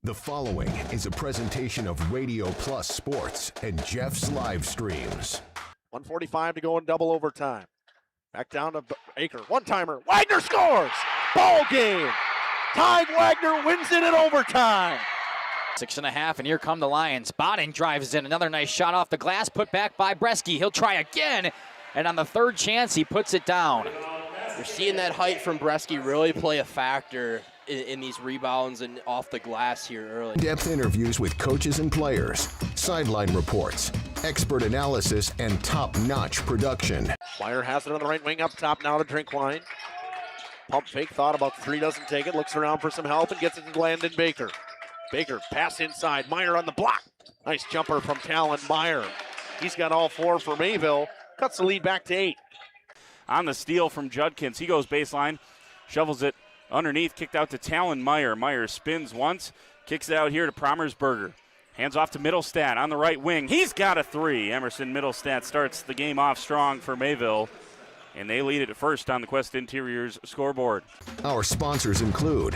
The following is a presentation of Radio Plus Sports and Jeff's live streams. 1:45 to go in double overtime. Back down to Baker. One-timer. Wagner scores! Ball game! Ty Wagner wins it in overtime. 6.5, and here come the Lions. Bodden drives in. Another nice shot off the glass, put back by Bresky. He'll try again, and on the third chance, he puts it down. You're seeing that height from Bresky really play a factor in these rebounds and off the glass here early. In-depth interviews with coaches and players, sideline reports, expert analysis, and top-notch production. Meyer has it on the right wing up top now to Drinkwine. Pump fake, thought about three, doesn't take it, looks around for some help and gets it to Landon Baker. Baker, pass inside, Meyer on the block. Nice jumper from Talon Meyer. He's got all four for Mayville, cuts the lead back to 8. On the steal from Judkins, he goes baseline, shovels it underneath, kicked out to Talon Meyer. Meyer spins once, kicks it out here to Promersberger. Hands off to Middlestat on the right wing. He's got a three. Emerson Middlestat starts the game off strong for Mayville, and they lead it at first on the Quest Interiors scoreboard. Our sponsors include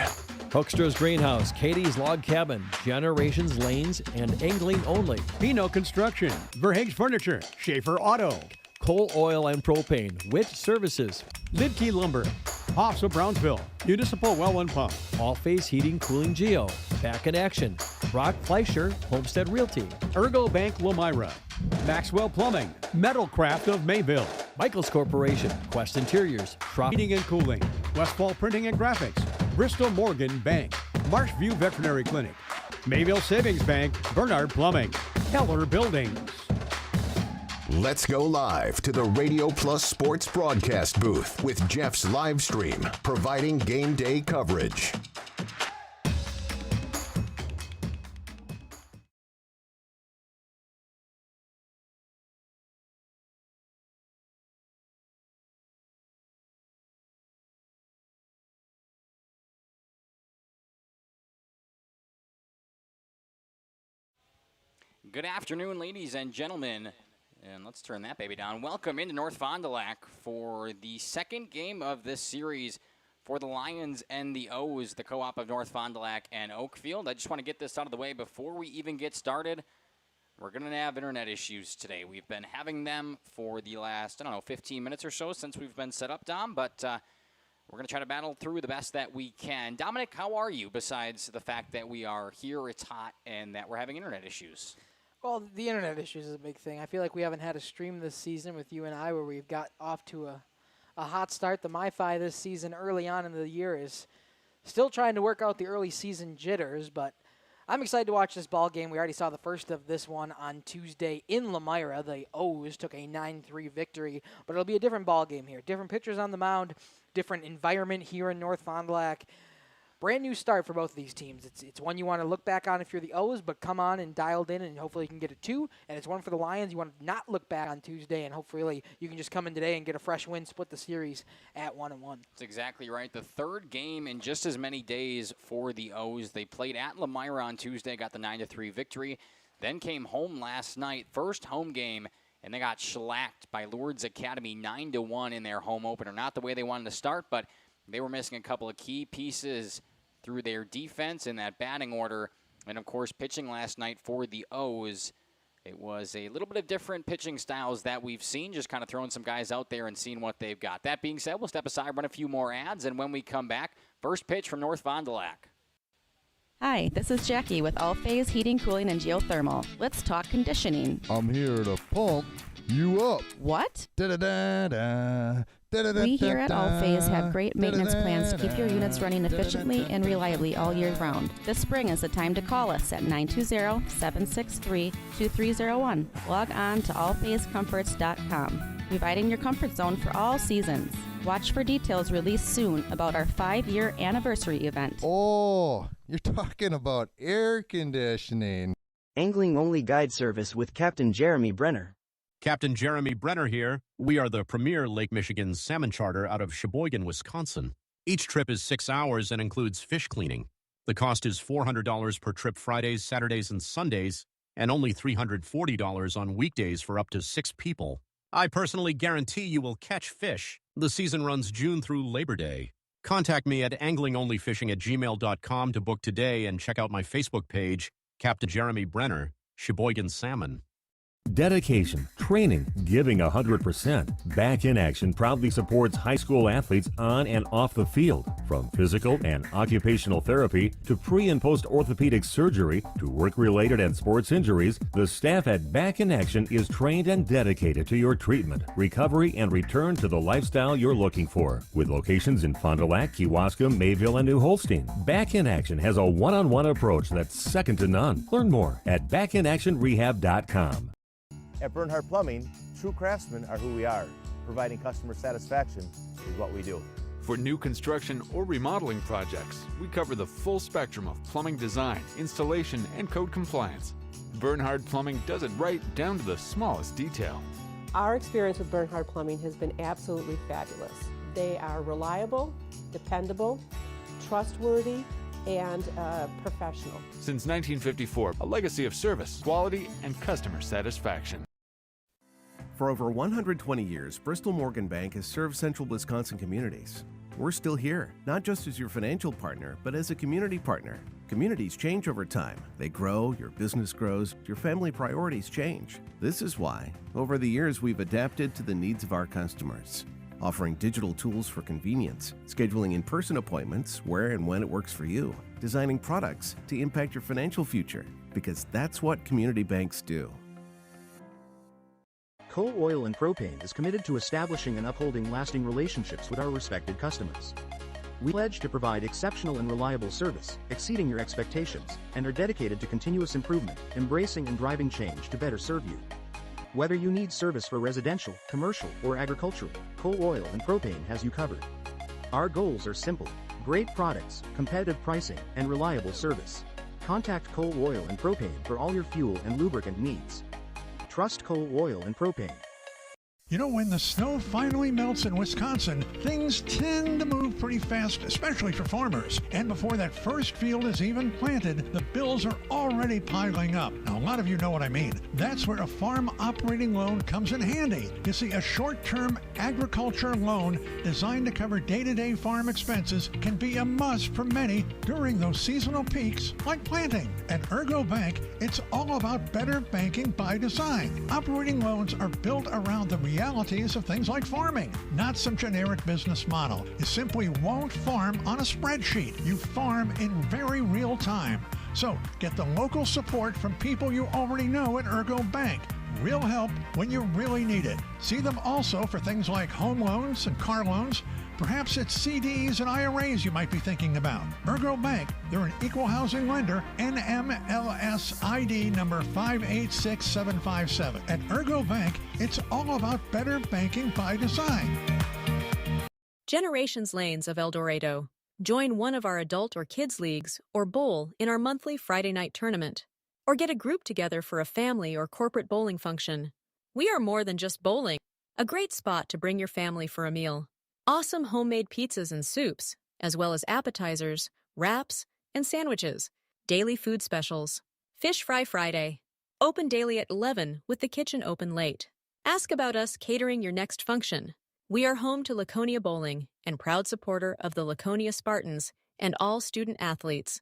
Hoekstra's Greenhouse, Katie's Log Cabin, Generations Lanes, and Angling Only. Pino Construction, Verhaeg's Furniture, Schaefer Auto, Coal Oil and Propane, Witt Services, Lidkey Lumber, Hoffs of Brownsville, Municipal Well and Pump, All Phase Heating Cooling Geo, Back in Action, Brock Fleischer, Homestead Realty, Ergo Bank Lomira, Maxwell Plumbing, Metalcraft of Mayville, Michaels Corporation, Quest Interiors, Heating and Cooling, Westfall Printing and Graphics, Bristol Morgan Bank, Marshview Veterinary Clinic, Mayville Savings Bank, Bernard Plumbing, Keller Buildings. Let's go live to the Radio Plus Sports broadcast booth with Jeff's live stream, providing game day coverage. Good afternoon, ladies and gentlemen. And let's turn that baby down. Welcome into North Fond du Lac for the second game of this series for the Lions and the O's, the co-op of North Fond du Lac and Oakfield. I just want to get this out of the way before we even get started. We're going to have internet issues today. We've been having them for the last, 15 minutes or so since we've been set up, Dom, but we're going to try to battle through the best that we can. Dominic, how are you, besides the fact that we are here, it's hot, and that we're having internet issues? Well, the internet issues is a big thing. I feel like we haven't had a stream this season with you and I where we've got off to a hot start. The MiFi this season early on in the year is still trying to work out the early season jitters, but I'm excited to watch this ball game. We already saw the first of this one on Tuesday in Lomira. The O's took a 9-3 victory, but it'll be a different ball game here. Different pitchers on the mound, different environment here in North Fond du Lac. Brand new start for both of these teams. It's one you want to look back on if you're the O's, but come on and dialed in, and hopefully you can get a 2. And it's one for the Lions. You want to not look back on Tuesday, and hopefully you can just come in today and get a fresh win, split the series at 1-1. That's exactly right. The third game in just as many days for the O's. They played at Lomira on Tuesday, got the 9-3 victory, then came home last night, first home game, and they got shellacked by Lourdes Academy 9-1 in their home opener. Not the way they wanted to start, but they were missing a couple of key pieces through their defense in that batting order. And, of course, pitching last night for the O's, it was a little bit of different pitching styles that we've seen, just kind of throwing some guys out there and seeing what they've got. That being said, we'll step aside, run a few more ads, and when we come back, first pitch from North Fond du Lac. Hi, this is Jackie with All Phase Heating, Cooling, and Geothermal. Let's talk conditioning. I'm here to pump you up. What? Da-da-da-da. We here at All Phase have great maintenance plans to keep your units running efficiently and reliably all year round. This spring is the time to call us at 920-763-2301. Log on to allphasecomforts.com, providing your comfort zone for all seasons. Watch for details released soon about our 5-year anniversary event. Oh, you're talking about air conditioning. Angling-only guide service with Captain Jeremy Brenner. Captain Jeremy Brenner here. We are the premier Lake Michigan salmon charter out of Sheboygan, Wisconsin. Each trip is 6 hours and includes fish cleaning. The cost is $400 per trip Fridays, Saturdays, and Sundays, and only $340 on weekdays for up to 6 people. I personally guarantee you will catch fish. The season runs June through Labor Day. Contact me at anglingonlyfishing@gmail.com to book today and check out my Facebook page, Captain Jeremy Brenner, Sheboygan Salmon. Dedication, training, giving 100%. Back in Action proudly supports high school athletes on and off the field. From physical and occupational therapy to pre- and post-orthopedic surgery to work-related and sports injuries, the staff at Back in Action is trained and dedicated to your treatment, recovery, and return to the lifestyle you're looking for. With locations in Fond du Lac, Kewaskum, Mayville, and New Holstein, Back in Action has a one-on-one approach that's second to none. Learn more at backinactionrehab.com. At Bernhardt Plumbing, true craftsmen are who we are. Providing customer satisfaction is what we do. For new construction or remodeling projects, we cover the full spectrum of plumbing design, installation, and code compliance. Bernhardt Plumbing does it right down to the smallest detail. Our experience with Bernhardt Plumbing has been absolutely fabulous. They are reliable, dependable, trustworthy, and professional. Since 1954, a legacy of service, quality, and customer satisfaction. For over 120 years, Bristol Morgan Bank has served central Wisconsin communities. We're still here, not just as your financial partner, but as a community partner. Communities change over time. They grow, your business grows, your family priorities change. This is why, over the years, we've adapted to the needs of our customers, offering digital tools for convenience, scheduling in-person appointments where and when it works for you, designing products to impact your financial future, because that's what community banks do. Coal Oil and Propane is committed to establishing and upholding lasting relationships with our respected customers. We pledge to provide exceptional and reliable service, exceeding your expectations, and are dedicated to continuous improvement, embracing and driving change to better serve you. Whether you need service for residential, commercial, or agricultural, Coal Oil and Propane has you covered. Our goals are simple: great products, competitive pricing, and reliable service. Contact Coal Oil and Propane for all your fuel and lubricant needs. Trust Coal Oil and Propane. You know, when the snow finally melts in Wisconsin, things tend to move pretty fast, especially for farmers. And before that first field is even planted, the bills are already piling up. Now, a lot of you know what I mean. That's where a farm operating loan comes in handy. You see, a short-term agriculture loan designed to cover day-to-day farm expenses can be a must for many during those seasonal peaks like planting. At Ergo Bank, it's all about better banking by design. Operating loans are built around the realities of things like farming, not some generic business model. You simply won't farm on a spreadsheet. You farm in very real time. So get the local support from people you already know at Ergo Bank. Real help when you really need it. See them also for things like home loans and car loans. Perhaps it's CDs and IRAs you might be thinking about. Ergo Bank, they're an equal housing lender, NMLS ID number 586757. At Ergo Bank, it's all about better banking by design. Generations Lanes of El Dorado. Join one of our adult or kids leagues or bowl in our monthly Friday night tournament. Or get a group together for a family or corporate bowling function. We are more than just bowling. A great spot to bring your family for a meal. Awesome homemade pizzas and soups, as well as appetizers, wraps, and sandwiches. Daily food specials. Fish Fry Friday. Open daily at 11 with the kitchen open late. Ask about us catering your next function. We are home to Laconia Bowling and proud supporter of the Laconia Spartans and all student athletes.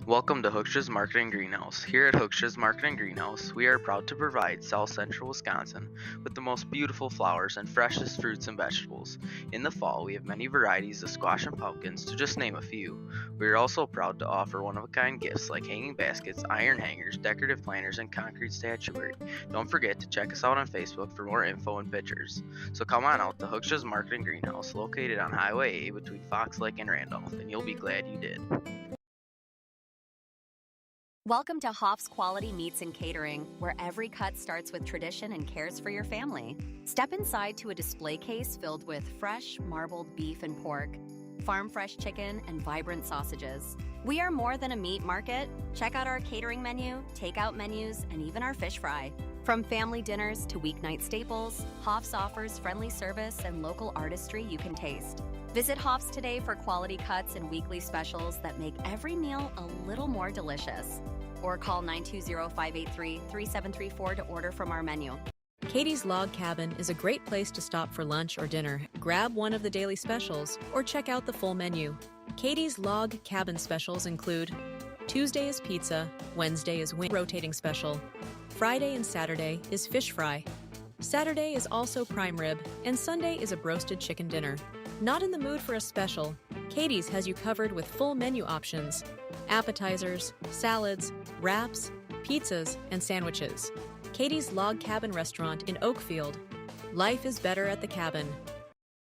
Welcome to Hooksha's Marketing Greenhouse. Here at Hooksha's Marketing Greenhouse, we are proud to provide South Central Wisconsin with the most beautiful flowers and freshest fruits and vegetables. In the fall, we have many varieties of squash and pumpkins, to just name a few. We are also proud to offer one-of-a-kind gifts like hanging baskets, iron hangers, decorative planters, and concrete statuary. Don't forget to check us out on Facebook for more info and pictures. So come on out to Hooksha's Marketing Greenhouse, located on Highway A between Fox Lake and Randolph, and you'll be glad you did. Welcome to Hoff's Quality Meats and Catering, where every cut starts with tradition and cares for your family. Step inside to a display case filled with fresh, marbled beef and pork, farm-fresh chicken, and vibrant sausages. We are more than a meat market. Check out our catering menu, takeout menus, and even our fish fry. From family dinners to weeknight staples, Hoff's offers friendly service and local artistry you can taste. Visit Hoff's today for quality cuts and weekly specials that make every meal a little more delicious. Or call 920-583-3734 to order from our menu. Katie's Log Cabin is a great place to stop for lunch or dinner. Grab one of the daily specials or check out the full menu. Katie's Log Cabin specials include Tuesday is pizza, Wednesday is wing rotating special, Friday and Saturday is fish fry, Saturday is also prime rib, and Sunday is a broasted chicken dinner. Not in the mood for a special? Katie's has you covered with full menu options, appetizers, salads, wraps, pizzas, and sandwiches. Katie's Log Cabin Restaurant in Oakfield. Life is better at the cabin.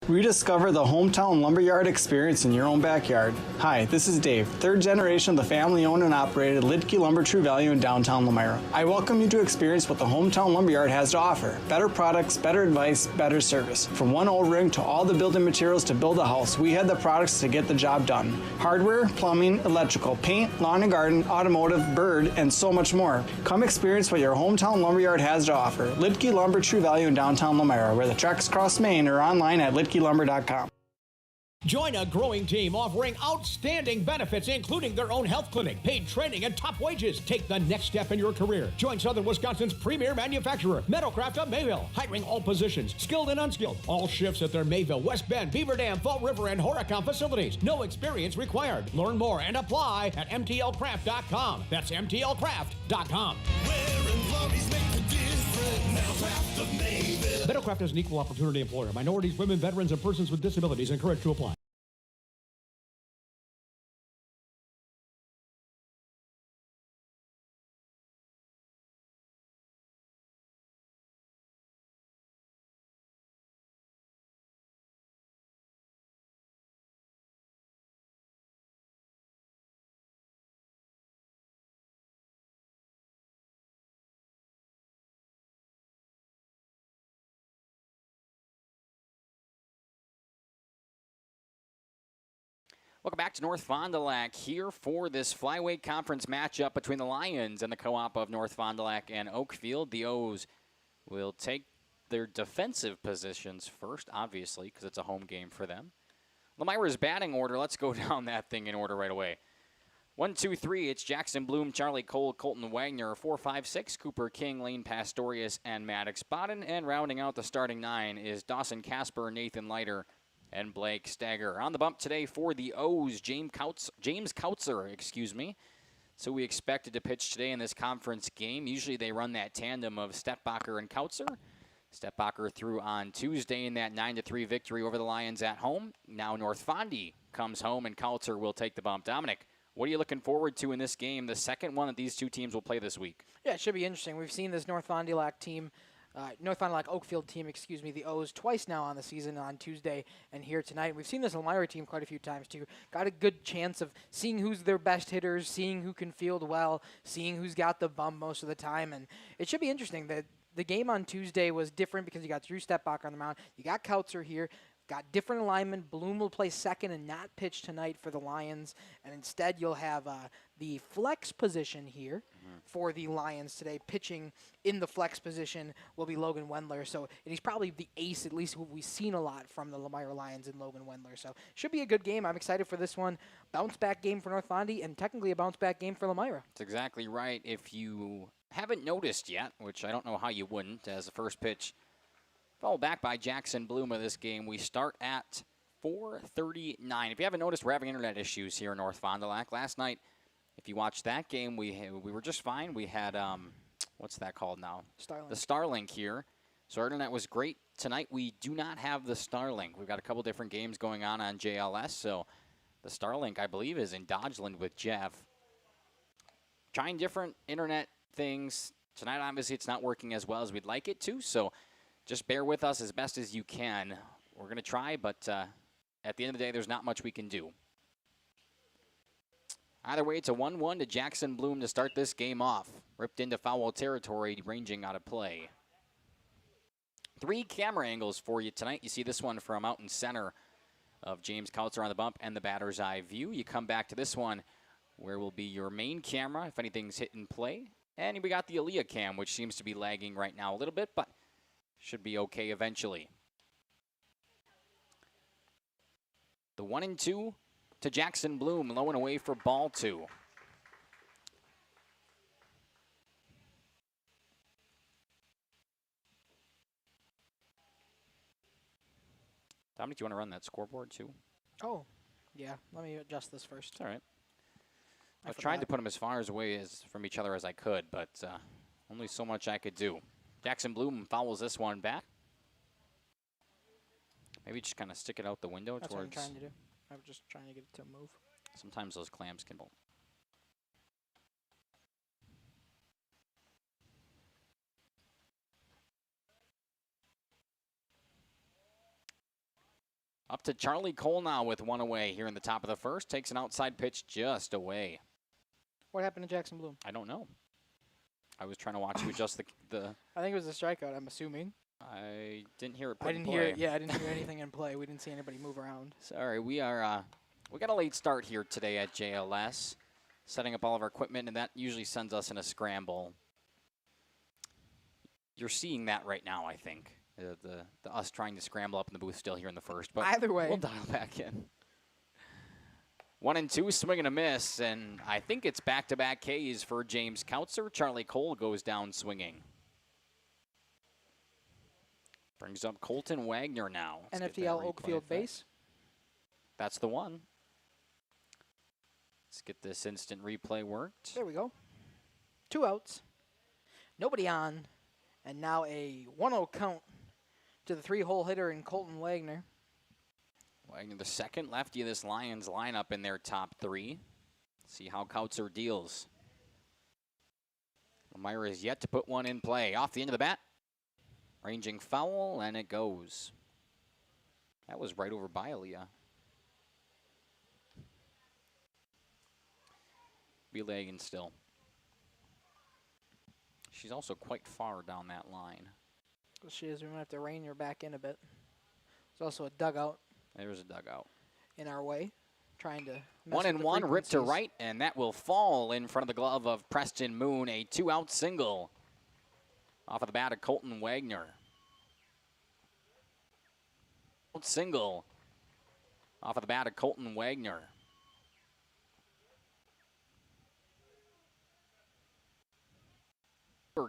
Rediscover the hometown lumberyard experience in your own backyard. Hi, this is Dave, third generation of the family-owned and operated Lidke Lumber True Value in downtown Lomira. I welcome you to experience what the hometown lumberyard has to offer. Better products, better advice, better service. From one O-ring to all the building materials to build a house, we have the products to get the job done. Hardware, plumbing, electrical, paint, lawn and garden, automotive, bird, and so much more. Come experience what your hometown lumberyard has to offer. Lidke Lumber True Value in downtown Lomira, where the tracks cross Main, or online at lidkelumber.com. Join a growing team offering outstanding benefits, including their own health clinic, paid training, and top wages. Take the next step in your career. Join Southern Wisconsin's premier manufacturer, Metalcraft of Mayville, hiring all positions, skilled and unskilled. All shifts at their Mayville, West Bend, Beaver Dam, Fall River, and Horicon facilities. No experience required. Learn more and apply at MTLcraft.com. That's MTLcraft.com. Metalcraft is an equal opportunity employer. Minorities, women, veterans, and persons with disabilities encouraged to apply. Welcome back to North Fond du Lac here for this flyweight conference matchup between the Lions and the co-op of North Fond du Lac and Oakfield. The O's will take their defensive positions first, obviously, because it's a home game for them. Lomira's batting order, let's go down that thing in order right away. 1, 2, 3, it's Jackson Bloom, Charlie Cole, Colton Wagner. 4, 5, 6, Cooper King, Lane Pastorius, and Maddox Bodden. And rounding out the starting 9 is Dawson Casper, Nathan Leiter, and Blake Stagger. On the bump today for the O's, James Kautzer, So we expected to pitch today in this conference game. Usually they run that tandem of Stettbacher and Kautzer. Stettbacher threw on Tuesday in that 9-3 victory over the Lions at home. Now North Fondy comes home, and Kautzer will take the bump. Dominic, what are you looking forward to in this game, the second one that these two teams will play this week? Yeah, it should be interesting. We've seen this North Fond du Lac team, Oakfield team, the O's, twice now on the season, on Tuesday and here tonight. We've seen this Lomira team quite a few times, too. Got a good chance of seeing who's their best hitters, seeing who can field well, seeing who's got the bump most of the time. And it should be interesting. The game on Tuesday was different because you got Drew Stettbacher on the mound. You got Kautzer here. Got different alignment. Bloom will play second and not pitch tonight for the Lions. And instead, you'll have the flex position here for the Lions today. Pitching in the flex position will be Logan Wendler. So he's probably the ace, at least who we've seen a lot from the Lomira Lions in Logan Wendler. So should be a good game. I'm excited for this one. Bounce-back game for North Fondy and technically a bounce-back game for Lomira. That's exactly right. If you haven't noticed yet, which I don't know how you wouldn't, as the first pitch followed back by Jackson Bloom of this game. We start at 4:39. If you haven't noticed, we're having internet issues here in North Fond du Lac. Last night, if you watched that game, we were just fine. We had, what's that called now? Starlink. The Starlink here. So our internet was great. Tonight, we do not have the Starlink. We've got a couple different games going on JLS. So the Starlink, I believe, is in Dodgeland with Jeff. Trying different internet things. Tonight, obviously, it's not working as well as we'd like it to. So just bear with us as best as you can. We're going to try, but at the end of the day, there's not much we can do. Either way, it's a 1-1 to Jackson Bloom to start this game off. Ripped into foul territory, ranging out of play. 3 camera angles for you tonight. You see this one from out in center of James Kautzer on the bump and the batter's eye view. You come back to this one where will be your main camera if anything's hit in play. And we got the Aaliyah cam, which seems to be lagging right now a little bit, but should be okay eventually. The 1-2 to Jackson Bloom, low and away for ball 2. Dominic, do you want to run that scoreboard too? Oh, yeah. Let me adjust this first. All right. I've tried to put them as far away from each other as I could, but only so much I could do. Jackson Bloom fouls this one back. Maybe just kind of stick it out the window. That's towards. What I'm trying to do. I'm just trying to get it to move. Sometimes those clamps can bolt. Up to Charlie Cole now with one away here in the top of the first. Takes an outside pitch just away. What happened to Jackson Bloom? I don't know. I was trying to watch you adjust the. I think it was a strikeout, I'm assuming. I didn't hear it. I didn't hear it. Yeah, I didn't hear anything in play. We didn't see anybody move around. Sorry, we got a late start here today at JLS, setting up all of our equipment, and that usually sends us in a scramble. You're seeing that right now, I think. The us trying to scramble up in the booth still here in the first, but either way, we'll dial back in. 1-2, swing and a miss, and I think it's back-to-back Ks for James Kautzer. Charlie Cole goes down swinging. Brings up Colton Wagner now. NFDL Oakfield base. That's the one. Let's get this instant replay worked. There we go. 2 outs. Nobody on. And now a 1-0 count to the 3-hole hitter in Colton Wagner. Wagner, the second lefty of this Lions lineup in their top 3. See how Kautzer deals. Lomira is yet to put one in play. Off the end of the bat. Ranging foul, and it goes. That was right over by Aaliyah. Be lagging still. She's also quite far down that line. Well, she is. We might have to rein her back in a bit. There's also a dugout. There's a dugout. In our way. Trying to 1-1, ripped to right, and that will fall in front of the glove of Preston Moon. A 2-out single off of the bat of Colton Wagner. Single off of the bat of Colton Wagner.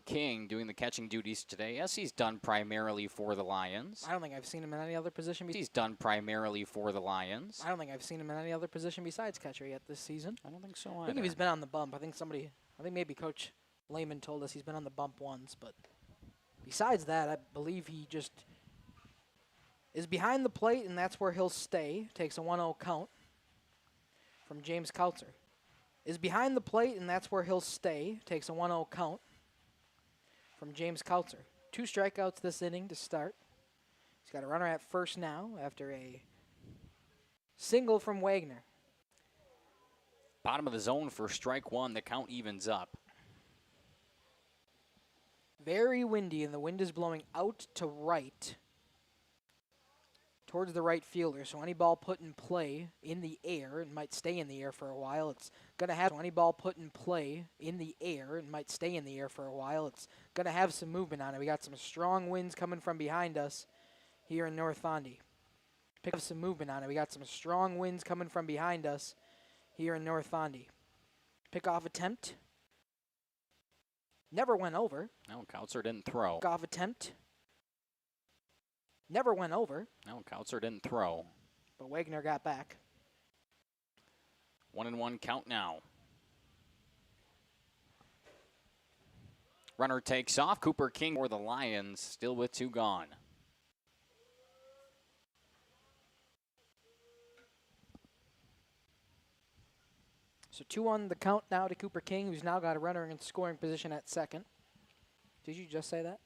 King doing the catching duties today. Yes, he's done primarily for the Lions. I don't think I've seen him in any other position. He's done primarily for the Lions. I don't think I've seen him in any other position besides catcher yet this season. I don't think so I think he's been on the bump. I think maybe Coach Lehman told us he's been on the bump once, but besides that, I believe he just is behind the plate, and that's where he'll stay. Takes a 1-0 count from James Kautzer. Is behind the plate, and that's where he'll stay. Takes a 1-0 count from James Kautzer. 2 strikeouts this inning to start. He's got a runner at first now after a single from Wagner. Bottom of the zone for strike 1. The count evens up. Very windy, and the wind is blowing out to right towards the right fielder. So any ball put in play in the air, and might stay in the air for a while, it's going to have any ball put in play in the air, and might stay in the air for a while, it's going to have some movement on it. We got some strong winds coming from behind us here in North Fondy. Pick up some movement on it. We got some strong winds coming from behind us here in North Fondy. Pickoff attempt. Never went over. No, Kautzer didn't throw. Pickoff attempt. Never went over. No, Kautzer didn't throw. But Wagner got back. 1-1 count now. Runner takes off. Cooper King for the Lions, still with 2 gone. So 2 on the count now to Cooper King, who's now got a runner in scoring position at second. Did you just say that?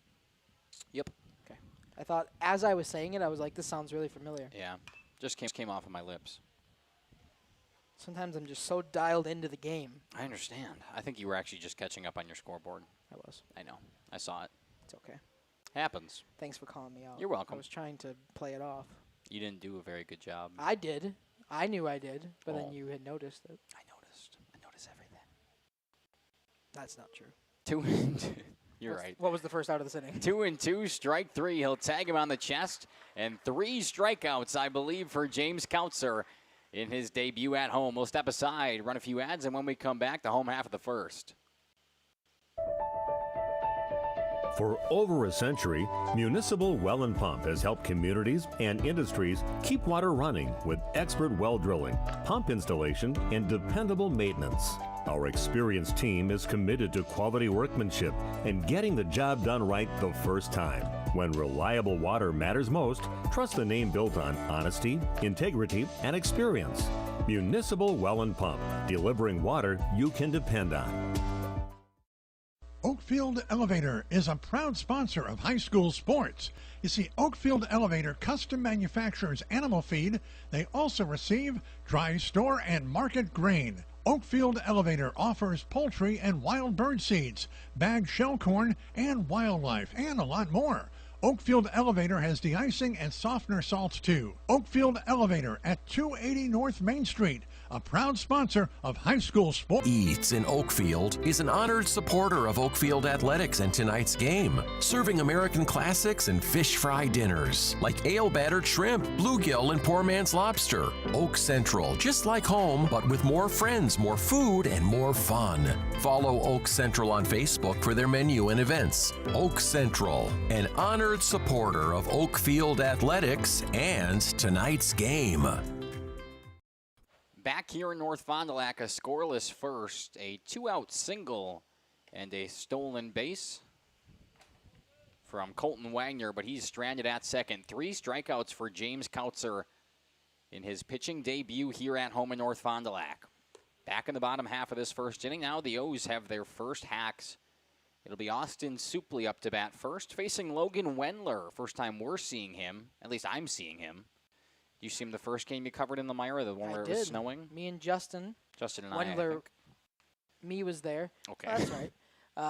Yep. Okay. I thought, as I was saying it, I was like, this sounds really familiar. Yeah, just came off of my lips. Sometimes I'm just so dialed into the game. I understand. I think you were actually just catching up on your scoreboard. I was. I know. I saw it. It's okay. Happens. Thanks for calling me out. You're welcome. I was trying to play it off. You didn't do a very good job. I did. I knew I did, but then you had noticed it. I notice everything. That's not true. 2 and 2. You're right. What was the first out of this inning? 2 and 2, strike 3. He'll tag him on the chest, and 3 strikeouts, I believe, for James Kautzer in his debut at home. We'll step aside, run a few ads, and when we come back, the home half of the first. For over a century, Municipal Well and Pump has helped communities and industries keep water running with expert well drilling, pump installation, and dependable maintenance. Our experienced team is committed to quality workmanship and getting the job done right the first time. When reliable water matters most, trust the name built on honesty, integrity, and experience. Municipal Well and Pump, delivering water you can depend on. Oakfield Elevator is a proud sponsor of high school sports. You see, Oakfield Elevator custom manufactures animal feed. They also receive dry store and market grain. Oakfield Elevator offers poultry and wild bird seeds, bagged shell corn, and wildlife, and a lot more. Oakfield Elevator has de-icing and softener salts too. Oakfield Elevator at 280 North Main Street, a proud sponsor of high school sports. Eats in Oakfield is an honored supporter of Oakfield Athletics and tonight's game, serving American classics and fish fry dinners like ale-battered shrimp, bluegill, and poor man's lobster. Oak Central, just like home, but with more friends, more food, and more fun. Follow Oak Central on Facebook for their menu and events. Oak Central, an honored supporter of Oakfield Athletics and tonight's game. Back here in North Fond du Lac, a scoreless first, a 2-out single, and a stolen base from Colton Wagner, but he's stranded at second. 3 strikeouts for James Kautzer in his pitching debut here at home in North Fond du Lac. Back in the bottom half of this first inning, now the O's have their first hacks. It'll be Austin Supley up to bat first, facing Logan Wendler. First time we're seeing him, at least I'm seeing him. You see him the first game you covered in Lomira, the one where it was snowing? Me and Justin. Justin and Wendler, I think. Me was there. Okay. That's right.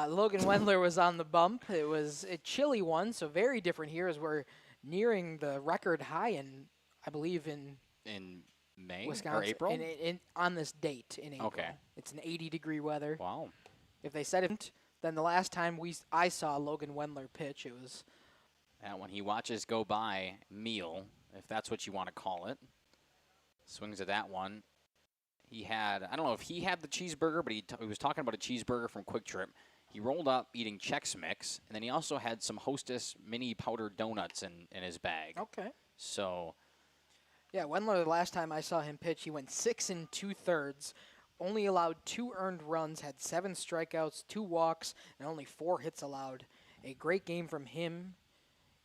Logan Wendler was on the bump. It was a chilly one, so very different here as we're nearing the record high in, I believe, in May Wisconsin, or April? On this date in April. Okay. It's an 80-degree weather. Wow. If they said it, then the last time I saw Logan Wendler pitch, it was... That one he watches go by, Meal. if that's what you want to call it. Swings at that one. He had, I don't know if he had the cheeseburger, but he was talking about a cheeseburger from Quick Trip. He rolled up eating Chex Mix, and then he also had some Hostess mini powdered donuts in his bag. Okay. So. Yeah, Wendler, the last time I saw him pitch, he went 6 2/3, only allowed 2 earned runs, had 7 strikeouts, 2 walks, and only 4 hits allowed. A great game from him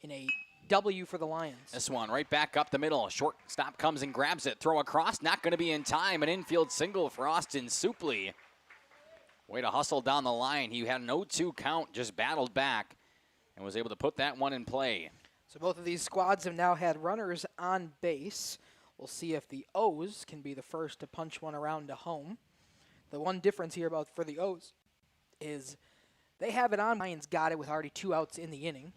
in a W for the Lions. This one right back up the middle. Shortstop comes and grabs it. Throw across, not going to be in time. An infield single for Austin Supley. Way to hustle down the line. He had an 0-2 count, just battled back, and was able to put that one in play. So both of these squads have now had runners on base. We'll see if the O's can be the first to punch one around to home. The one difference here for the O's is they have it on. Lions got it with already 2 outs in the inning.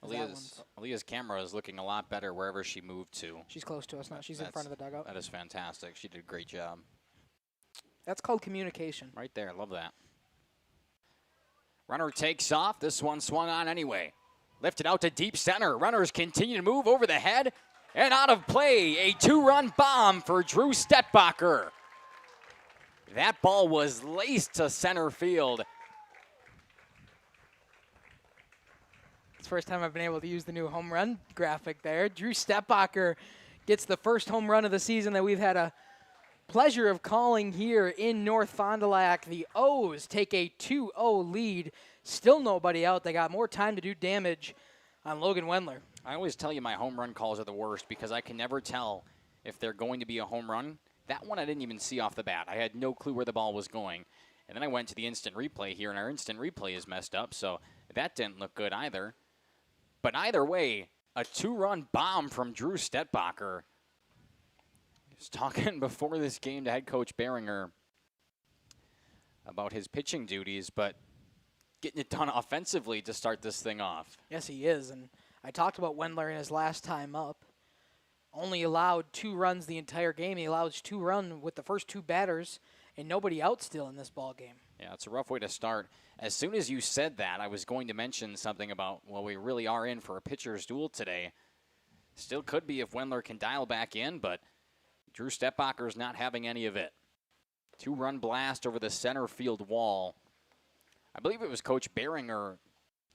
Aaliyah's camera is looking a lot better wherever she moved to. She's close to us now. She's in front of the dugout. That is fantastic. She did a great job. That's called communication. Right there. Love that. Runner takes off. This one swung on anyway. Lifted out to deep center. Runners continue to move over the head. And out of play, a 2-run bomb for Drew Stetbacher. That ball was laced to center field. It's the first time I've been able to use the new home run graphic there. Drew Stetbacher gets the first home run of the season that we've had a pleasure of calling here in North Fond du Lac. The O's take a 2-0 lead. Still nobody out. They got more time to do damage on Logan Wendler. I always tell you my home run calls are the worst because I can never tell if they're going to be a home run. That one I didn't even see off the bat. I had no clue where the ball was going. And then I went to the instant replay here, and our instant replay is messed up, so that didn't look good either. But either way, a 2-run bomb from Drew Stetbacher. He was talking before this game to head coach Behringer about his pitching duties, but getting it done offensively to start this thing off. Yes, he is, and I talked about Wendler in his last time up. Only allowed 2 runs the entire game. He allows 2 runs with the first 2 batters, and nobody out still in this ball game. Yeah, it's a rough way to start. As soon as you said that, I was going to mention something about, well, we really are in for a pitcher's duel today. Still could be if Wendler can dial back in, but Drew Stetbacher's not having any of it. 2-run blast over the center field wall. I believe it was Coach Behringer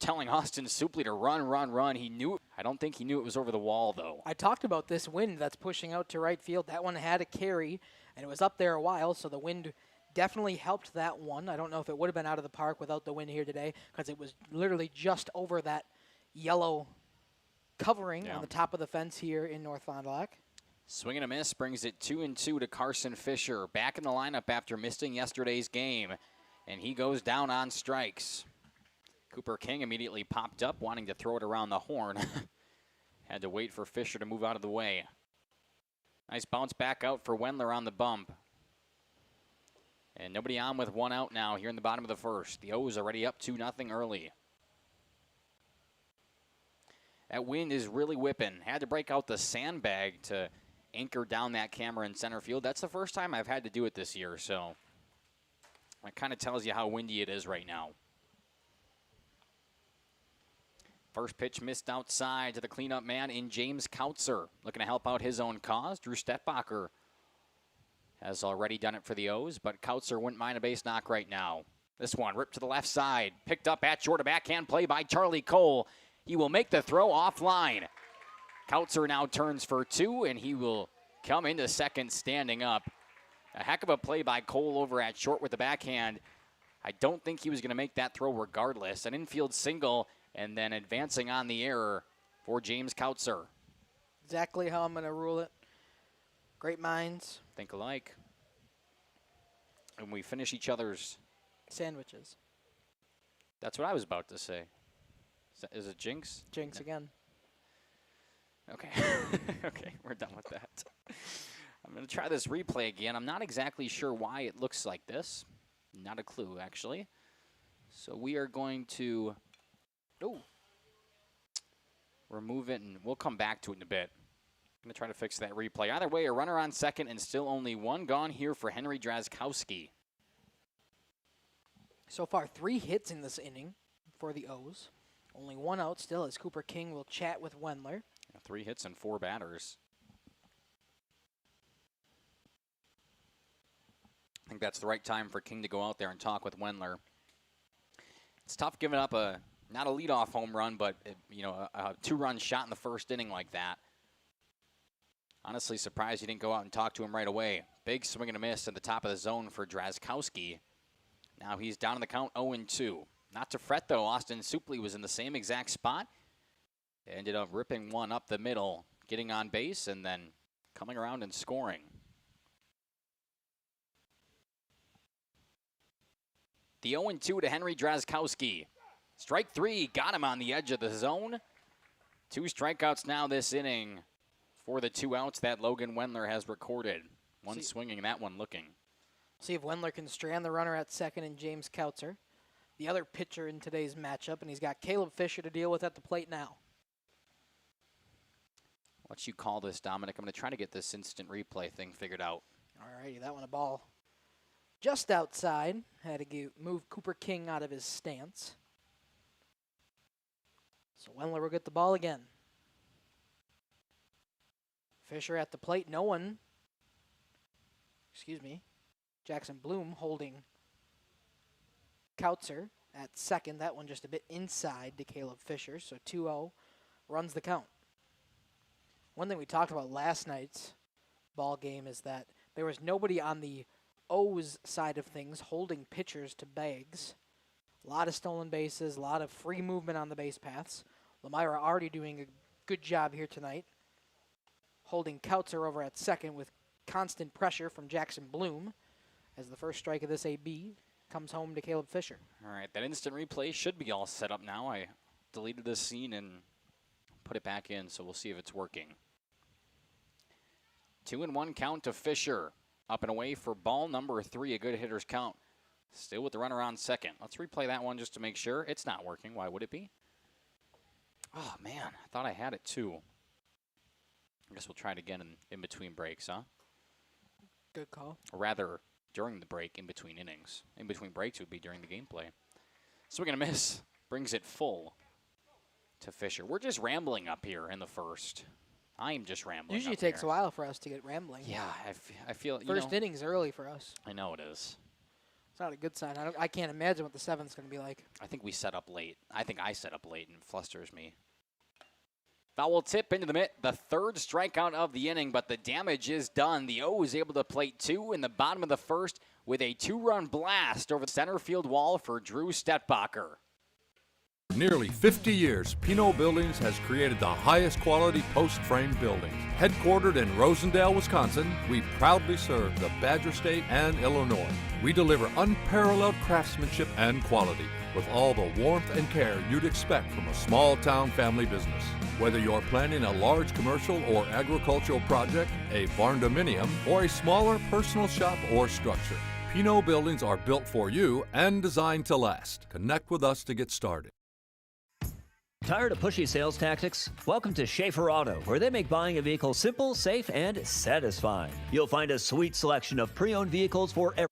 telling Austin Supley to run. He knew. I don't think he knew it was over the wall, though. I talked about this wind that's pushing out to right field. That one had a carry, and it was up there a while, so the wind definitely helped that one. I don't know if it would have been out of the park without the wind here today because it was literally just over that yellow covering on the top of the fence here in North Fond du Lac. Swing and a miss brings it 2-2 to Carson Fisher. Back in the lineup after missing yesterday's game, and he goes down on strikes. Cooper King immediately popped up, wanting to throw it around the horn. Had to wait for Fisher to move out of the way. Nice bounce back out for Wendler on the bump. And nobody on with 1 out now here in the bottom of the first. The O's already up 2-0 early. That wind is really whipping. Had to break out the sandbag to anchor down that camera in center field. That's the first time I've had to do it this year, so that kind of tells you how windy it is right now. First pitch missed outside to the cleanup man in James Kautzer. Looking to help out his own cause. Drew Stetbacher has already done it for the O's, but Kautzer wouldn't mind a base knock right now. This one ripped to the left side. Picked up at short, a backhand play by Charlie Cole. He will make the throw offline. Kautzer now turns for 2, and he will come into second standing up. A heck of a play by Cole over at short with the backhand. I don't think he was going to make that throw regardless. An infield single, and then advancing on the error for James Kautzer. Exactly how I'm going to rule it. Great minds. Think alike. And we finish each other's sandwiches. That's what I was about to say. Is it Jinx? Jinx again. Okay. Okay, we're done with that. I'm going to try this replay again. I'm not exactly sure why it looks like this. Not a clue, actually. So we are going to remove it, and we'll come back to it in a bit. I'm going to try to fix that replay. Either way, a runner on second and still only 1 gone here for Henry Drazkowski. So far, 3 hits in this inning for the O's. Only one out still as Cooper King will chat with Wendler. 3 hits and 4 batters. I think that's the right time for King to go out there and talk with Wendler. It's tough giving up not a leadoff home run, but a 2-run shot in the first inning like that. Honestly surprised he didn't go out and talk to him right away. Big swing and a miss at the top of the zone for Drazkowski. Now he's down in the count 0-2. Not to fret, though. Austin Supley was in the same exact spot. Ended up ripping one up the middle, getting on base, and then coming around and scoring. The 0-2 to Henry Drazkowski. Strike 3, got him on the edge of the zone. 2 strikeouts now this inning for the 2 outs that Logan Wendler has recorded. One swinging, that one looking. See if Wendler can strand the runner at second and James Kautzer, the other pitcher in today's matchup, and he's got Caleb Fisher to deal with at the plate now. What you call this, Dominic? I'm going to try to get this instant replay thing figured out. All righty, that one a ball just outside. Had to move Cooper King out of his stance. So Wendler will get the ball again. Fisher at the plate. Jackson Bloom holding Kautzer at second. That one just a bit inside to Caleb Fisher. So 2-0 runs the count. One thing we talked about last night's ball game is that there was nobody on the O's side of things holding pitchers to bags. A lot of stolen bases, a lot of free movement on the base paths. Lomira already doing a good job here tonight, holding Kautzer over at second with constant pressure from Jackson Bloom as the first strike of this AB comes home to Caleb Fisher. All right, that instant replay should be all set up now. I deleted this scene and put it back in, so we'll see if it's working. 2-1 count to Fisher. Up and away for ball number 3, a good hitter's count. Still with the runner on second. Let's replay that one just to make sure. It's not working. Why would it be? Oh, man, I thought I had it too. I guess we'll try it again in between breaks, huh? Good call. Or rather, during the break, in between innings. In between breaks would be during the gameplay. Swing and a miss. Brings it full to Fisher. We're just rambling up here in the first. I am just rambling. Usually takes a while for us to get rambling. Yeah, I feel. First inning's early for us. I know it is. It's not a good sign. I can't imagine what the 7th's going to be like. I think we set up late. I think I set up late and it flusters me. Foul tip into the mitt. The 3rd strikeout of the inning, but the damage is done. The O is able to plate 2 in the bottom of the first with a 2-run blast over the center field wall for Drew Stetbacher. For nearly 50 years, Pinot Buildings has created the highest quality post-frame buildings. Headquartered in Rosendale, Wisconsin, we proudly serve the Badger State and Illinois. We deliver unparalleled craftsmanship and quality with all the warmth and care you'd expect from a small-town family business. Whether you're planning a large commercial or agricultural project, a barn-dominium, or a smaller personal shop or structure, Pinot Buildings are built for you and designed to last. Connect with us to get started. Tired of pushy sales tactics? Welcome to Schaefer Auto, where they make buying a vehicle simple, safe, and satisfying. You'll find a sweet selection of pre-owned vehicles for every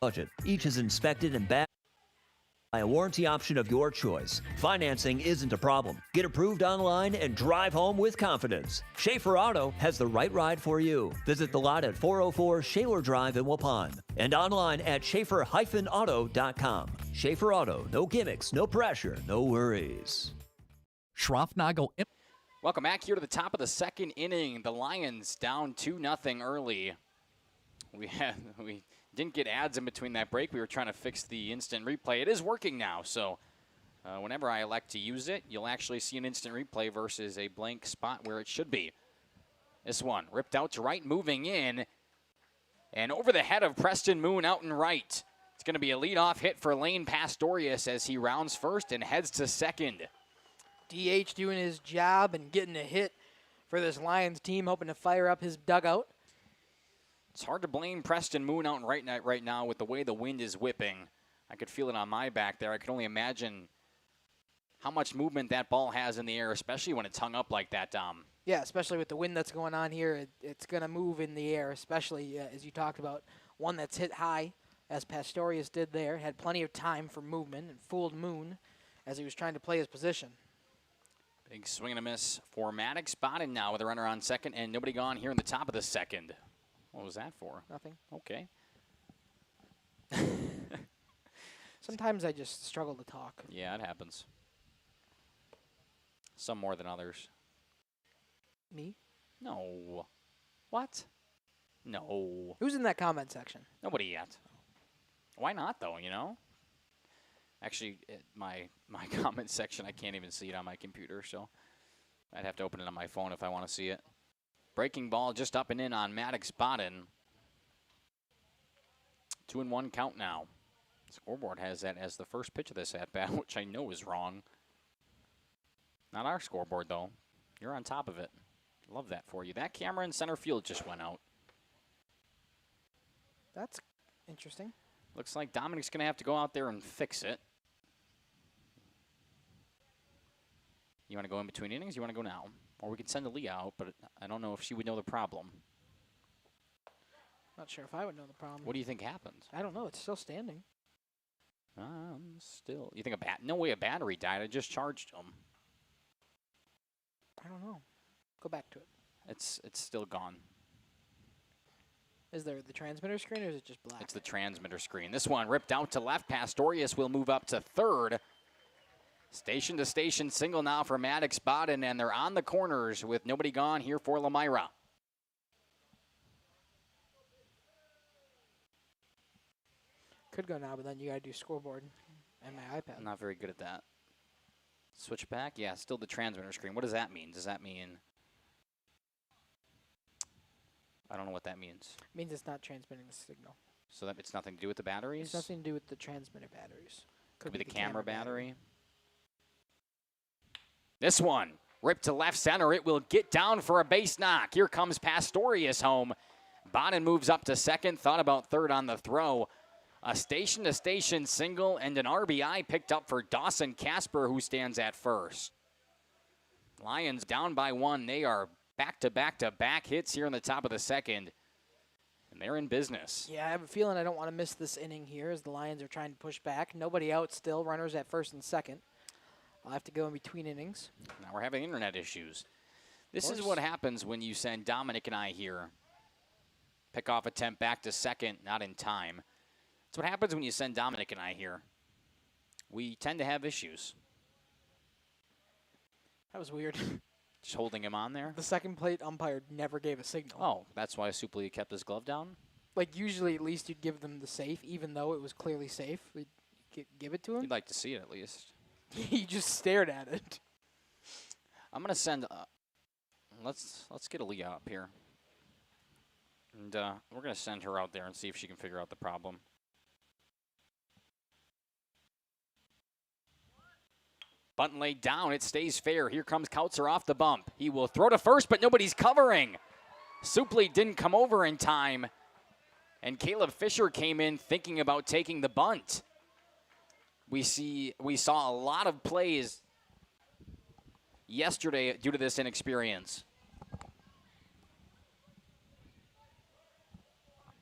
budget. Each is inspected and backed by a warranty option of your choice. Financing isn't a problem. Get approved online and drive home with confidence. Schaefer Auto has the right ride for you. Visit the lot at 404 Shaler Drive in Waupun and online at schaefer-auto.com. Schaefer Auto, no gimmicks, no pressure, no worries. Schroffnagel. Welcome back here to the top of the 2nd inning. The Lions down 2-0 early. We didn't get ads in between that break. We were trying to fix the instant replay. It is working now, so Whenever I elect to use it, you'll actually see an instant replay versus a blank spot where it should be. This one ripped out to right, moving in, and over the head of Preston Moon out and right. It's going to be a leadoff hit for Lane Pastorius as he rounds first and heads to second. DH doing his job and getting a hit for this Lions team, hoping to fire up his dugout. It's hard to blame Preston Moon out and right now with the way the wind is whipping. I could feel it on my back there. I could only imagine how much movement that ball has in the air, especially when it's hung up like that, Dom. Yeah, especially with the wind that's going on here, it's going to move in the air, especially as you talked about, one that's hit high, as Pastorius did there, had plenty of time for movement and fooled Moon as he was trying to play his position. Big swing and a miss for Maddox. Spotted now with a runner on second and nobody gone here in the top of the second. What was that for? Nothing. Okay. Sometimes I just struggle to talk. Yeah, it happens. Some more than others. Me? No. What? No. Who's in that comment section? Nobody yet. Why not, though, you know? Actually, my comment section, I can't even see it on my computer, so I'd have to open it on my phone if I want to see it. Breaking ball just up and in on Maddox Bodden. 2-1 count now. Scoreboard has that as the first pitch of this at-bat, which I know is wrong. Not our scoreboard, though. You're on top of it. Love that for you. That camera in center field just went out. That's interesting. Looks like Dominic's going to have to go out there and fix it. You want to go in between innings? You want to go now? Or we could send Aaliyah out, but I don't know if she would know the problem. Not sure if I would know the problem. What do you think happened? I don't know. It's still standing. Still. You think no way a battery died. I just charged them. I don't know. Go back to it. It's still gone. Is there the transmitter screen, or is it just black? It's the transmitter screen. This one ripped out to left. Pastorius will move up to third. Station-to-station single now for Maddox Bodden, and they're on the corners with nobody gone here for Lomira. Could go now, but then you got to do scoreboard and my iPad. I'm not very good at that. Switch back? Yeah, still the transmitter screen. What does that mean? Does that mean... I don't know what that means. It means it's not transmitting the signal. So that it's nothing to do with the batteries? It's nothing to do with the transmitter batteries. Could be the camera battery. This one, ripped to left center. It will get down for a base knock. Here comes Pastorius home. Bodden moves up to second. Thought about third on the throw. A station-to-station single and an RBI picked up for Dawson Casper, who stands at first. Lions down by one. They are back-to-back-to-back hits here in the top of the second. And they're in business. Yeah, I have a feeling I don't want to miss this inning here as the Lions are trying to push back. Nobody out still. Runners at first and second. I'll have to go in between innings. Now we're having internet issues. This is what happens when you send Dominic and I here. Pickoff attempt back to second, not in time. That's what happens when you send Dominic and I here. We tend to have issues. That was weird. Just holding him on there? The second plate umpire never gave a signal. Oh, that's why Suplee kept his glove down? Like, usually at least you'd give them the safe, even though it was clearly safe. We'd give it to him. You'd like to see it at least. He just stared at it. I'm going to send... let's get Aaliyah up here. And we're going to send her out there and see if she can figure out the problem. Bunt laid down. It stays fair. Here comes Kautzer off the bump. He will throw to first, but nobody's covering. Suplee didn't come over in time. And Caleb Fisher came in thinking about taking the bunt. We saw a lot of plays yesterday due to this inexperience.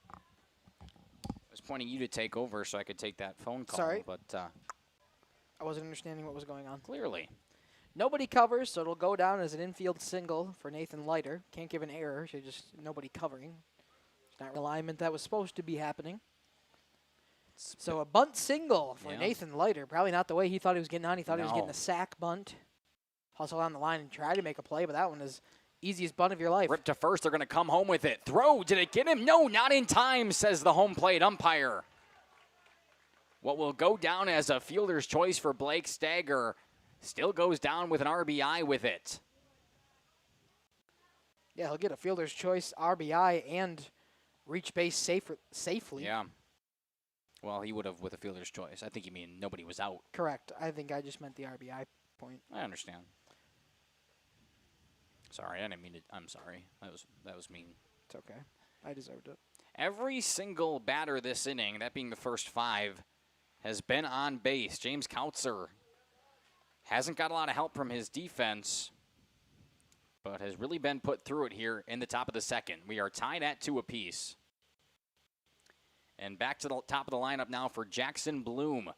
I was pointing you to take over so I could take that phone call. Sorry. But I wasn't understanding what was going on. Clearly. Nobody covers, so it'll go down as an infield single for Nathan Leiter. Can't give an error, so just nobody covering. It's not alignment that was supposed to be happening. So a bunt single for Nathan Leiter. Probably not the way he thought he was getting on. He thought he was getting a sack bunt. Hustle on the line and try to make a play, but that one is easiest bunt of your life. Rip to first. They're going to come home with it. Throw. Did it get him? No, not in time, says the home plate umpire. What will go down as a fielder's choice for Blake Stager still goes down with an RBI with it. Yeah, he'll get a fielder's choice, RBI, and reach base safely. Yeah. Well, he would have with a fielder's choice. I think you mean nobody was out. Correct. I think I just meant the RBI point. I understand. Sorry, I didn't mean to. I'm sorry. That was mean. It's okay. I deserved it. Every single batter this inning, that being the first 5, has been on base. James Kautzer hasn't got a lot of help from his defense, but has really been put through it here in the top of the second. We are tied at 2 apiece. And back to the top of the lineup now for Jackson Bloom.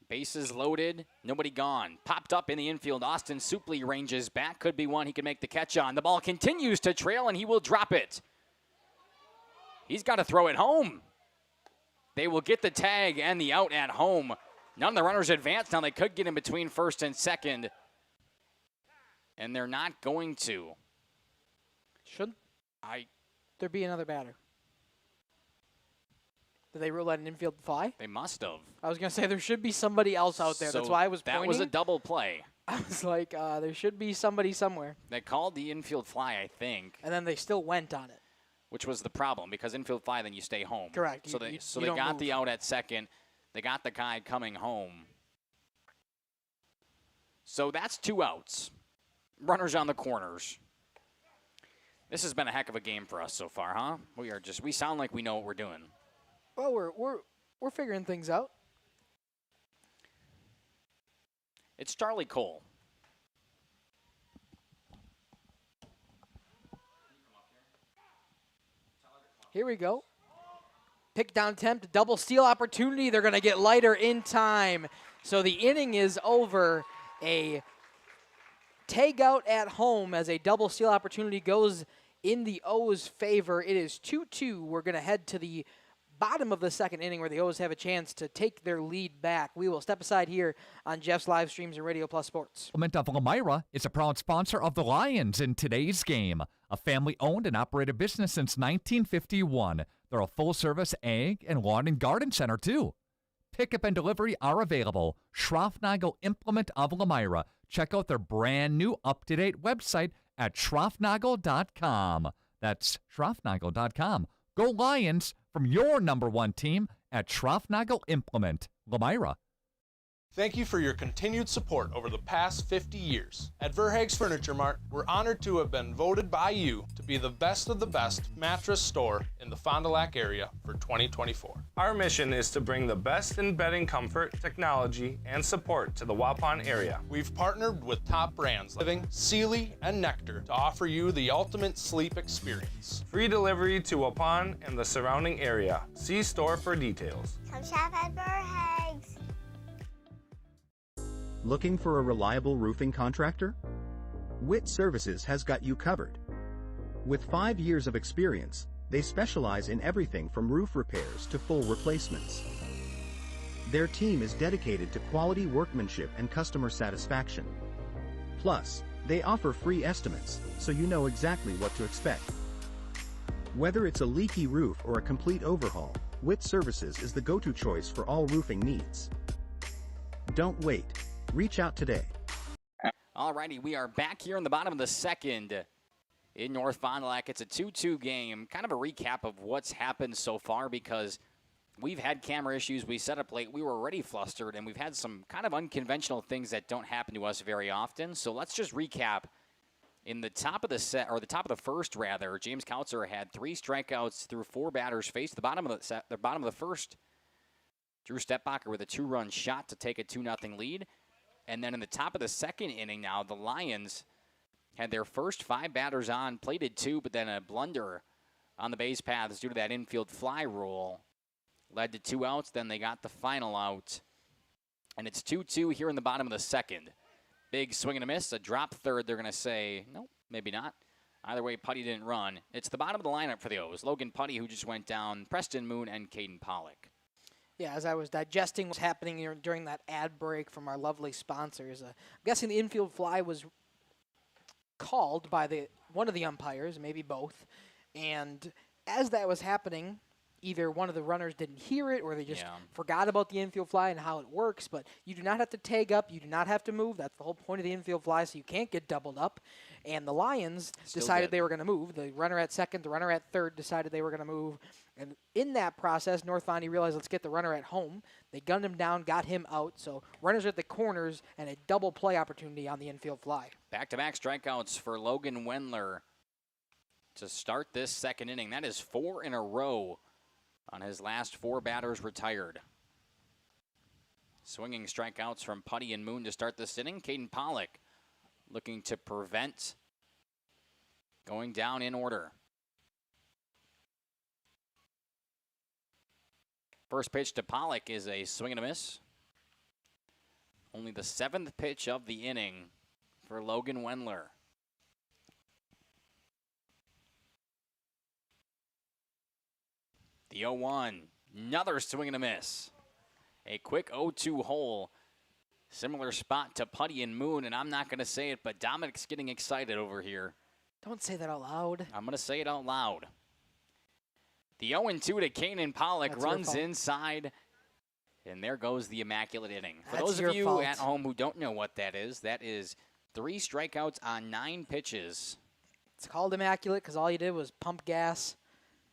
Bases loaded, nobody gone. Popped up in the infield. Austin Supley ranges back. Could be one he can make the catch on. The ball continues to trail, and he will drop it. He's got to throw it home. They will get the tag and the out at home. None of the runners advance. Now they could get in between first and second, and they're not going to. Should there be another batter? Did they rule out an infield fly? They must have. I was going to say there should be somebody else out there. So that's why I was pointing. That was a double play. I was like, there should be somebody somewhere. They called the infield fly, I think. And then they still went on it. Which was the problem, because infield fly, then you stay home. Correct. So they got move. The out at second. They got the guy coming home. So that's 2 outs. Runners on the corners. This has been a heck of a game for us so far, huh? We sound like we know what we're doing. Well, we're figuring things out. It's Charlie Cole. Here we go. Pick down attempt, double steal opportunity. They're going to get lighter in time. So the inning is over. A tag out at home as a double steal opportunity goes in the O's favor. It is 2-2. We're going to head to the bottom of the second inning where the O's have a chance to take their lead back. We will step aside here on Jeff's live streams and Radio Plus Sports. Element of Lomira is a proud sponsor of the Lions in today's game. A family-owned and operated business since 1951. They're a full-service ag and lawn and garden center, too. Pickup and delivery are available. Schroffnagel Implement of Lomira. Check out their brand-new up-to-date website at schroffnagel.com. That's schroffnagel.com. Go Lions from your #1 team at Schroffnagel Implement, Lomira. Thank you for your continued support over the past 50 years. At Verhaeg's Furniture Mart, we're honored to have been voted by you to be the best of the best mattress store in the Fond du Lac area for 2024. Our mission is to bring the best in bedding comfort, technology, and support to the Waupun area. We've partnered with top brands like Living, Sealy, and Nectar to offer you the ultimate sleep experience. Free delivery to Waupun and the surrounding area. See store for details. Come shop at Verhaeg's. Looking for a reliable roofing contractor? Witt Services has got you covered. With 5 years of experience, they specialize in everything from roof repairs to full replacements. Their team is dedicated to quality workmanship and customer satisfaction. Plus, they offer free estimates, so you know exactly what to expect. Whether it's a leaky roof or a complete overhaul, Witt Services is the go-to choice for all roofing needs. Don't wait. Reach out today. Alrighty, we are back here in the bottom of the second in North Fond du Lac. It's a 2-2 game. Kind of a recap of what's happened so far because we've had camera issues. We set up late. We were already flustered, and we've had some kind of unconventional things that don't happen to us very often. So let's just recap. In the top of the set, or the top of the first, rather, James Kautzer had 3 strikeouts through 4 batters faced. The bottom of the first, Drew Stepbacher with a 2-run shot to take a 2-0 lead. And then in the top of the second inning now, the Lions had their first 5 batters on, plated 2, but then a blunder on the base paths due to that infield fly rule led to 2 outs. Then they got the final out. And it's 2-2 here in the bottom of the second. Big swing and a miss, a drop third. They're going to say, no, maybe not. Either way, Putty didn't run. It's the bottom of the lineup for the O's. Logan Putty, who just went down, Preston Moon, and Caden Pollock. Yeah, as I was digesting what's happening here during that ad break from our lovely sponsors, I'm guessing the infield fly was called by one of the umpires, maybe both. And as that was happening, either one of the runners didn't hear it or they just forgot about the infield fly and how it works. But you do not have to tag up. You do not have to move. That's the whole point of the infield fly, so you can't get doubled up. And the Lions decided they were going to move. The runner at second, the runner at third decided they were going to move. And in that process, North Fondy realized, let's get the runner at home. They gunned him down, got him out. So runners at the corners and a double play opportunity on the infield fly. Back-to-back strikeouts for Logan Wendler to start this second inning. That is 4 in a row on his last 4 batters retired. Swinging strikeouts from Putty and Moon to start this inning. Caden Pollock looking to prevent going down in order. First pitch to Pollock is a swing and a miss. Only the 7th pitch of the inning for Logan Wendler. The 0-1, another swing and a miss. A quick 0-2 hole. Similar spot to Putty and Moon, and I'm not going to say it, but Dominic's getting excited over here. Don't say that out loud. I'm going to say it out loud. The 0-2 to Kanan Pollock. That's runs inside, and there goes the immaculate inning. For those of you fault. at home who don't know what that is 3 strikeouts on 9 pitches. It's called immaculate because all you did was pump gas,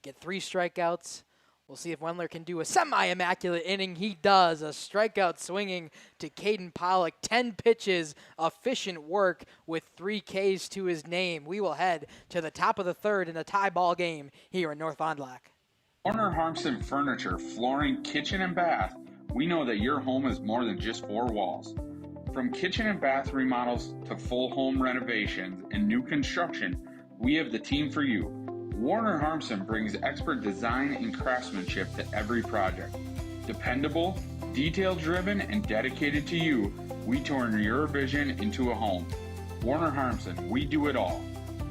get 3 strikeouts. We'll see if Wendler can do a semi-immaculate inning. He does. A strikeout swinging to Caden Pollock. 10 pitches, efficient work with 3 Ks to his name. We will head to the top of the third in a tie ball game here in North Fond du Lac. Warner Harmson Furniture, Flooring, Kitchen, and Bath. We know that your home is more than just 4 walls. From kitchen and bath remodels to full home renovations and new construction, we have the team for you. Warner Harmson brings expert design and craftsmanship to every project. Dependable, detail-driven, and dedicated to you, we turn your vision into a home. Warner Harmson, we do it all.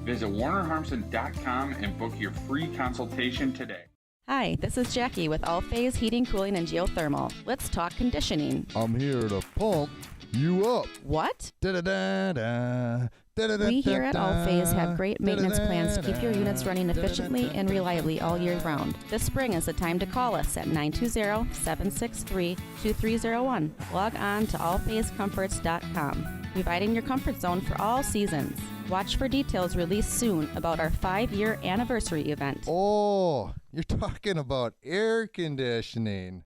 Visit warnerharmson.com and book your free consultation today. Hi, this is Jackie with All Phase Heating, Cooling, and Geothermal. Let's talk conditioning. I'm here to pump you up. What? Da-da-da-da. We here at All Phase have great maintenance plans to keep your units running efficiently and reliably all year round. This spring is the time to call us at 920-763-2301. Log on to allphasecomforts.com, providing your comfort zone for all seasons. Watch for details released soon about our 5-year anniversary event. Oh, you're talking about air conditioning.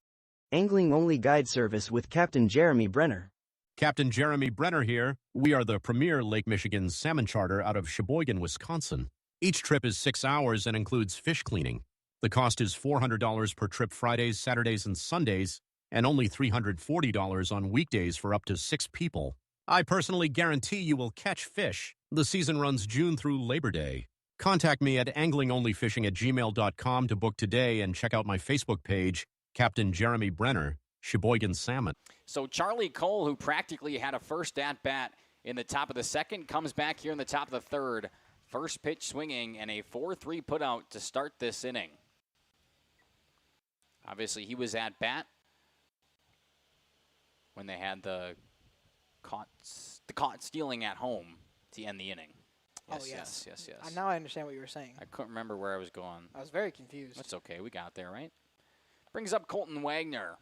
Angling-only guide service with Captain Jeremy Brenner. Captain Jeremy Brenner here. We are the premier Lake Michigan salmon charter out of Sheboygan, Wisconsin. Each trip is 6 hours and includes fish cleaning. The cost is $400 per trip Fridays, Saturdays, and Sundays, and only $340 on weekdays for up to 6 people. I personally guarantee you will catch fish. The season runs June through Labor Day. Contact me at anglingonlyfishing@gmail.com to book today and check out my Facebook page, Captain Jeremy Brenner, Sheboygan Salmon. So Charlie Cole, who practically had a first at-bat in the top of the second, comes back here in the top of the third. First pitch swinging and a 4-3 putout to start this inning. Obviously, he was at bat when they had the caught stealing at home to end the inning. Yes. Now I understand what you were saying. I couldn't remember where I was going. I was very confused. That's okay. We got there, right? Brings up Colton Wagner.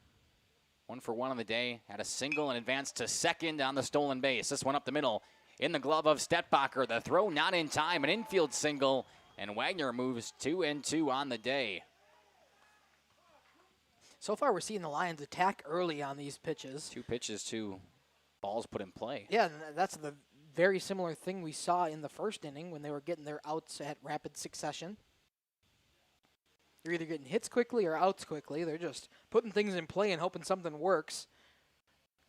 1 for 1 on the day. Had a single and advanced to second on the stolen base. This one up the middle in the glove of Stetbacher. The throw not in time. An infield single. And Wagner moves 2-2 on the day. So far, we're seeing the Lions attack early on these pitches. 2 pitches, 2 balls put in play. Yeah, and that's the very similar thing we saw in the first inning when they were getting their outs at rapid succession. You're either getting hits quickly or outs quickly. They're just putting things in play and hoping something works.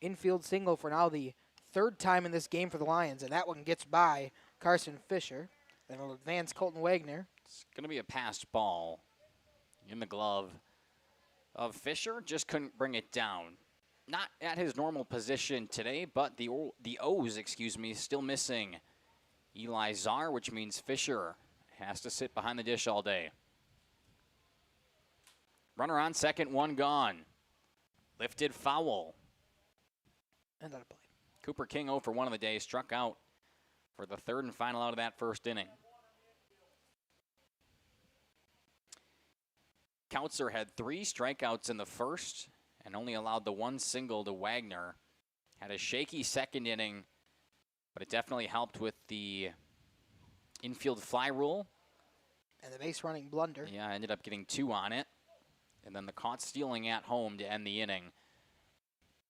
Infield single for now the 3rd time in this game for the Lions, and that one gets by Carson Fisher. Then will advance Colton Wagner. It's going to be a passed ball in the glove of Fisher. Just couldn't bring it down. Not at his normal position today, but the O's, still missing Eli Czar, which means Fisher has to sit behind the dish all day. Runner on second, 1 gone. Lifted foul. And out of play. Cooper King 0 for 1 on the day, struck out for the 3rd and final out of that first inning. Kautzer had 3 strikeouts in the first and only allowed the 1 single to Wagner. Had a shaky second inning, but it definitely helped with the infield fly rule. And the base running blunder. Yeah, I ended up getting 2 on it. And then the caught stealing at home to end the inning.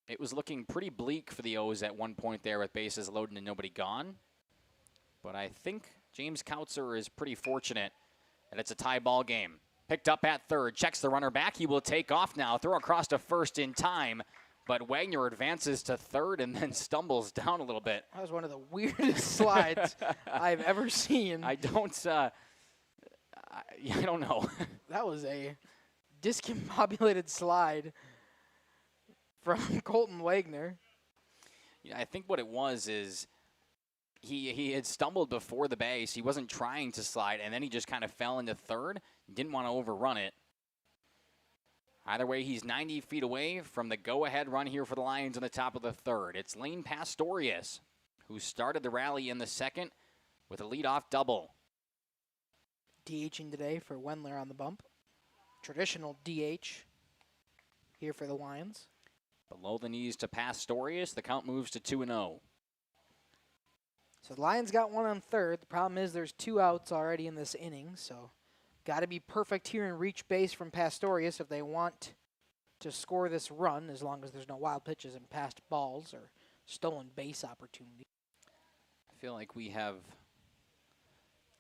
It was looking pretty bleak for the O's at one point there with bases loaded and nobody gone. But I think James Kautzer is pretty fortunate that it's a tie ball game. Picked up at third, checks the runner back. He will take off now, throw across to first in time. But Wagner advances to third and then stumbles down a little bit. That was one of the weirdest slides I've ever seen. I don't know. That was a discombobulated slide from Colton Wagner. Yeah, I think what it was is he had stumbled before the base. He wasn't trying to slide, and then he just kind of fell into third. Didn't want to overrun it. Either way, he's 90 feet away from the go-ahead run here for the Lions in the top of the third. It's Lane Pastorius, who started the rally in the second with a leadoff double. DHing today for Wendler on the bump. Traditional DH here for the Lions. Below the knees to Pastorius. The count moves to 2-0. So the Lions got 1 on third. The problem is there's 2 outs already in this inning, so got to be perfect here and reach base from Pastorius if they want to score this run, as long as there's no wild pitches and passed balls or stolen base opportunity. I feel like we have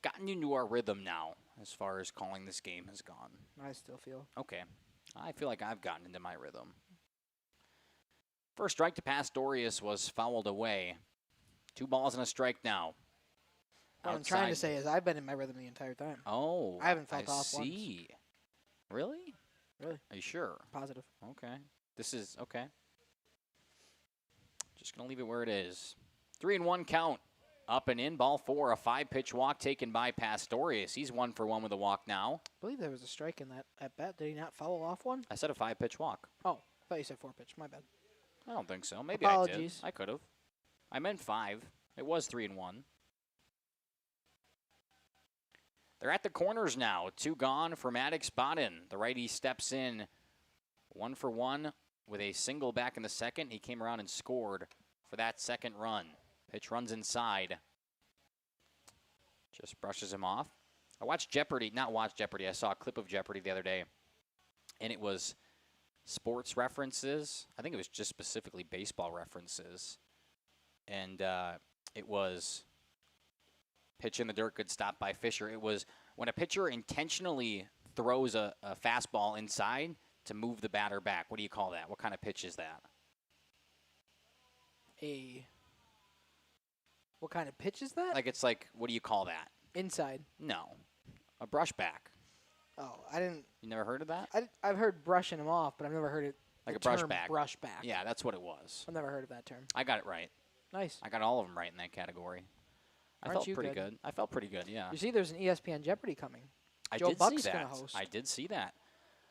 gotten into our rhythm now as far as calling this game has gone. I still feel. Okay. I feel like I've gotten into my rhythm. First strike to Pastorius was fouled away. 2 balls and a strike now. What I'm trying to say is I've been in my rhythm the entire time. Oh, I haven't felt off once. See. Really? Really? Are you sure? Positive. Okay. This is okay. Just going to leave it where it is. 3-1 count. Up and in, ball 4, a 5-pitch walk taken by Pastorius. He's 1 for 1 with a walk now. I believe there was a strike in that at bat. Did he not foul off one? I said a 5-pitch walk. Oh, I thought you said 4-pitch. My bad. I don't think so. Maybe Apologies. I did. I could have. I meant 5. It was 3-1. They're at the corners now. 2 gone for Maddox Bodden. The righty steps in 1 for 1 with a single back in the second. He came around and scored for that second run. Pitch runs inside. Just brushes him off. I watched Jeopardy. Not watched Jeopardy. I saw a clip of Jeopardy the other day. And it was sports references. I think it was just specifically baseball references. And it was pitch in the dirt, good stop by Fisher. It was when a pitcher intentionally throws a fastball inside to move the batter back. What do you call that? What kind of pitch is that? What kind of pitch is that? Like, it's like, what do you call that? Inside. No. A brush back. Oh, I didn't. You never heard of that? I've heard brushing him off, but I've never heard it. Like a brush back. Brush back. Yeah, that's what it was. I've never heard of that term. I got it right. Nice. I got all of them right in that category. I felt pretty good. I felt pretty good, yeah. You see, there's an ESPN Jeopardy coming. I Joe did Buck's see that. gonna host. I did see that.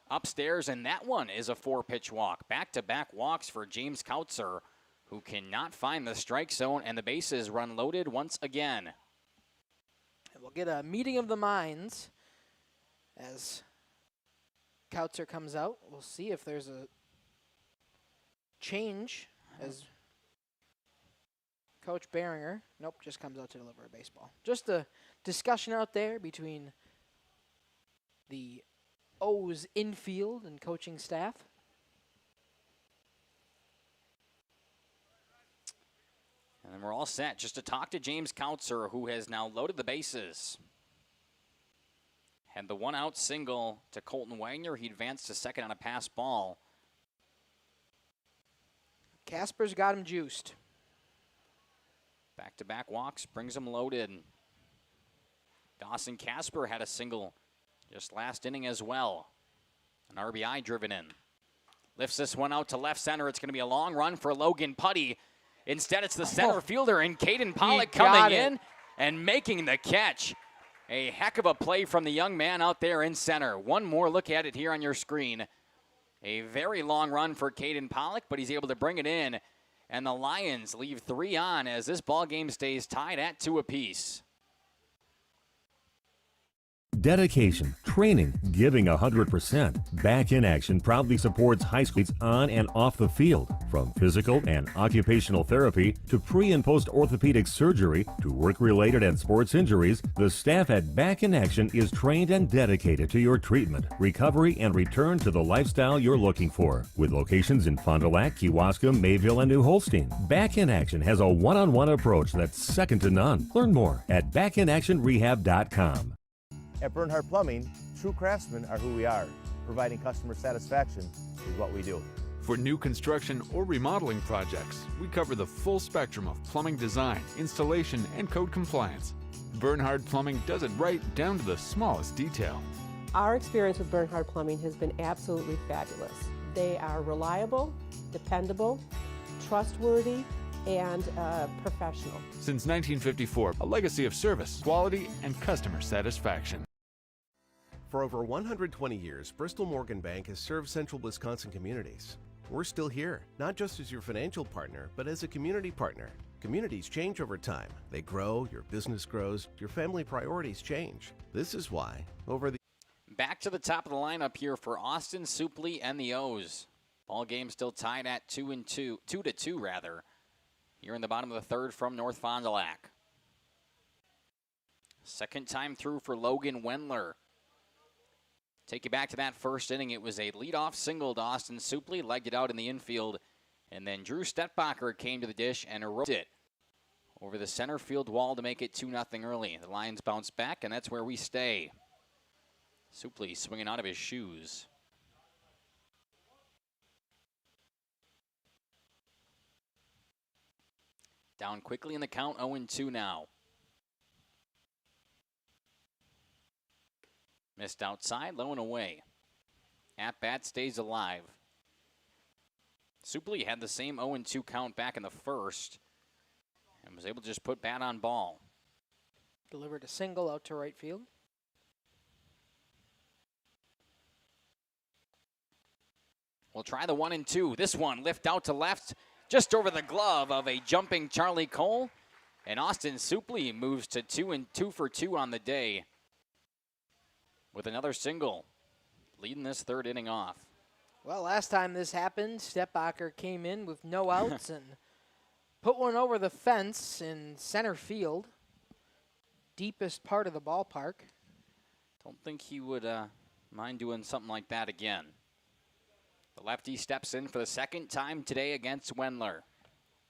Upstairs, and that one is a 4-pitch walk. Back-to-back walks for James Kautzer, who cannot find the strike zone, and the bases run loaded once again. And we'll get a meeting of the minds as Kautzer comes out. We'll see if there's a change as Coach Behringer, just comes out to deliver a baseball. Just a discussion out there between the O's infield and coaching staff. And then we're all set just to talk to James Kautzer, who has now loaded the bases. Had the 1-out single to Colton Wagner. He advanced to second on a pass ball. Casper's got him juiced. Back-to-back walks, brings him loaded. Dawson Casper had a single just last inning as well. An RBI driven in. Lifts this one out to left center. It's going to be a long run for Logan Putty. Instead, it's the center fielder and Caden Pollock coming in and making the catch. A heck of a play from the young man out there in center. One more look at it here on your screen. A very long run for Caden Pollock, but he's able to bring it in. And the Lions leave 3 on as this ball game stays tied at 2 apiece. dedication, training, giving 100%. Back in Action proudly supports high schools on and off the field. From physical and occupational therapy to pre and post orthopedic surgery to work-related and sports injuries, the staff at Back in Action is trained and dedicated to your treatment, recovery, and return to the lifestyle you're looking for. With locations in Fond du Lac, Kewaskum, Mayville, and New Holstein, Back in Action has a one-on-one approach that's second to none. Learn more at backinactionrehab.com. At Bernhardt Plumbing, true craftsmen are who we are. Providing customer satisfaction is what we do. For new construction or remodeling projects, we cover the full spectrum of plumbing design, installation, and code compliance. Bernhardt Plumbing does it right down to the smallest detail. Our experience with Bernhardt Plumbing has been absolutely fabulous. They are reliable, dependable, trustworthy, and professional. Since 1954, a legacy of service, quality, and customer satisfaction. For over 120 years, Bristol Morgan Bank has served central Wisconsin communities. We're still here, not just as your financial partner, but as a community partner. Communities change over time. They grow, your business grows, your family priorities change. This is why, over the Back to the top of the lineup here for Austin Supley and the O's. Ball game still tied at 2-2 rather. Here in the bottom of the third from North Fond du Lac. Second time through for Logan Wendler. Take you back to that first inning. It was a leadoff single to Austin Supley, legged it out in the infield, and then Drew Stetbacher came to the dish and erased it over the center field wall to make it 2-0 early. The Lions bounce back, and that's where we stay. Supley swinging out of his shoes. Down quickly in the count, 0-2 now. Missed outside, low and away. At bat stays alive. Supley had the same 0-2 count back in the first and was able to just put bat on ball. Delivered a single out to right field. We'll try the 1-2. This one lift out to left, just over the glove of a jumping Charlie Cole. And Austin Supley moves to 2 for 2 on the day with another single, leading this third inning off. Well, last time this happened, Stetbacher came in with no outs and put one over the fence in center field, deepest part of the ballpark. Don't think he would mind doing something like that again. The lefty steps in for the second time today against Wendler.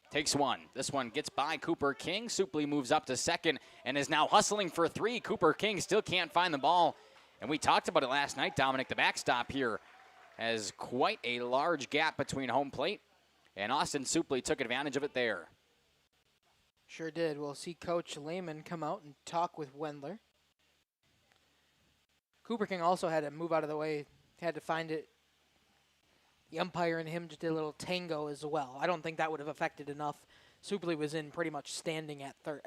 Takes one. This one gets by Cooper King. Supley moves up to second and is now hustling for 3. Cooper King still can't find the ball. And we talked about it last night, Dominic. The backstop here has quite a large gap between home plate, and Austin Supley took advantage of it there. Sure did. We'll see Coach Lehman come out and talk with Wendler. Cooper King also had to move out of the way, had to find it. The umpire and him just did a little tango as well. I don't think that would have affected enough. Supley was in pretty much standing at third.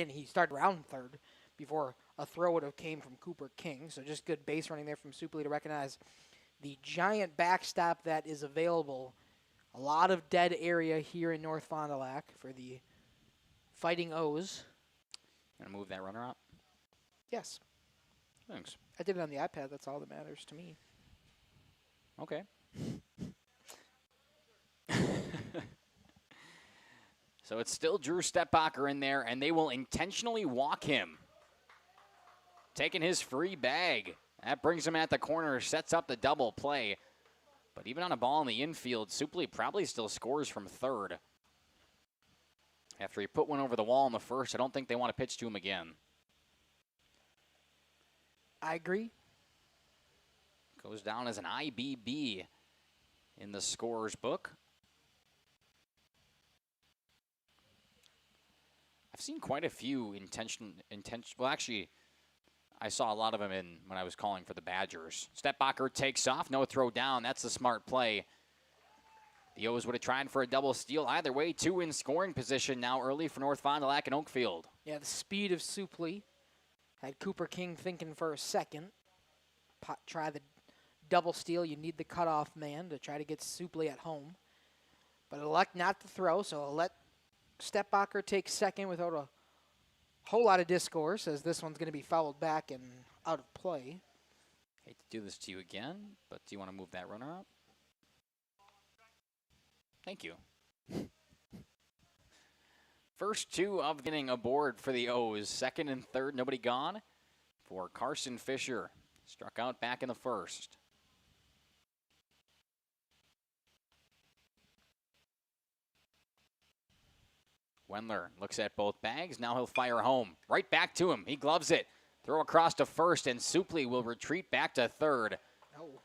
He started around third before a throw would have came from Cooper King. So just good base running there from Supley to recognize the giant backstop that is available. A lot of dead area here in North Fond du Lac for the Fighting O's. Gonna move that runner up? Yes. Thanks. I did it on the iPad. That's all that matters to me. Okay. So it's still Drew Stetbacher in there, and they will intentionally walk him. Taking his free bag. That brings him at the corner, sets up the double play. But even on a ball in the infield, Supley probably still scores from third. After he put one over the wall in the first, I don't think they want to pitch to him again. I agree. Goes down as an IBB in the scorer's book. I've seen quite a few well, actually, I saw a lot of them when I was calling for the Badgers. Stetbacher takes off, no throw down. That's the smart play. The O's would have tried for a double steal. Either way, 2 in scoring position now early for North Fond du Lac and Oakfield. Yeah, the speed of Supley had Cooper King thinking for a second. Try the double steal. You need the cutoff man to try to get Supley at home. But elect not to throw, so I'll let Stetbacher take second without a whole lot of discourse, as this one's going to be fouled back and out of play. Hate to do this to you again, but do you want to move that runner up? Thank you. First two of the inning aboard for the O's. Second and third, nobody gone for Carson Fisher. Struck out back in the first. Wendler looks at both bags. Now he'll fire home. Right back to him. He gloves it. Throw across to first, and Supley will retreat back to third. Oh.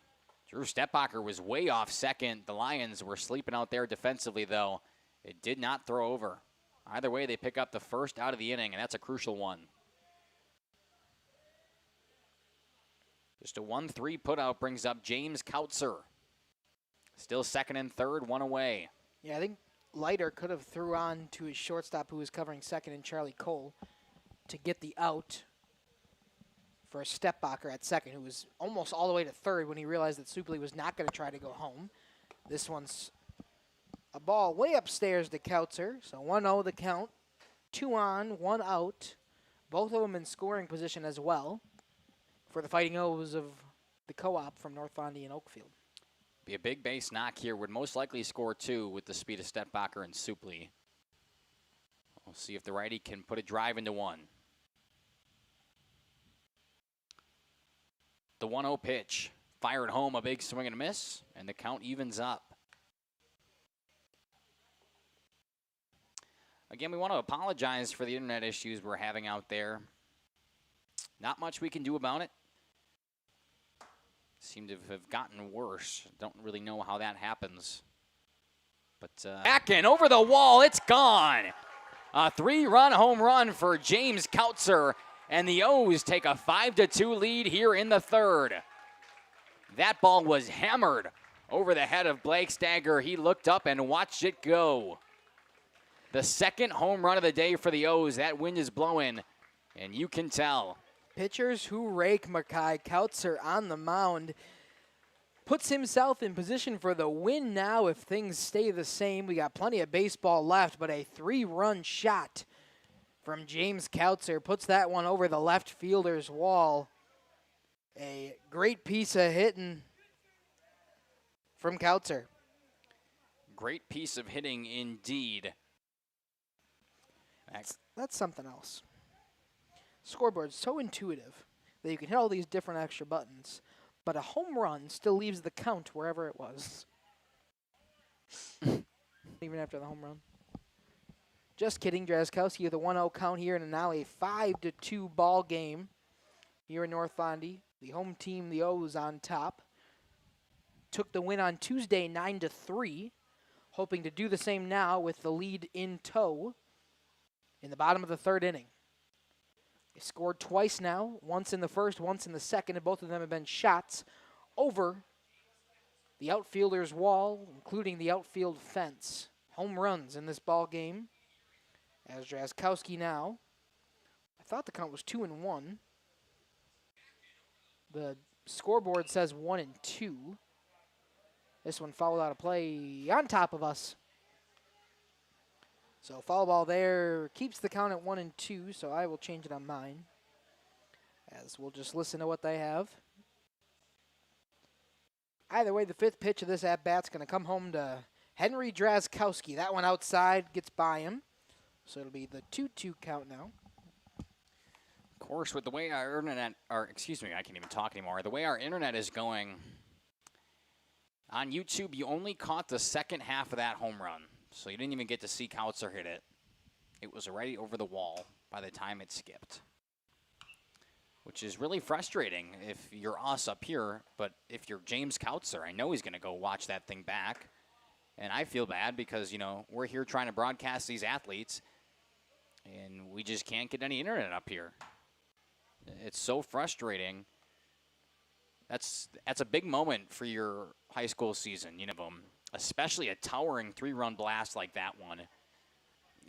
Drew Stepbacher was way off second. The Lions were sleeping out there defensively, though. It did not throw over. Either way, they pick up the first out of the inning, and that's a crucial one. Just a 1-3 putout brings up James Kautzer. Still second and third, one away. Yeah, I think Leiter could have threw on to his shortstop who was covering second in Charlie Cole to get the out for Stepbacher at second, who was almost all the way to third when he realized that Supley was not going to try to go home. This one's a ball way upstairs to Kautzer, so 1-0 the count. 2 on, 1 out. Both of them in scoring position as well for the Fighting O's of the co-op from North Fondy and Oakfield. Be a big base knock here. Would most likely score 2 with the speed of Stepbacher and Supley. We'll see if the righty can put a drive into one. The 1-0 pitch. Fired home, a big swing and a miss, and the count evens up. Again, we want to apologize for the internet issues we're having out there. Not much we can do about it. Seem to have gotten worse. Don't really know how that happens. But back in, over the wall, it's gone. A 3-run home run for James Kautzer, and the O's take a 5-2 lead here in the third. That ball was hammered over the head of Blake Stagger. He looked up and watched it go. The second home run of the day for the O's. That wind is blowing, and you can tell. Pitchers who rake Mackay. Kautzer on the mound puts himself in position for the win now if things stay the same. We got plenty of baseball left, but a 3-run shot from James Kautzer puts that one over the left fielder's wall. A great piece of hitting from Kautzer. Great piece of hitting indeed. That's something else. Scoreboard's so intuitive that you can hit all these different extra buttons, but a home run still leaves the count wherever it was. Even after the home run. Just kidding, Drazkowski with a 1-0 count here, and now a 5-2 ball game here in North Fondy. The home team, the O's, on top. Took the win on Tuesday 9-3, hoping to do the same now with the lead in tow in the bottom of the third inning. They scored twice now, once in the first, once in the second, and both of them have been shots over the outfielder's wall, including the outfield fence. Home runs in this ball game. As Drazkowski now, I thought the count was 2-1. The scoreboard says 1-2. This one fouled out of play on top of us. So foul ball there keeps the count at 1-2, so I will change it on mine. As we'll just listen to what they have. Either way, the fifth pitch of this at-bat's going to come home to Henry Drazkowski. That one outside gets by him. So it'll be the 2-2 count now. Of course, with the way our internet, or excuse me, I can't even talk anymore. The way our internet is going, on YouTube, you only caught the second half of that home run. So you didn't even get to see Kautzer hit it. It was already over the wall by the time it skipped. Which is really frustrating if you're us up here, but if you're James Kautzer, I know he's going to go watch that thing back. And I feel bad because, you know, we're here trying to broadcast these athletes, and we just can't get any internet up here. It's so frustrating. That's a big moment for your high school season, you know, especially a towering 3-run blast like that one.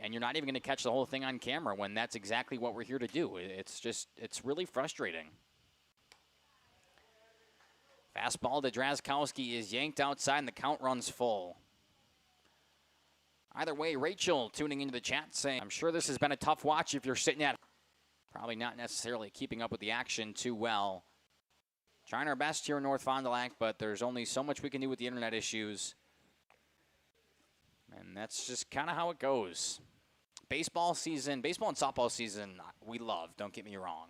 And you're not even going to catch the whole thing on camera when that's exactly what we're here to do. It's really frustrating. Fastball to Drazkowski is yanked outside, and the count runs full. Either way, Rachel tuning into the chat saying, I'm sure this has been a tough watch if you're sitting at Probably not necessarily keeping up with the action too well. Trying our best here in North Fond du Lac, but there's only so much we can do with the internet issues. And that's just kind of how it goes. Baseball season, baseball and softball season, we love, don't get me wrong.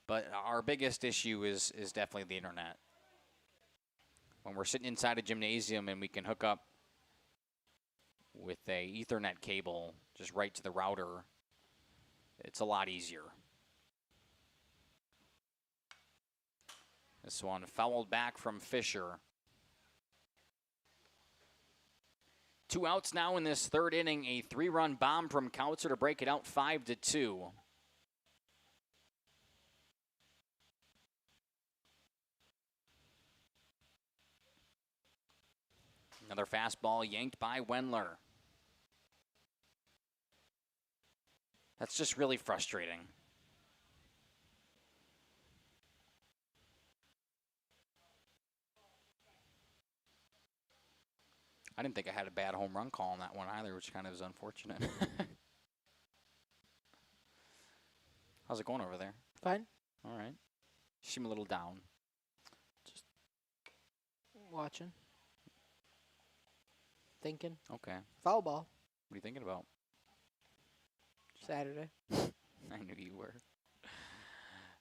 But our biggest issue is definitely the internet. When we're sitting inside a gymnasium and we can hook up with a Ethernet cable just right to the router, it's a lot easier. This one fouled back from Fisher. 2 outs now in this third inning. A 3-run bomb from Kautzer to break it out 5-2. Another fastball yanked by Wendler. That's just really frustrating. I didn't think I had a bad home run call on that one either, which kind of is unfortunate. How's it going over there? Fine. All right. Seem a little down. Just watching. Thinking. Okay. Foul ball. What are you thinking about? Saturday. I knew you were.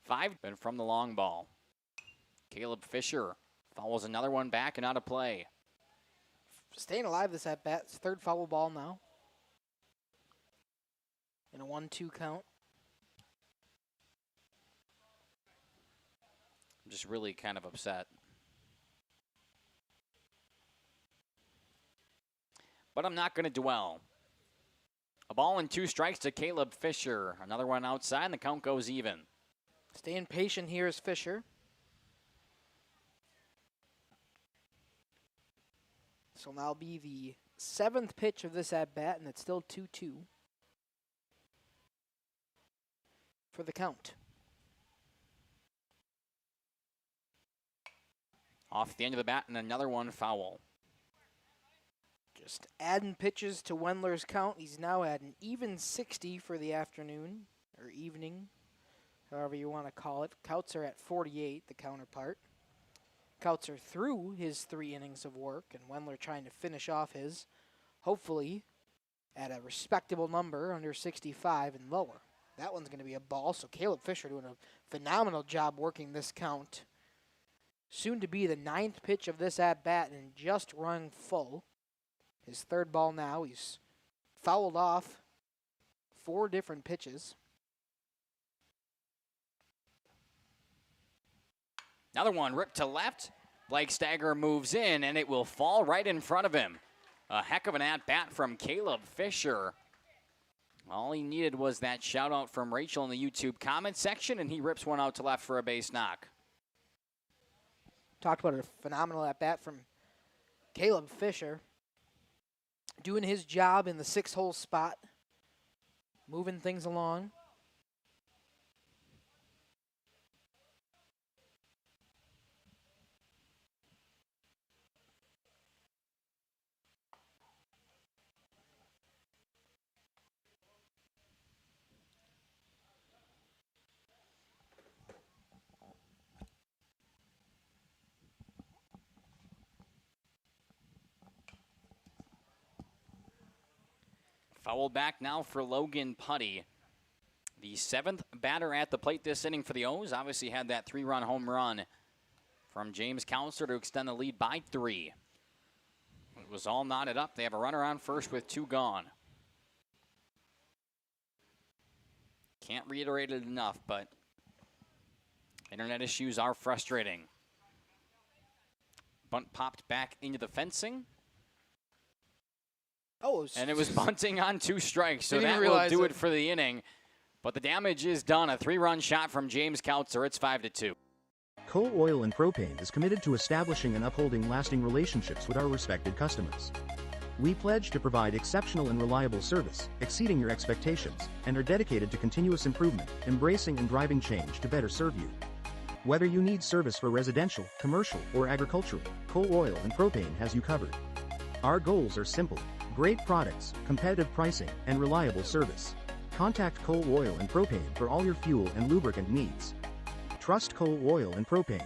5 and from the long ball. Caleb Fisher fouls another one back and out of play. Staying alive this at-bat. It's third foul ball now. In a 1-2 count. I'm just really kind of upset. But I'm not going to dwell. A ball and 2 strikes to Caleb Fisher. Another one outside, and the count goes even. Staying patient here is Fisher. This will now be the 7th pitch of this at-bat, and it's still 2-2 for the count. Off the end of the bat, and another one foul. Just adding pitches to Wendler's count. He's now at an even 60 for the afternoon, or evening, however you want to call it. Kautzer at 48, the counterpart. Kautzer threw his 3 innings of work, and Wendler trying to finish off his, hopefully, at a respectable number, under 65 and lower. That one's going to be a ball, so Caleb Fisher doing a phenomenal job working this count. Soon to be the 9th pitch of this at-bat and just run full. His 3rd ball now. He's fouled off 4 different pitches. Another one ripped to left. Blake Stagger moves in, and it will fall right in front of him. A heck of an at-bat from Caleb Fisher. All he needed was that shout-out from Rachel in the YouTube comment section, and he rips one out to left for a base knock. Talked about a phenomenal at-bat from Caleb Fisher. Doing his job in the 6-hole spot. Moving things along. Foul back now for Logan Putty. The 7th batter at the plate this inning for the O's. Obviously had that 3-run home run from James Kautzer to extend the lead by 3. It was all knotted up. They have a runner on first with 2 gone. Can't reiterate it enough, but internet issues are frustrating. Bunt popped back into the fencing. Oh, and it was bunting on 2 strikes, so Didn't that will do it for the inning. But the damage is done. A 3-run shot from James Kautzer. It's 5-2. Coal Oil and Propane is committed to establishing and upholding lasting relationships with our respected customers. We pledge to provide exceptional and reliable service, exceeding your expectations, and are dedicated to continuous improvement, embracing and driving change to better serve you. Whether you need service for residential, commercial, or agricultural, Coal Oil and Propane has you covered. Our goals are simple: great products, competitive pricing, and reliable service. Contact Coal Oil and Propane for all your fuel and lubricant needs. Trust Coal Oil and Propane.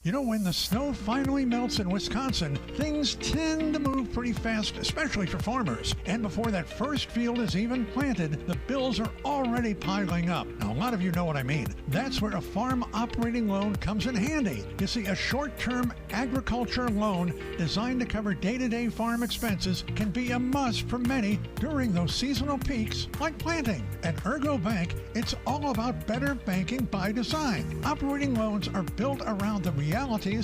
You know, when the snow finally melts in Wisconsin, things tend to move pretty fast, especially for farmers. And before that first field is even planted, the bills are already piling up. Now, a lot of you know what I mean. That's where a farm operating loan comes in handy. You see, a short-term agriculture loan designed to cover day-to-day farm expenses can be a must for many during those seasonal peaks like planting. At Ergo Bank, it's all about better banking by design. Operating loans are built around the realities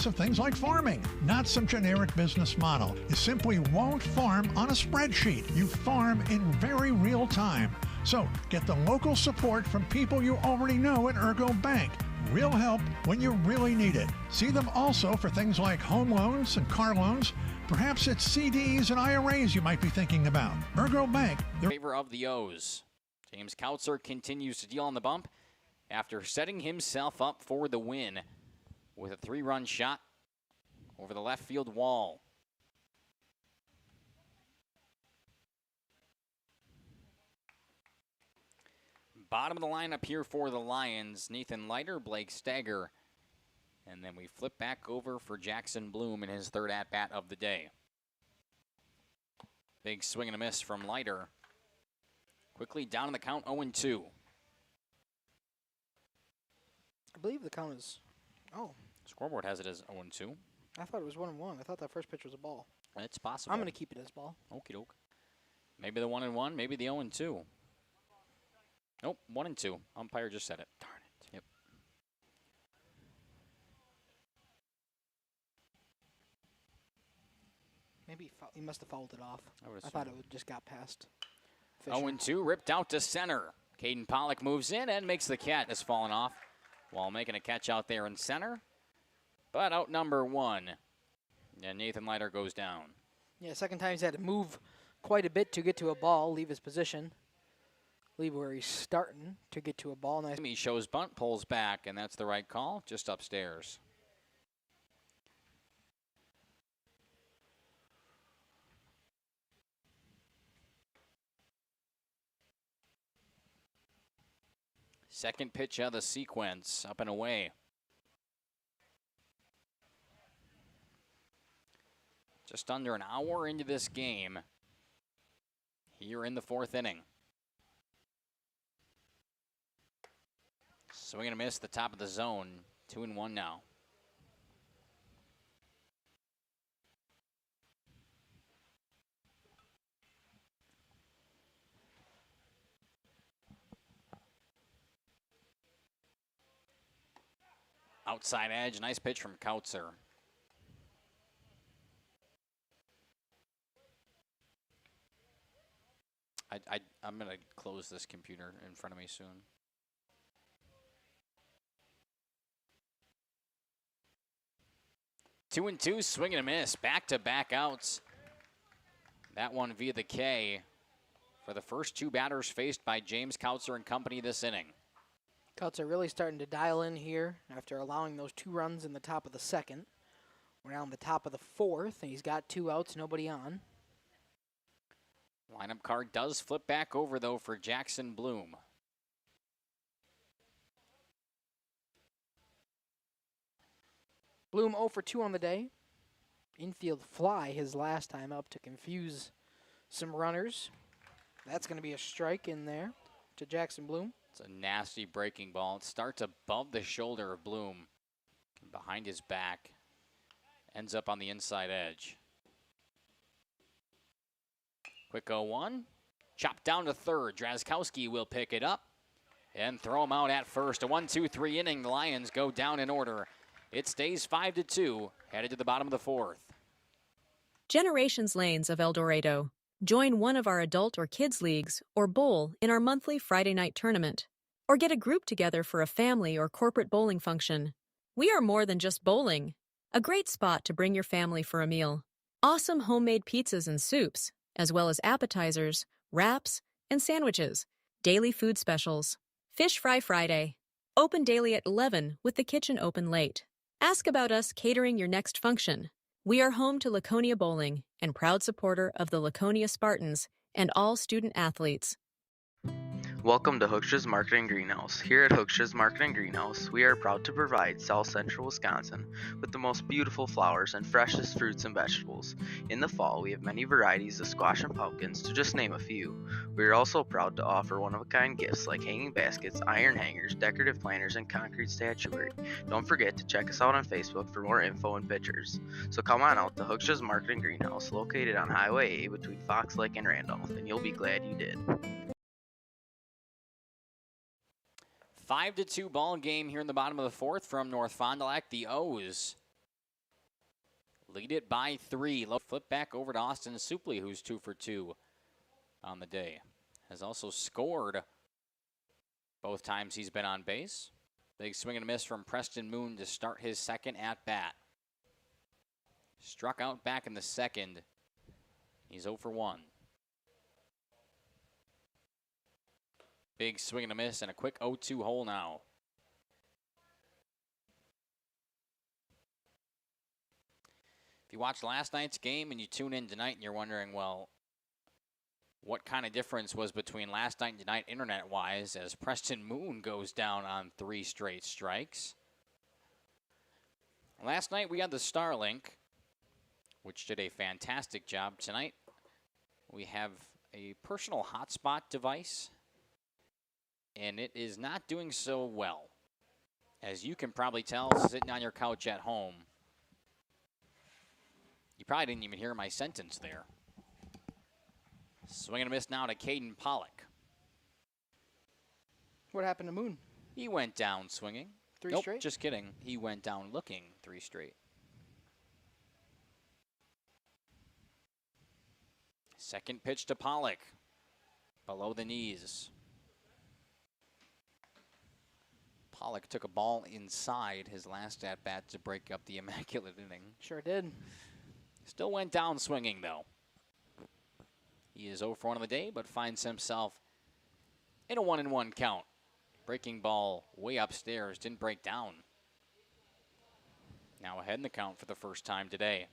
of things like farming, not some generic business model. You simply won't farm on a spreadsheet. You farm in very real time. So get the local support from people you already know at Ergo Bank. Real help when you really need it. See them also for things like home loans and car loans. Perhaps it's CDs and IRAs you might be thinking about. Ergo Bank. In favor of the O's. James Kautzer continues to deal on the bump after setting himself up for the win with a 3-run shot over the left field wall. Bottom of the lineup here for the Lions, Nathan Leiter, Blake Stagger. And then we flip back over for Jackson Bloom in his third at-bat of the day. Big swing and a miss from Leiter. Quickly down in the count, 0-2. I believe the count is, Scoreboard has it as 0-2. I thought it was 1-1. I thought that first pitch was a ball. It's possible. I'm going to keep it as ball. Okie doke. Maybe the 1-1, maybe the 0-2. Nope, 1-2. Umpire just said it. Darn it. Yep. Maybe he must have fouled it off. I thought it just got past Fisher. 0-2, ripped out to center. Caden Pollock moves in and makes the catch. Has fallen off while making a catch out there in center. But out number 1. And Nathan Leiter goes down. Yeah, second time he's had to move quite a bit to get to a ball, leave his position. Leave where he's starting to get to a ball. Nice. He shows bunt, pulls back, and that's the right call, just upstairs. Second pitch of the sequence, up and away. Just under an hour into this game, here in the 4th inning. Swing and a miss, the top of the zone, 2-1 now. Outside edge, nice pitch from Kautzer. I'm going to close this computer in front of me soon. Two and two, swing and a miss. Back-to-back outs. That one via the K for the first 2 batters faced by James Kautzer and company this inning. Kautzer really starting to dial in here after allowing those 2 runs in the top of the 2nd. We're now in the top of the 4th, and he's got 2 outs, nobody on. Lineup card does flip back over, though, for Jackson Bloom. Bloom 0 for 2 on the day. Infield fly his last time up to confuse some runners. That's going to be a strike in there to Jackson Bloom. It's a nasty breaking ball. It starts above the shoulder of Bloom. Behind his back. Ends up on the inside edge. Quick 0-1. Chopped down to third. Drazkowski will pick it up and throw him out at first. A 1-2-3 inning. The Lions go down in order. It stays 5-2, headed to the bottom of the 4th. Generations Lanes of El Dorado. Join one of our adult or kids leagues or bowl in our monthly Friday night tournament. Or get a group together for a family or corporate bowling function. We are more than just bowling. A great spot to bring your family for a meal. Awesome homemade pizzas and soups, as well as appetizers, wraps, and sandwiches. Daily food specials. Fish Fry Friday. Open daily at 11 with the kitchen open late. Ask about us catering your next function. We are home to Laconia Bowling and proud supporter of the Laconia Spartans and all student athletes. Welcome to Hooksha's Marketing Greenhouse. Here at Hooksha's Marketing Greenhouse, we are proud to provide South Central Wisconsin with the most beautiful flowers and freshest fruits and vegetables. In the fall, we have many varieties of squash and pumpkins, to just name a few. We are also proud to offer one-of-a-kind gifts like hanging baskets, iron hangers, decorative planters, and concrete statuary. Don't forget to check us out on Facebook for more info and pictures. So come on out to Hooksha's Marketing Greenhouse, located on Highway A between Fox Lake and Randolph, and you'll be glad you did. 5-2 ball game here in the bottom of the fourth from North Fond du Lac. The O's lead it by 3. Flip back over to Austin Supley, who's 2 for 2 on the day. Has also scored both times he's been on base. Big swing and a miss from Preston Moon to start his second at bat. Struck out back in the second. He's 0 for 1. Big swing and a miss and a quick 0-2 hole now. If you watched last night's game and you tune in tonight and you're wondering, well, what kind of difference was between last night and tonight internet-wise as Preston Moon goes down on 3 straight strikes. Last night we had the Starlink, which did a fantastic job. Tonight we have a personal hotspot device, and it is not doing so well. As you can probably tell, sitting on your couch at home. You probably didn't even hear my sentence there. Swing and a miss now to Caden Pollock. What happened to Moon? He went down swinging. 3 nope, straight? Just kidding. He went down looking 3 straight. Second pitch to Pollock. Below the knees. Pollock took a ball inside his last at-bat to break up the immaculate inning. Sure did. Still went down swinging, though. He is 0 for 1 on the day, but finds himself in a 1-1 count. Breaking ball way upstairs, didn't break down. Now ahead in the count for the first time today.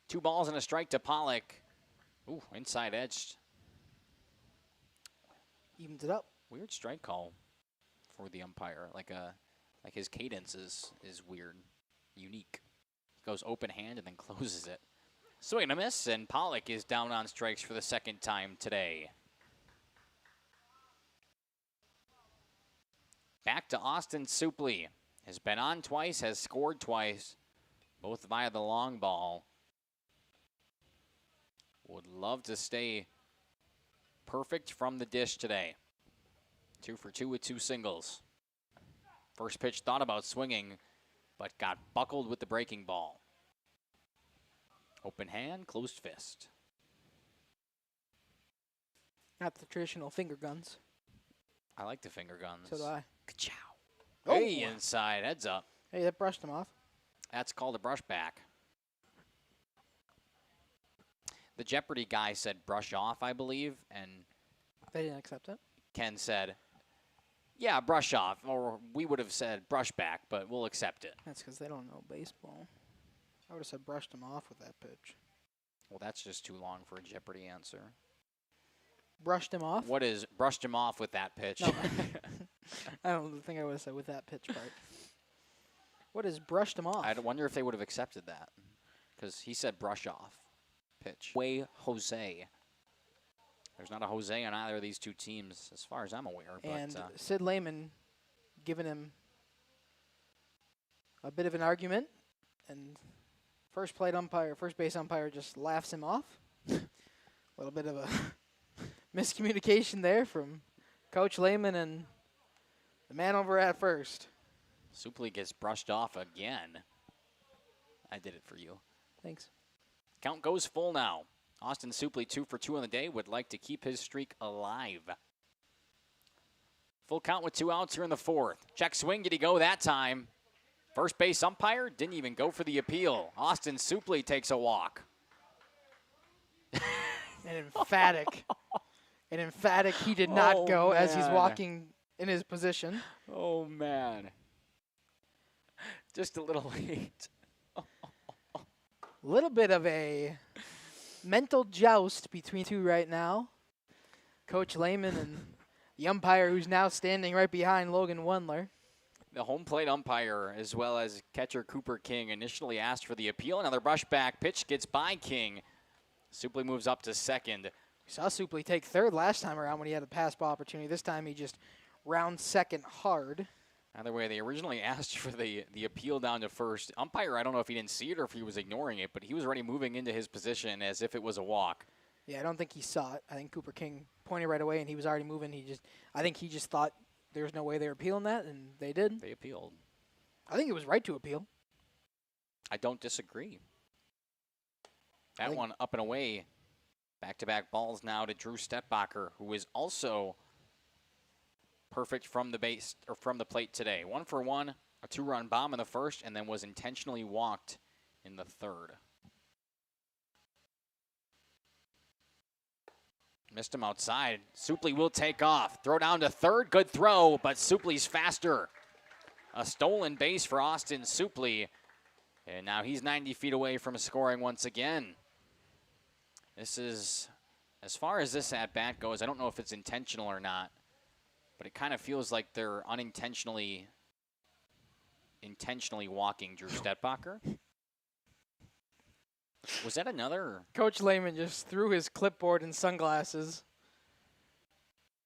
Two balls and a strike to Pollock. Ooh, inside edged. Evens it up. Weird strike call for the umpire. Like his cadence is weird, unique. He goes open hand and then closes it. Swing and a miss, and Pollock is down on strikes for the second time today. Back to Austin Supley. Has been on twice, has scored twice, both via the long ball. Would love to stay perfect from the dish today. 2 for 2 with 2 singles. First pitch thought about swinging, but got buckled with the breaking ball. Open hand, closed fist. Not the traditional finger guns. I like the finger guns. So do I. Ka-chow. Oh. Hey, inside, heads up. Hey, that brushed him off. That's called a brush back. The Jeopardy guy said brush off, I believe, and they didn't accept it. Ken said, yeah, brush off, or we would have said brush back, but we'll accept it. That's because they don't know baseball. I would have said brushed him off with that pitch. Well, that's just too long for a Jeopardy answer. Brushed him off? What is brushed him off with that pitch? No. I don't think I would have said with that pitch part. What is brushed him off? I wonder if they would have accepted that, because he said brush off pitch. Way Jose. There's not a Jose on either of these two teams, as far as I'm aware. And but, Sid Lehman giving him a bit of an argument, and first base umpire just laughs him off. A little bit of a miscommunication there from Coach Lehman and the man over at first. Supley gets brushed off again. I did it for you. Thanks. Count goes full now. Austin Supley 2 for 2 on the day, would like to keep his streak alive. Full count with 2 outs here in the fourth. Check swing, did he go that time? First base umpire didn't even go for the appeal. Austin Supley takes a walk. An emphatic he did not go as he's walking in his position. Oh, man. Just a little late. Little bit of a mental joust between two right now. Coach Lehman and the umpire who's now standing right behind Logan Wendler. The home plate umpire, as well as catcher Cooper King, initially asked for the appeal. Another brush back pitch gets by King. Supley moves up to second. We saw Supley take third last time around when he had a pass ball opportunity. This time he just rounds second hard. Either way, they originally asked for the appeal down to first. Umpire, I don't know if he didn't see it or if he was ignoring it, but he was already moving into his position as if it was a walk. Yeah, I don't think he saw it. I think Cooper King pointed right away and he was already moving. I think he just thought there was no way they were appealing that, and they did. They appealed. I think it was right to appeal. I don't disagree. That one up and away. Back-to-back balls now to Drew Stettbacher, who is also perfect from the base or from the plate today. 1 for 1, a 2-run bomb in the first, and then was intentionally walked in the third. Missed him outside. Supley will take off. Throw down to third. Good throw, but Supley's faster. A stolen base for Austin Supley. And now he's 90 feet away from scoring once again. This is, as far as this at-bat goes, I don't know if it's intentional or not, but it kind of feels like they're intentionally walking Drew Stettbacher. Was that another? Coach Lehman just threw his clipboard and sunglasses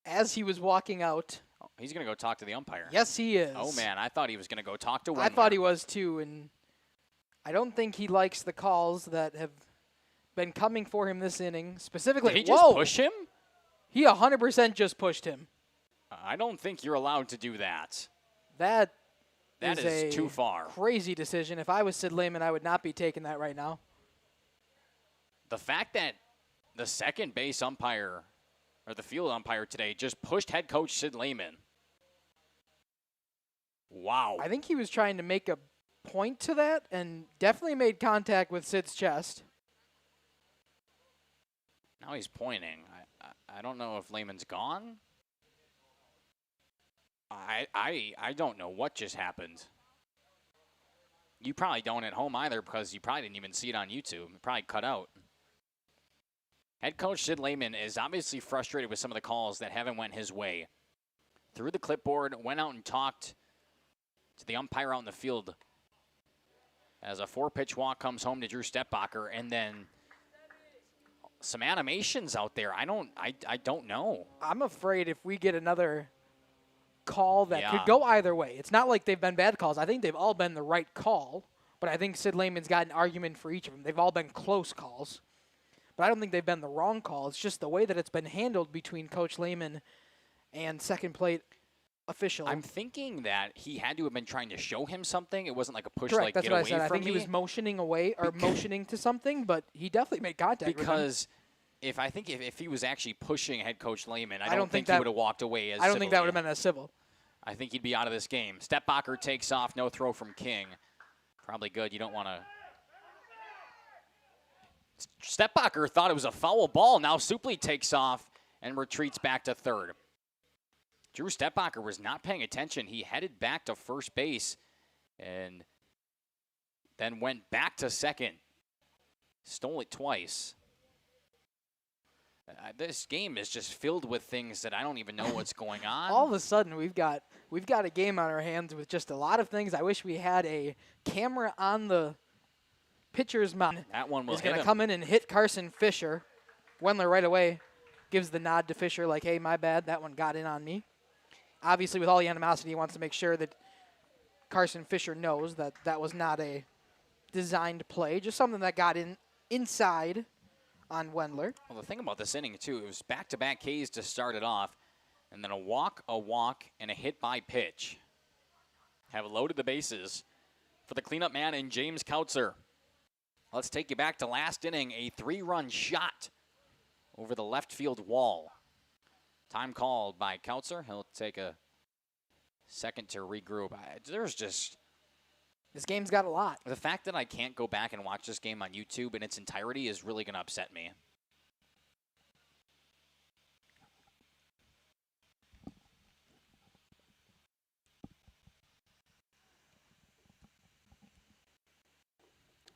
as he was walking out. Oh, he's going to go talk to the umpire. Yes, he is. Oh, man, I thought he was going to go talk to Wendler. I thought he was, too, and I don't think he likes the calls that have been coming for him this inning. Specifically, did he just push him? He 100% just pushed him. I don't think you're allowed to do that. That is too far. Crazy decision. If I was Sid Lehman, I would not be taking that right now. The fact that the second base umpire, or the field umpire today, just pushed head coach Sid Lehman. Wow. I think he was trying to make a point to that and definitely made contact with Sid's chest. Now he's pointing. I don't know if Lehman's gone. I don't know what just happened. You probably don't at home either because you probably didn't even see it on YouTube. It probably cut out. Head coach Sid Lehman is obviously frustrated with some of the calls that haven't went his way. Threw the clipboard, went out and talked to the umpire out in the field as a 4-pitch walk comes home to Drew Stettbacher, and then some animations out there. I don't know. I'm afraid if we get another call that could go either way. It's not like they've been bad calls. I think they've all been the right call, but I think Sid Lehman's got an argument for each of them. They've all been close calls, but I don't think they've been the wrong call. It's just the way that it's been handled between Coach Lehman and second plate official. I'm thinking that he had to have been trying to show him something. It wasn't like a push, Correct, like, that's get what away I said. from I think me. he was motioning away or motioning to something, but he definitely made contact because if he was actually pushing head coach Lehman, I don't think that he would have walked away as I don't think that would civilly. have been as civil. I think he'd be out of this game. Stettbacher takes off, no throw from King. Probably good. You don't want to. Stettbacher thought it was a foul ball. Now Supley takes off and retreats back to third. Drew Stettbacher was not paying attention. He headed back to first base and then went back to second. Stole it twice. This game is just filled with things that I don't even know what's going on. All of a sudden, we've got a game on our hands with just a lot of things. I wish we had a camera on the pitcher's mound. That one will is hit going to him. come in and hit Carson Fisher. Wendler right away gives the nod to Fisher like, hey, my bad, that one got in on me. Obviously, with all the animosity, he wants to make sure that Carson Fisher knows that that was not a designed play, just something that got inside on Wendler. Well, the thing about this inning, too, it was back-to-back Ks to start it off, and then a walk, and a hit by pitch. Have loaded the bases for the cleanup man in James Kautzer. Let's take you back to last inning, a 3-run shot over the left field wall. Time called by Kautzer. He'll take a second to regroup. This game's got a lot. The fact that I can't go back and watch this game on YouTube in its entirety is really going to upset me.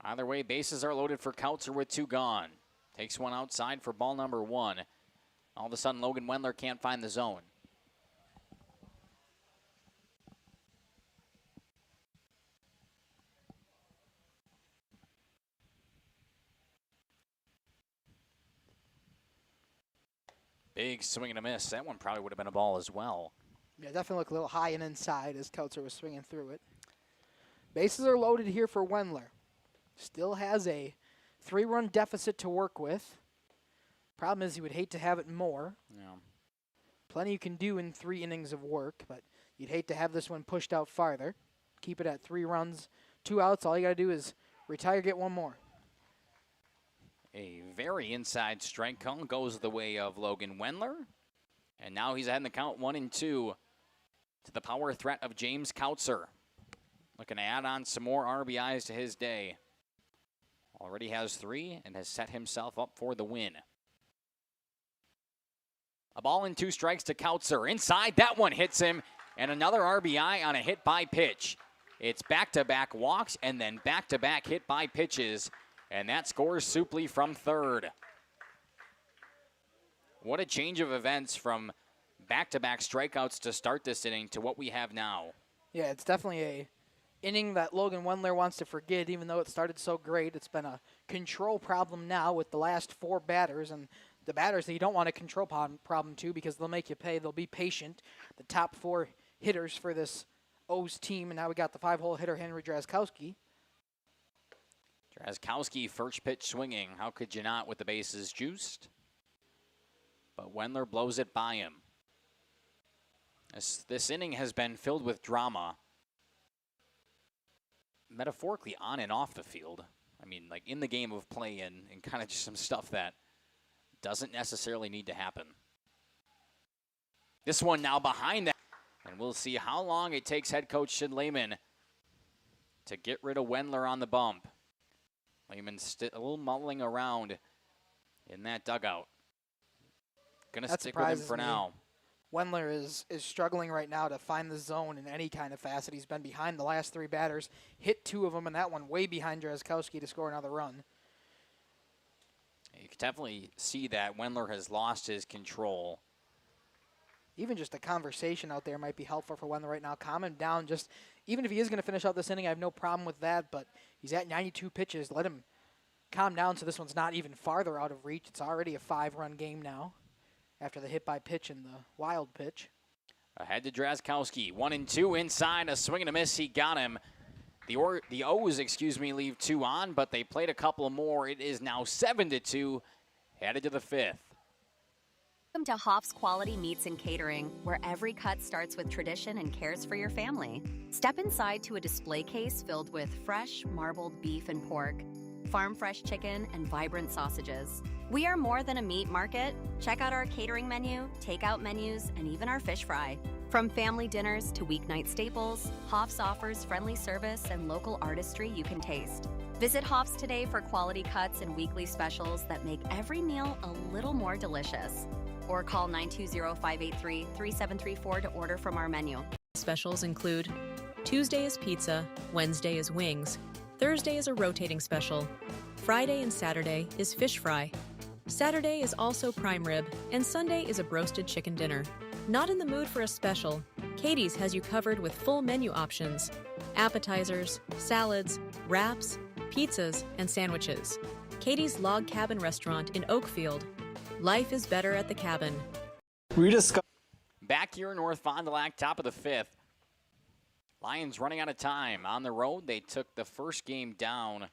Either way, bases are loaded for Kautzer with 2 gone. Takes one outside for ball number 1. All of a sudden, Logan Wendler can't find the zone. Big swing and a miss. That one probably would have been a ball as well. Yeah, definitely looked a little high and inside as Kautzer was swinging through it. Bases are loaded here for Wendler. Still has a 3-run deficit to work with. Problem is he would hate to have it more. Yeah. Plenty you can do in 3 innings of work, but you'd hate to have this one pushed out farther. Keep it at 3 runs, 2 outs. All you got to do is retire, get one more. A very inside strike call goes the way of Logan Wendler. And now he's ahead in the count 1-2 to the power threat of James Kautzer. Looking to add on some more RBIs to his day. Already has 3 and has set himself up for the win. A ball and 2 strikes to Kautzer. Inside, that one hits him. And another RBI on a hit by pitch. It's back-to-back walks and then back-to-back hit by pitches. And that scores Supley from third. What a change of events from back-to-back strikeouts to start this inning to what we have now. Yeah, it's definitely a inning that Logan Wendler wants to forget, even though it started so great. It's been a control problem now with the last 4 batters, and the batters that you don't want a control problem to because they'll make you pay. They'll be patient. The top 4 hitters for this O's team, and now we got the 5-hole hitter, Henry Drazkowski. Drazkowski, first pitch swinging. How could you not with the bases juiced? But Wendler blows it by him. This inning has been filled with drama. Metaphorically on and off the field. I mean, like in the game of play and kind of just some stuff that doesn't necessarily need to happen. This one now behind that. And we'll see how long it takes head coach Sid Lehman to get rid of Wendler on the bump. Lehman's a little mulling around in that dugout. Going to stick with him for now. Wendler is struggling right now to find the zone in any kind of facet. He's been behind the last 3 batters, hit 2 of them, and that one way behind Drazkowski to score another run. You can definitely see that Wendler has lost his control. Even just a conversation out there might be helpful for Wendler right now. Calm him down. Just even if he is going to finish out this inning, I have no problem with that, but he's at 92 pitches. Let him calm down so this one's not even farther out of reach. It's already a 5-run game now after the hit by pitch and the wild pitch. Ahead to Drazkowski. 1-2 inside. A swing and a miss. He got him. The O's, leave 2 on, but they played a couple more. It is now 7-2, headed to the 5th. Welcome to Hoff's Quality Meats and Catering, where every cut starts with tradition and cares for your family. Step inside to a display case filled with fresh, marbled beef and pork, farm-fresh chicken, and vibrant sausages. We are more than a meat market. Check out our catering menu, takeout menus, and even our fish fry. From family dinners to weeknight staples, Hoff's offers friendly service and local artistry you can taste. Visit Hoff's today for quality cuts and weekly specials that make every meal a little more delicious. Or call 920-583-3734 to order from our menu. Specials include Tuesday is pizza, Wednesday is wings, Thursday is a rotating special, Friday and Saturday is fish fry, Saturday is also prime rib, and Sunday is a broasted chicken dinner. Not in the mood for a special? Katie's has you covered with full menu options, appetizers, salads, wraps, pizzas, and sandwiches. Katie's Log Cabin Restaurant in Oakfield. Life is better at the cabin. Back here in North Fond du Lac, top of the 5th. Lions running out of time. On the road, they took the first game down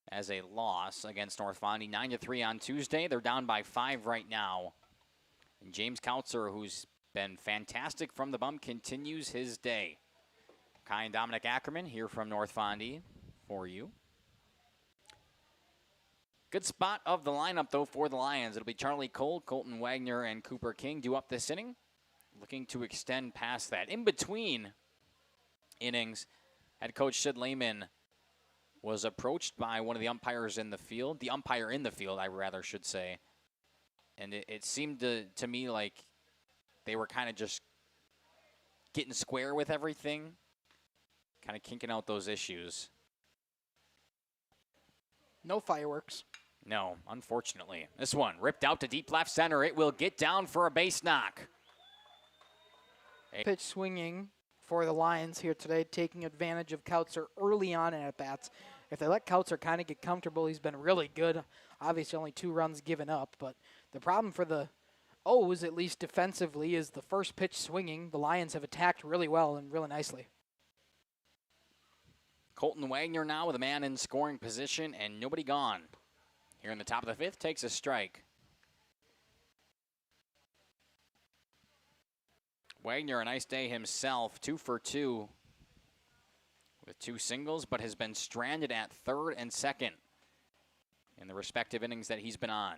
as a loss against North Fondy, 9-3 on Tuesday. They're down by 5 right now. And James Kautzer, who's been fantastic from the bump, continues his day. Kai and Dominic Ackerman here from North Fondy for you. Good spot of the lineup, though, for the Lions. It'll be Charlie Cole, Colton Wagner, and Cooper King due up this inning. Looking to extend past that. In between innings, head coach Sid Lehman was approached by one of the umpires in the field. The umpire in the field, I rather should say. And it seemed to me like they were kind of just getting square with everything. Kind of kinking out those issues. No fireworks. No, unfortunately. This one ripped out to deep left center. It will get down for a base knock. Pitch swinging for the Lions here today, taking advantage of Kautzer early on in at-bats. If they let Kautzer kind of get comfortable, he's been really good. Obviously, only 2 runs given up, but the problem for the O's, at least defensively, is the first pitch swinging. The Lions have attacked really well and really nicely. Colton Wagner now with a man in scoring position and nobody gone. Here in the top of the 5th, takes a strike. Wagner, a nice day himself, 2 for 2 with 2 singles, but has been stranded at third and second in the respective innings that he's been on.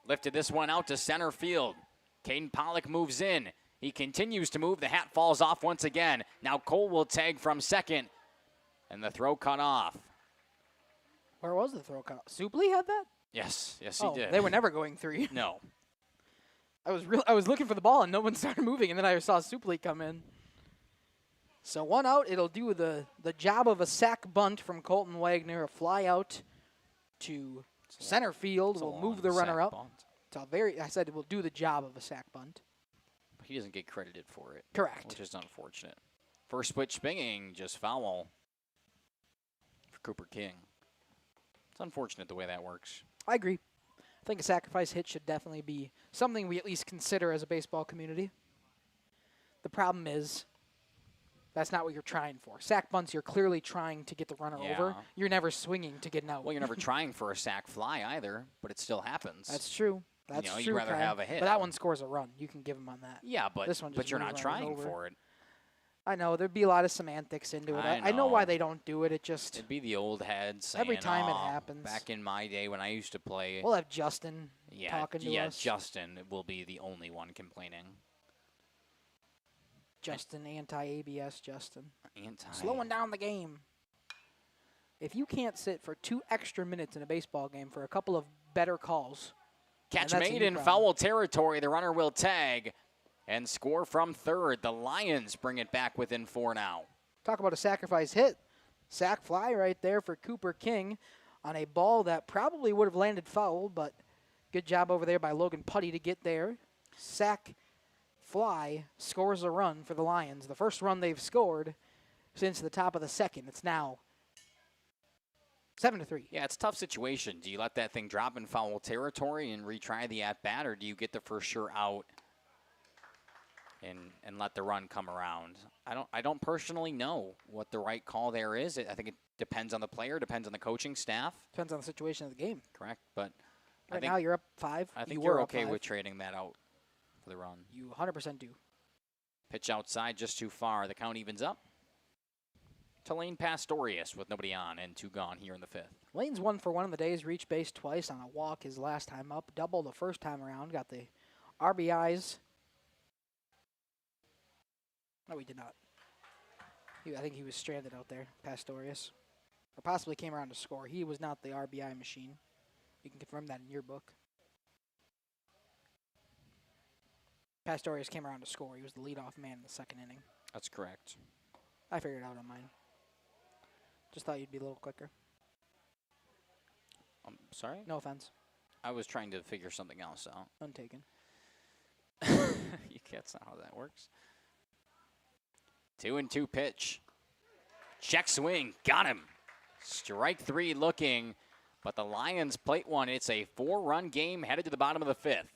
Lifted this one out to center field. Caden Pollock moves in. He continues to move. The hat falls off once again. Now Cole will tag from second, and the throw cut off. Where was the throw cut? Supley had that? Yes, he did. They were never going 3. No. I was looking for the ball and no one started moving, and then I saw Supley come in. So 1 out. It'll do the job of a sac bunt from Colton Wagner. A fly out to center field. Will move the runner up. I said it will do the job of a sac bunt. He doesn't get credited for it. Correct. Which is unfortunate. First pitch swinging, just foul for Cooper King. It's unfortunate the way that works. I agree. I think a sacrifice hit should definitely be something we at least consider as a baseball community. The problem is that's not what you're trying for. Sac bunts, you're clearly trying to get the runner over. You're never swinging to get an out. Well, you're never trying for a sac fly either, but it still happens. That's true. That's true. You'd rather have a hit. But that one scores a run. You can give him on that. Yeah, but this one just you're not trying for it. I know. There'd be a lot of semantics into it. I know why they don't do it. It'd be the old heads saying, every time it happens. Back in my day when I used to play. We'll have Justin talking to us. Yeah, Justin will be the only one complaining. Justin, anti-ABS Justin. Slowing down the game. If you can't sit for 2 extra minutes in a baseball game for a couple of better calls. Catch made in foul territory. The runner will tag and score from third. The Lions bring it back within 4 now. Talk about a sacrifice hit. Sac fly right there for Cooper King on a ball that probably would have landed foul, but good job over there by Logan Putty to get there. Sac fly scores a run for the Lions. The first run they've scored since the top of the 2nd. It's now 7-3. Yeah, it's a tough situation. Do you let that thing drop in foul territory and retry the at-bat, or do you get the for sure out and let the run come around? I don't personally know what the right call there is. I think it depends on the player, depends on the coaching staff. Depends on the situation of the game. Correct, but right now you're up 5. I think you're okay with trading that out for the run. You 100% do. Pitch outside just too far. The count evens up to Lane Pastorius with nobody on and 2 gone here in the 5th. Lane's 1 for 1 on the days, reached base twice on a walk his last time up, double the first time around, got the RBIs. No, he did not. I think he was stranded out there, Pastorius. Or possibly came around to score. He was not the RBI machine. You can confirm that in your book. Pastorius came around to score. He was the leadoff man in the 2nd inning. That's correct. I figured it out on mine. Just thought you'd be a little quicker. Sorry? No offense. I was trying to figure something else out. Untaken. That's not how that works. 2-2 pitch. Check swing. Got him. Strike 3 looking. But the Lions plate one. It's a 4-run game headed to the bottom of the 5th.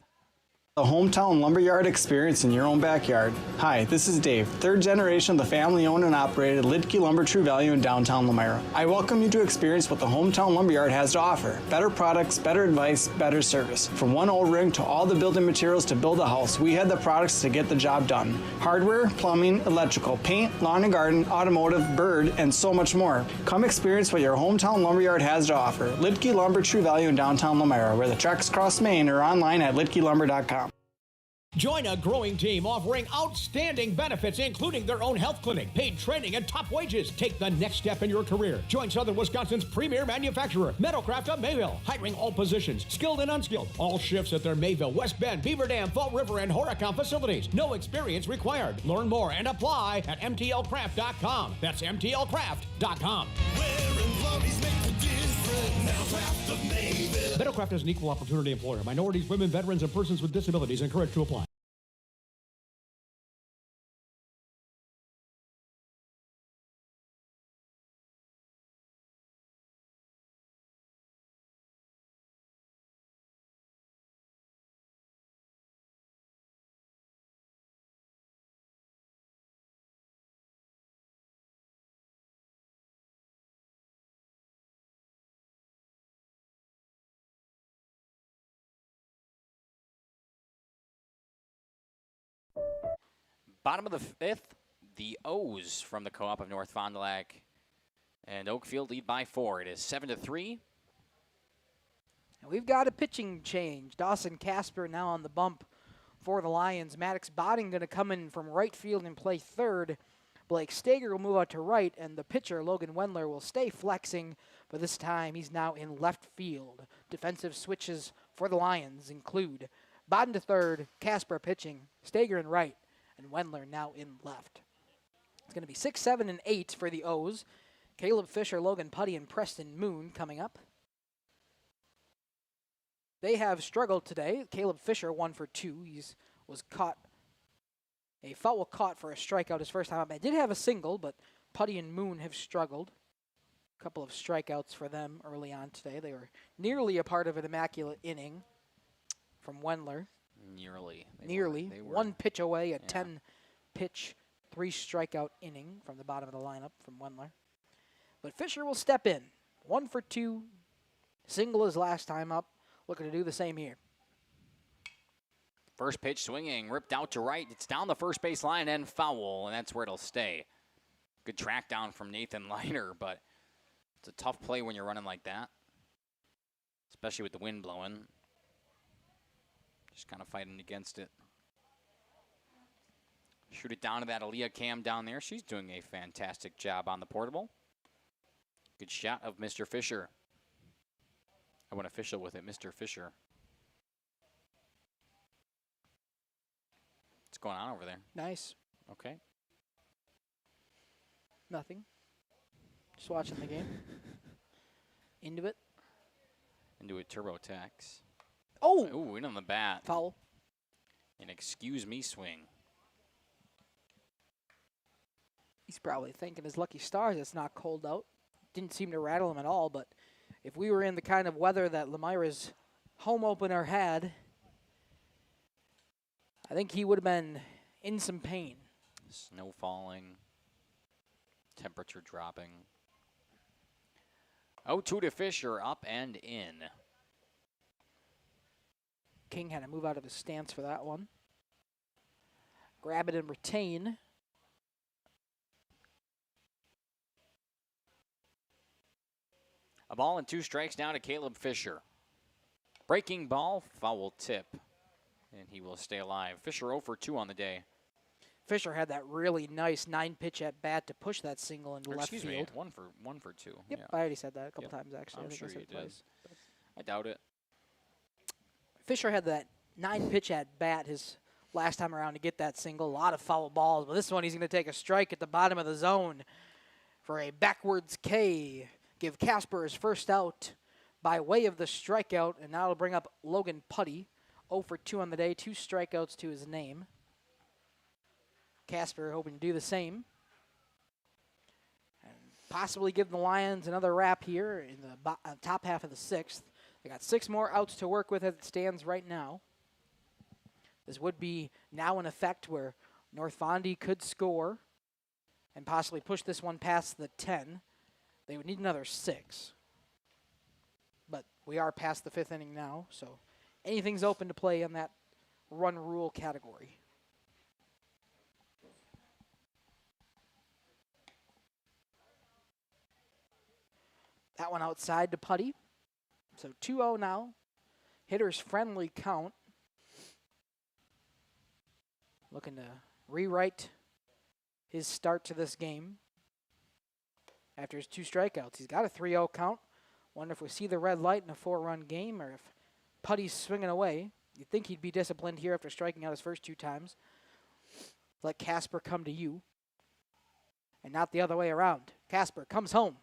The hometown lumberyard experience in your own backyard. Hi, this is Dave, 3rd generation of the family-owned and operated Lidke Lumber True Value in downtown Lomira. I welcome you to experience what the hometown lumberyard has to offer. Better products, better advice, better service. From one O-ring to all the building materials to build a house, we had the products to get the job done. Hardware, plumbing, electrical, paint, lawn and garden, automotive, bird, and so much more. Come experience what your hometown lumberyard has to offer. Lidke Lumber True Value in downtown Lomira, where the tracks cross Main, or online at lidkelumber.com. Join a growing team offering outstanding benefits, including their own health clinic, paid training, and top wages. Take the next step in your career. Join Southern Wisconsin's premier manufacturer, Metalcraft of Mayville, hiring all positions, skilled and unskilled. All shifts at their Mayville, West Bend, Beaver Dam, Fall River, and Horicon facilities. No experience required. Learn more and apply at mtlcraft.com. That's mtlcraft.com. Where employees make the difference. Meadowcraft is an equal opportunity employer. Minorities, women, veterans, and persons with disabilities encouraged to apply. Bottom of the fifth, the O's from the Co-op of North Fond du Lac and Oakfield lead by 4. It is 7-3. And we've got a pitching change. Dawson Casper now on the bump for the Lions. Maddox Botting going to come in from right field and play third. Blake Stager will move out to right, and the pitcher, Logan Wendler, will stay flexing, but this time he's now in left field. Defensive switches for the Lions include Botting to third, Casper pitching, Stager in right, and Wendler now in left. It's going to be 6, 7, and 8 for the O's. Caleb Fisher, Logan Putty, and Preston Moon coming up. They have struggled today. Caleb Fisher 1 for 2. Was caught a foul caught for a strikeout his first time up. They did have a single, but Putty and Moon have struggled. A couple of strikeouts for them early on today. They were nearly a part of an immaculate inning from Wendler. Nearly. They were. One pitch away, a 10-pitch, 3-strikeout inning from the bottom of the lineup from Wendler. But Fisher will step in. 1 for 2. Single his last time up. Looking to do the same here. First pitch swinging, ripped out to right. It's down the first base line and foul, and that's where it'll stay. Good track down from Nathan Leiter, but it's a tough play when you're running like that, especially with the wind blowing. Just kind of fighting against it. Shoot it down to that Aaliyah Cam down there. She's doing a fantastic job on the portable. Good shot of Mr. Fisher. I went official with it, Mr. Fisher. What's going on over there? Nice. Okay. Nothing. Just watching the game. Into it. Into a TurboTax. Oh! Ooh, in on the bat. Foul. An excuse me swing. He's probably thanking his lucky stars it's not cold out. Didn't seem to rattle him at all, but if we were in the kind of weather that Lomira's home opener had, I think he would have been in some pain. Snow falling. Temperature dropping. 0-2 to Fisher, up and in. King had to move out of his stance for that one. Grab it and retain. A ball and 2 strikes now to Caleb Fisher. Breaking ball, foul tip. And he will stay alive. Fisher 0 for 2 on the day. Fisher had that really nice 9-pitch at bat to push that single into left field. Me, 1 for 2. Yep, yeah. I already said that a couple times actually. I'm sure you did. I doubt it. Fisher had that 9-pitch at bat his last time around to get that single. A lot of foul balls, but this one he's going to take a strike at the bottom of the zone for a backwards K. Give Casper his first out by way of the strikeout, and now it'll bring up Logan Putty. 0 for 2 on the day, 2 strikeouts to his name. Casper hoping to do the same. And possibly give the Lions another wrap here in the top half of the 6th. They got 6 more outs to work with as it stands right now. This would be now in effect where North Fondy could score and possibly push this one past the 10. They would need another 6. But we are past the 5th inning now, so anything's open to play in that run rule category. That one outside to Putty. So 2-0 now. Hitter's friendly count. Looking to rewrite his start to this game. After his 2 strikeouts, he's got a 3-0 count. Wonder if we see the red light in a 4-run game or if Putty's swinging away. You'd think he'd be disciplined here after striking out his first 2 times. Let Casper come to you. And not the other way around. Casper comes home.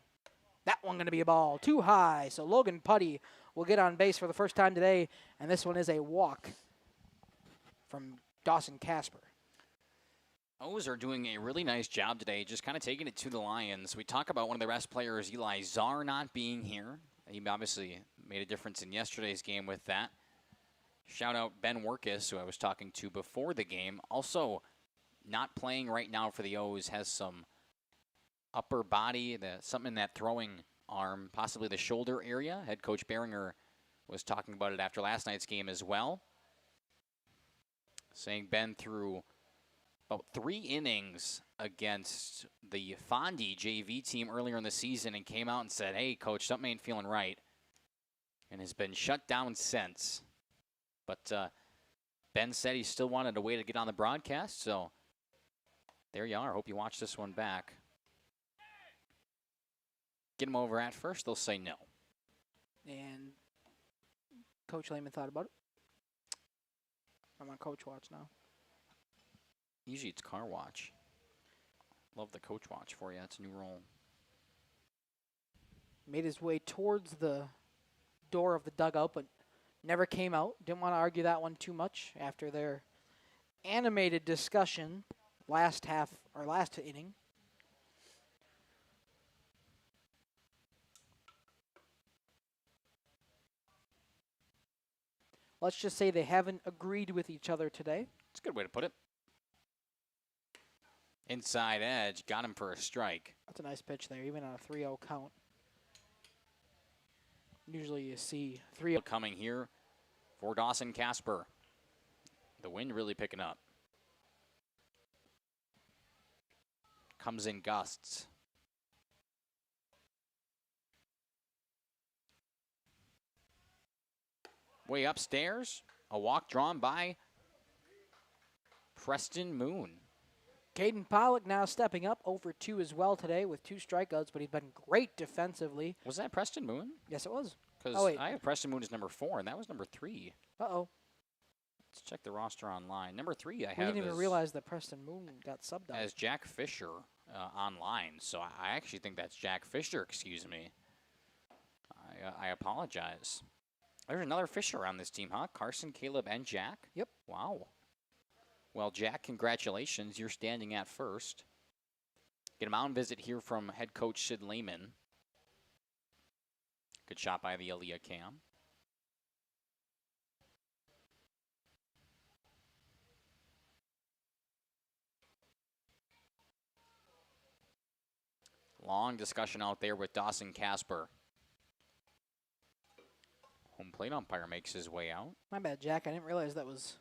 That one going to be a ball too high. So Logan Putty will get on base for the first time today, and this one is a walk from Dawson Casper. O's are doing a really nice job today, just kind of taking it to the Lions. We talk about one of the best players, Eli Czar, not being here. He obviously made a difference in yesterday's game with that. Shout out Ben Workus, who I was talking to before the game. Also, not playing right now for the O's, has some upper body, something in that throwing arm, possibly the shoulder area. Head coach Behringer was talking about it after last night's game as well, saying Ben threw about 3 innings against the Fondy JV team earlier in the season and came out and said, hey, coach, something ain't feeling right, and has been shut down since. But Ben said he still wanted a way to get on the broadcast, so there you are. Hope you watch this one back. Get him over at first, they'll say no. And Coach Lehman thought about it. I'm on Coach Watch now. Usually it's Car Watch. Love the Coach Watch for you. That's a new role. Made his way towards the door of the dugout, but never came out. Didn't want to argue that one too much after their animated discussion last inning. Let's just say they haven't agreed with each other today. That's a good way to put it. Inside edge, got him for a strike. That's a nice pitch there, even on a 3-0 count. Usually you see 3-0 coming here for Dawson Casper. The wind really picking up. Comes in gusts. Way upstairs, a walk drawn by Preston Moon. Caden Pollock now stepping up over 2 as well today with 2 strikeouts, but he's been great defensively. Was that Preston Moon? Yes, it was. Because I have Preston Moon as number 4, and that was number 3. Uh-oh. Let's check the roster online. Number 3 I have We didn't even realize that Preston Moon got subbed out. As Jack Fisher online, so I actually think that's Jack Fisher, excuse me. I apologize. There's another Fisher on this team, huh? Carson, Caleb, and Jack? Yep. Wow. Well, Jack, congratulations. You're standing at first. Get a mound visit here from head coach Sid Lehman. Good shot by the Aaliyah cam. Long discussion out there with Dawson Casper. Home plate umpire makes his way out. My bad, Jack. I didn't realize that was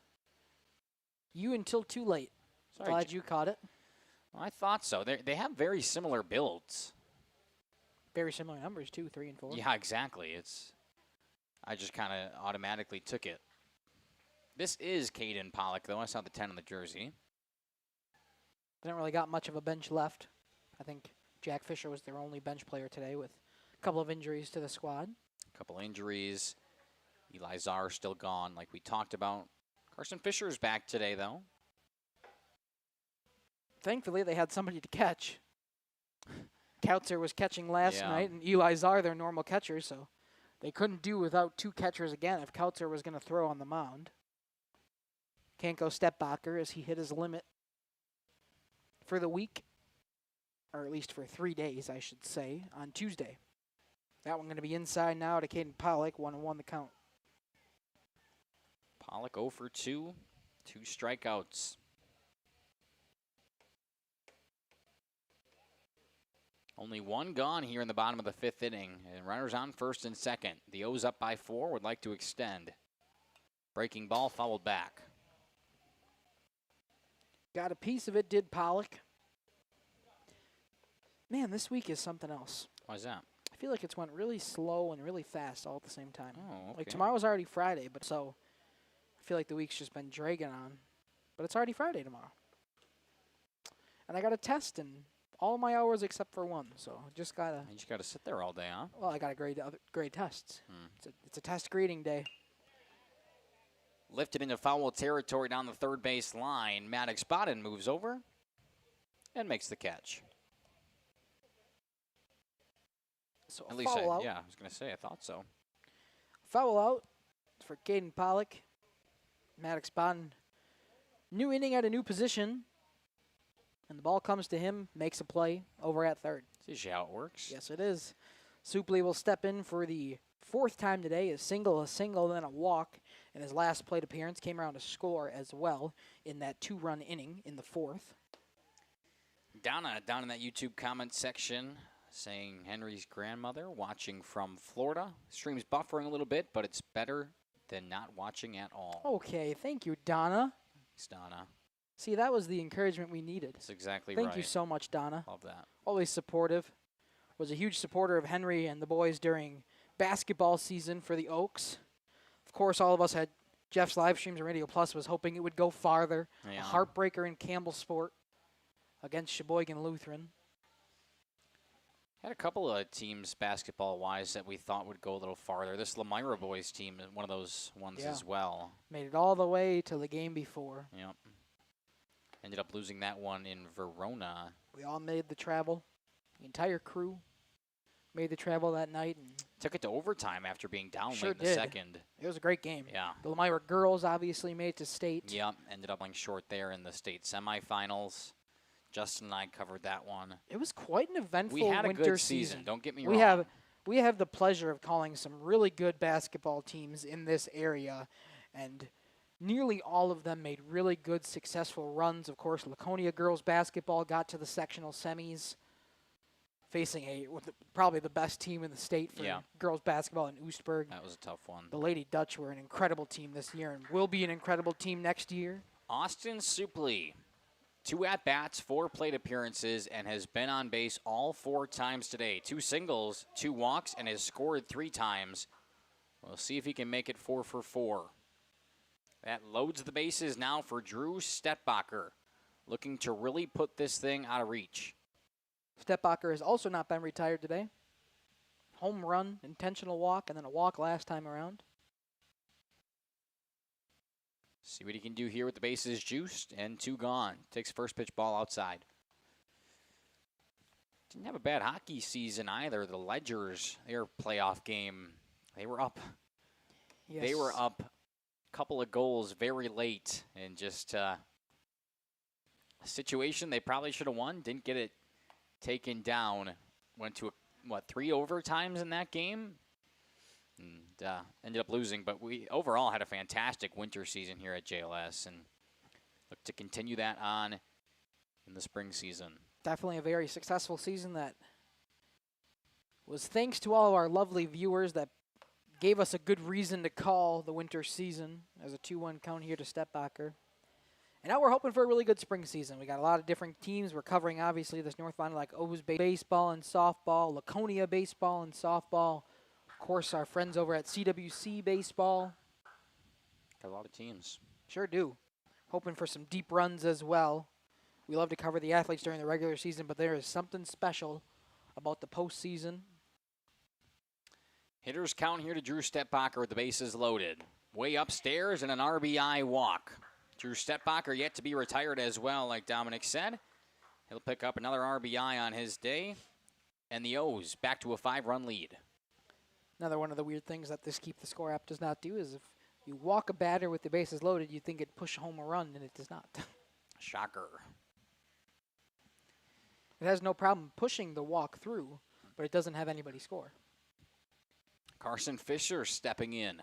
you until too late. Sorry, glad you caught it. Well, I thought so. They have very similar builds. Very similar numbers, too, 3 and 4. Yeah, exactly. I just kind of automatically took it. This is Caden Pollock, though. I saw the 10 on the jersey. They don't really got much of a bench left. I think Jack Fisher was their only bench player today with a couple of injuries to the squad. A couple injuries. Eli Czar still gone, like we talked about. Carson Fisher's back today, though. Thankfully, they had somebody to catch. Kautzer was catching last night, and Eli Czar, their normal catcher, so they couldn't do without 2 catchers again if Kautzer was going to throw on the mound. Can't go Stepbacher as he hit his limit for the week, or at least for 3 days, I should say, on Tuesday. That one going to be inside now to Caden Pollock, 1-1 the count. Pollock 0 for 2, 2 strikeouts. Only 1 gone here in the bottom of the 5th inning, and runners on first and second. The O's up by 4, would like to extend. Breaking ball fouled back. Got a piece of it, did Pollock. Man, this week is something else. Why is that? I feel like it's went really slow and really fast all at the same time. Oh, okay. Like tomorrow's already Friday, but so I feel like the week's just been dragging on. But it's already Friday tomorrow. And I got a test in all my hours except for 1, so just gotta. You just gotta sit there all day, huh? Well, I gotta grade tests. It's a test grading day. Lifted into foul territory down the third base line. Maddox Bodden moves over and makes the catch. So At least, foul out. I was going to say, I thought so. Foul out for Caden Pollock. Maddox Bond, new inning at a new position. And the ball comes to him, makes a play over at third. This is how it works. Yes, it is. Supley will step in for the fourth time today. A single, then a walk. And his last plate appearance came around to score as well in that 2-run inning in the fourth. Donna down in that YouTube comment section saying Henry's grandmother watching from Florida. Stream's buffering a little bit, but it's better than not watching at all. Okay, thank you, Donna. Thanks, Donna. See, that was the encouragement we needed. That's exactly right. Thank you so much, Donna. Love that. Always supportive. Was a huge supporter of Henry and the boys during basketball season for the Oaks. Of course, all of us had Jeff's live streams and Radio Plus was hoping it would go farther. Yeah. A heartbreaker in Campbell Sport against Sheboygan Lutheran. Had a couple of teams basketball-wise that we thought would go a little farther. This Lomira boys team is one of those ones as well. Made it all the way to the game before. Yep. Ended up losing that one in Verona. We all made the travel. The entire crew made the travel that night. And took it to overtime after being down sure late in the second. It was a great game. Yeah. The Lomira girls obviously made it to state. Yep. Ended up playing short there in the state semifinals. Justin and I covered that one. It was quite an eventful we had a winter good season. Don't get me wrong. We have the pleasure of calling some really good basketball teams in this area, and nearly all of them made really good, successful runs. Of course, Laconia girls basketball got to the sectional semis, facing probably the best team in the state for girls basketball in Oostburg. That was a tough one. The Lady Dutch were an incredible team this year and will be an incredible team next year. Austin Supley, 2 at-bats, 4 plate appearances, and has been on base all 4 times today. 2 singles, 2 walks, and has scored 3 times. We'll see if he can make it 4 for 4. That loads the bases now for Drew Stetbacher, looking to really put this thing out of reach. Stetbacher has also not been retired today. Home run, intentional walk, and then a walk last time around. See what he can do here with the bases juiced and 2 gone. Takes first pitch ball outside. Didn't have a bad hockey season either. The Ledgers, their playoff game, they were up. Yes. They were up a couple of goals very late, and just a situation they probably should have won. Didn't get it taken down. Went to 3 overtimes in that game. And ended up losing, but we overall had a fantastic winter season here at JLS and look to continue that on in the spring season. Definitely a very successful season that was thanks to all of our lovely viewers that gave us a good reason to call the winter season as a 2-1 count here to Stetbacher. And now we're hoping for a really good spring season. We got a lot of different teams. We're covering, obviously, this North Line, like O's baseball and softball, Laconia baseball and softball. Of course, our friends over at CWC Baseball. Got a lot of teams. Sure do. Hoping for some deep runs as well. We love to cover the athletes during the regular season, but there is something special about the postseason. Hitters count here to Drew Stetbacher with the bases loaded. Way upstairs and an RBI walk. Drew Stetbacher yet to be retired as well, like Dominic said. He'll pick up another RBI on his day. And the O's back to a 5-run lead. Another one of the weird things that this Keep the Score app does not do is if you walk a batter with the bases loaded, you think it'd push home a run, and it does not. Shocker. It has no problem pushing the walk through, but it doesn't have anybody score. Carson Fisher stepping in.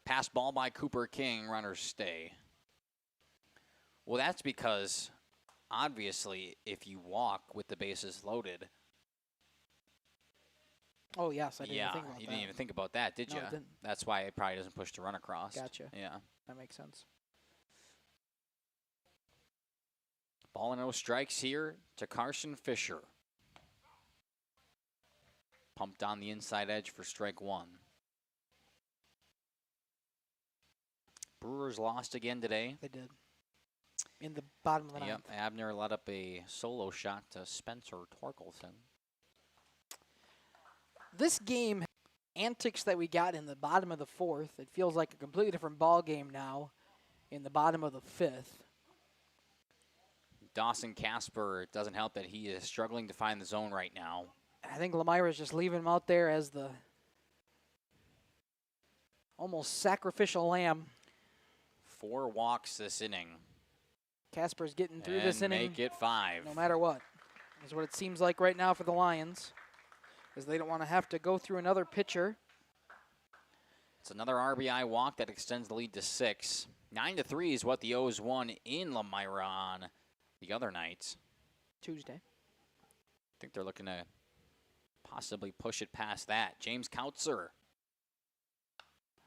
Pass ball by Cooper King, runners stay. Well, that's because, obviously, if you walk with the bases loaded. Oh, yes, I didn't even think about that. You didn't even think about that, did No, you? I didn't. That's why it probably doesn't push the run across. Gotcha. Yeah. That makes sense. Ball and no strikes here to Carson Fisher. Pumped on the inside edge for strike 1. Brewers lost again today. They did. In the bottom of the ninth. Yep, Abner let up a solo shot to Spencer Torkelson. This game, antics that we got in the bottom of the 4th, it feels like a completely different ball game now in the bottom of the 5th. Dawson Casper, it doesn't help that he is struggling to find the zone right now. I think Lomira's just leaving him out there as the almost sacrificial lamb. 4 walks this inning. Casper's getting through this inning. Make it 5. No matter what. That's what it seems like right now for the Lions, because they don't want to have to go through another pitcher. It's another RBI walk that extends the lead to 6. 9-3 is what the O's won in Lomira on the other night. Tuesday. I think they're looking to possibly push it past that. James Kautzer.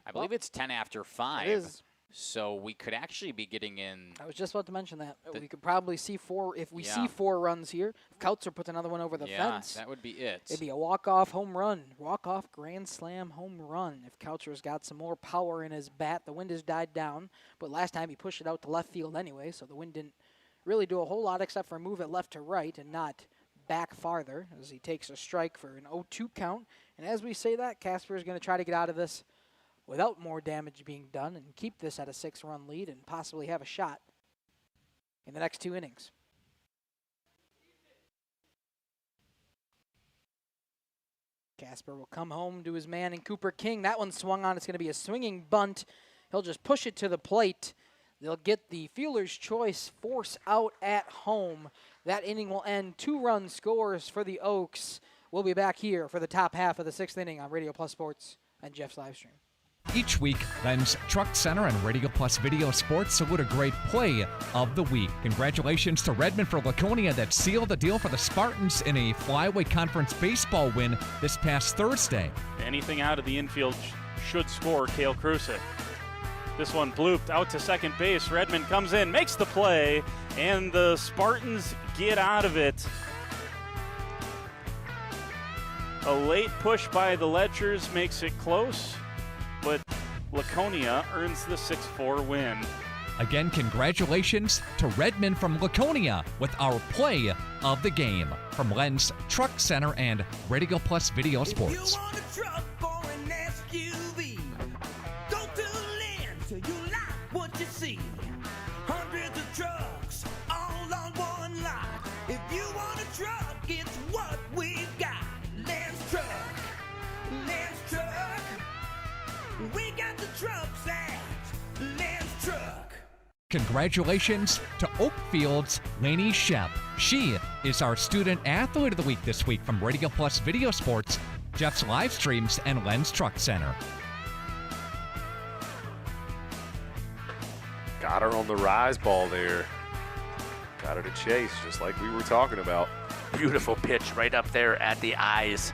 I believe it's 10 after 5. It is. So we could actually be getting in. I was just about to mention that. We could probably see 4, if we see 4 runs here. If Kautzer puts another one over the fence. That would be it. It'd be a walk-off home run, walk-off grand slam home run. If Kautzer's got some more power in his bat, the wind has died down. But last time he pushed it out to left field anyway, so the wind didn't really do a whole lot except for move it left to right and not back farther as he takes a strike for an 0-2 count. And as we say that, Casper is going to try to get out of this without more damage being done and keep this at a 6-run lead and possibly have a shot in the next 2 innings. Casper will come home to his man in Cooper King. That one swung on. It's going to be a swinging bunt. He'll just push it to the plate. They'll get the fielder's choice force out at home. That inning will end 2-run scores for the Oaks. We'll be back here for the top half of the 6th inning on Radio Plus Sports and Jeff's live stream. Each week, Len's Truck Center and Radio Plus Video Sports salute a great play of the week. Congratulations to Redmond for Laconia that sealed the deal for the Spartans in a Flyweight Conference baseball win this past Thursday. Anything out of the infield should score Cale Krusek. This one blooped out to second base. Redmond comes in, makes the play, and the Spartans get out of it. A late push by the Ledgers makes it close, but Laconia earns the 6-4 win. Again, congratulations to Redmond from Laconia with our play of the game. From Len's Truck Center and Radio Plus Video Sports. Hundreds of trucks all on one lot. If you want a truck, it's what we've got. Lance Truck. We got the trucks at Lance Truck. Congratulations to Oakfield's Lainey Shep. She is our Student Athlete of the Week this week from Radio Plus Video Sports, Jeff's live streams, and Len's Truck Center. Got her on the rise ball there. Got her to chase, just like we were talking about. Beautiful pitch right up there at the eyes.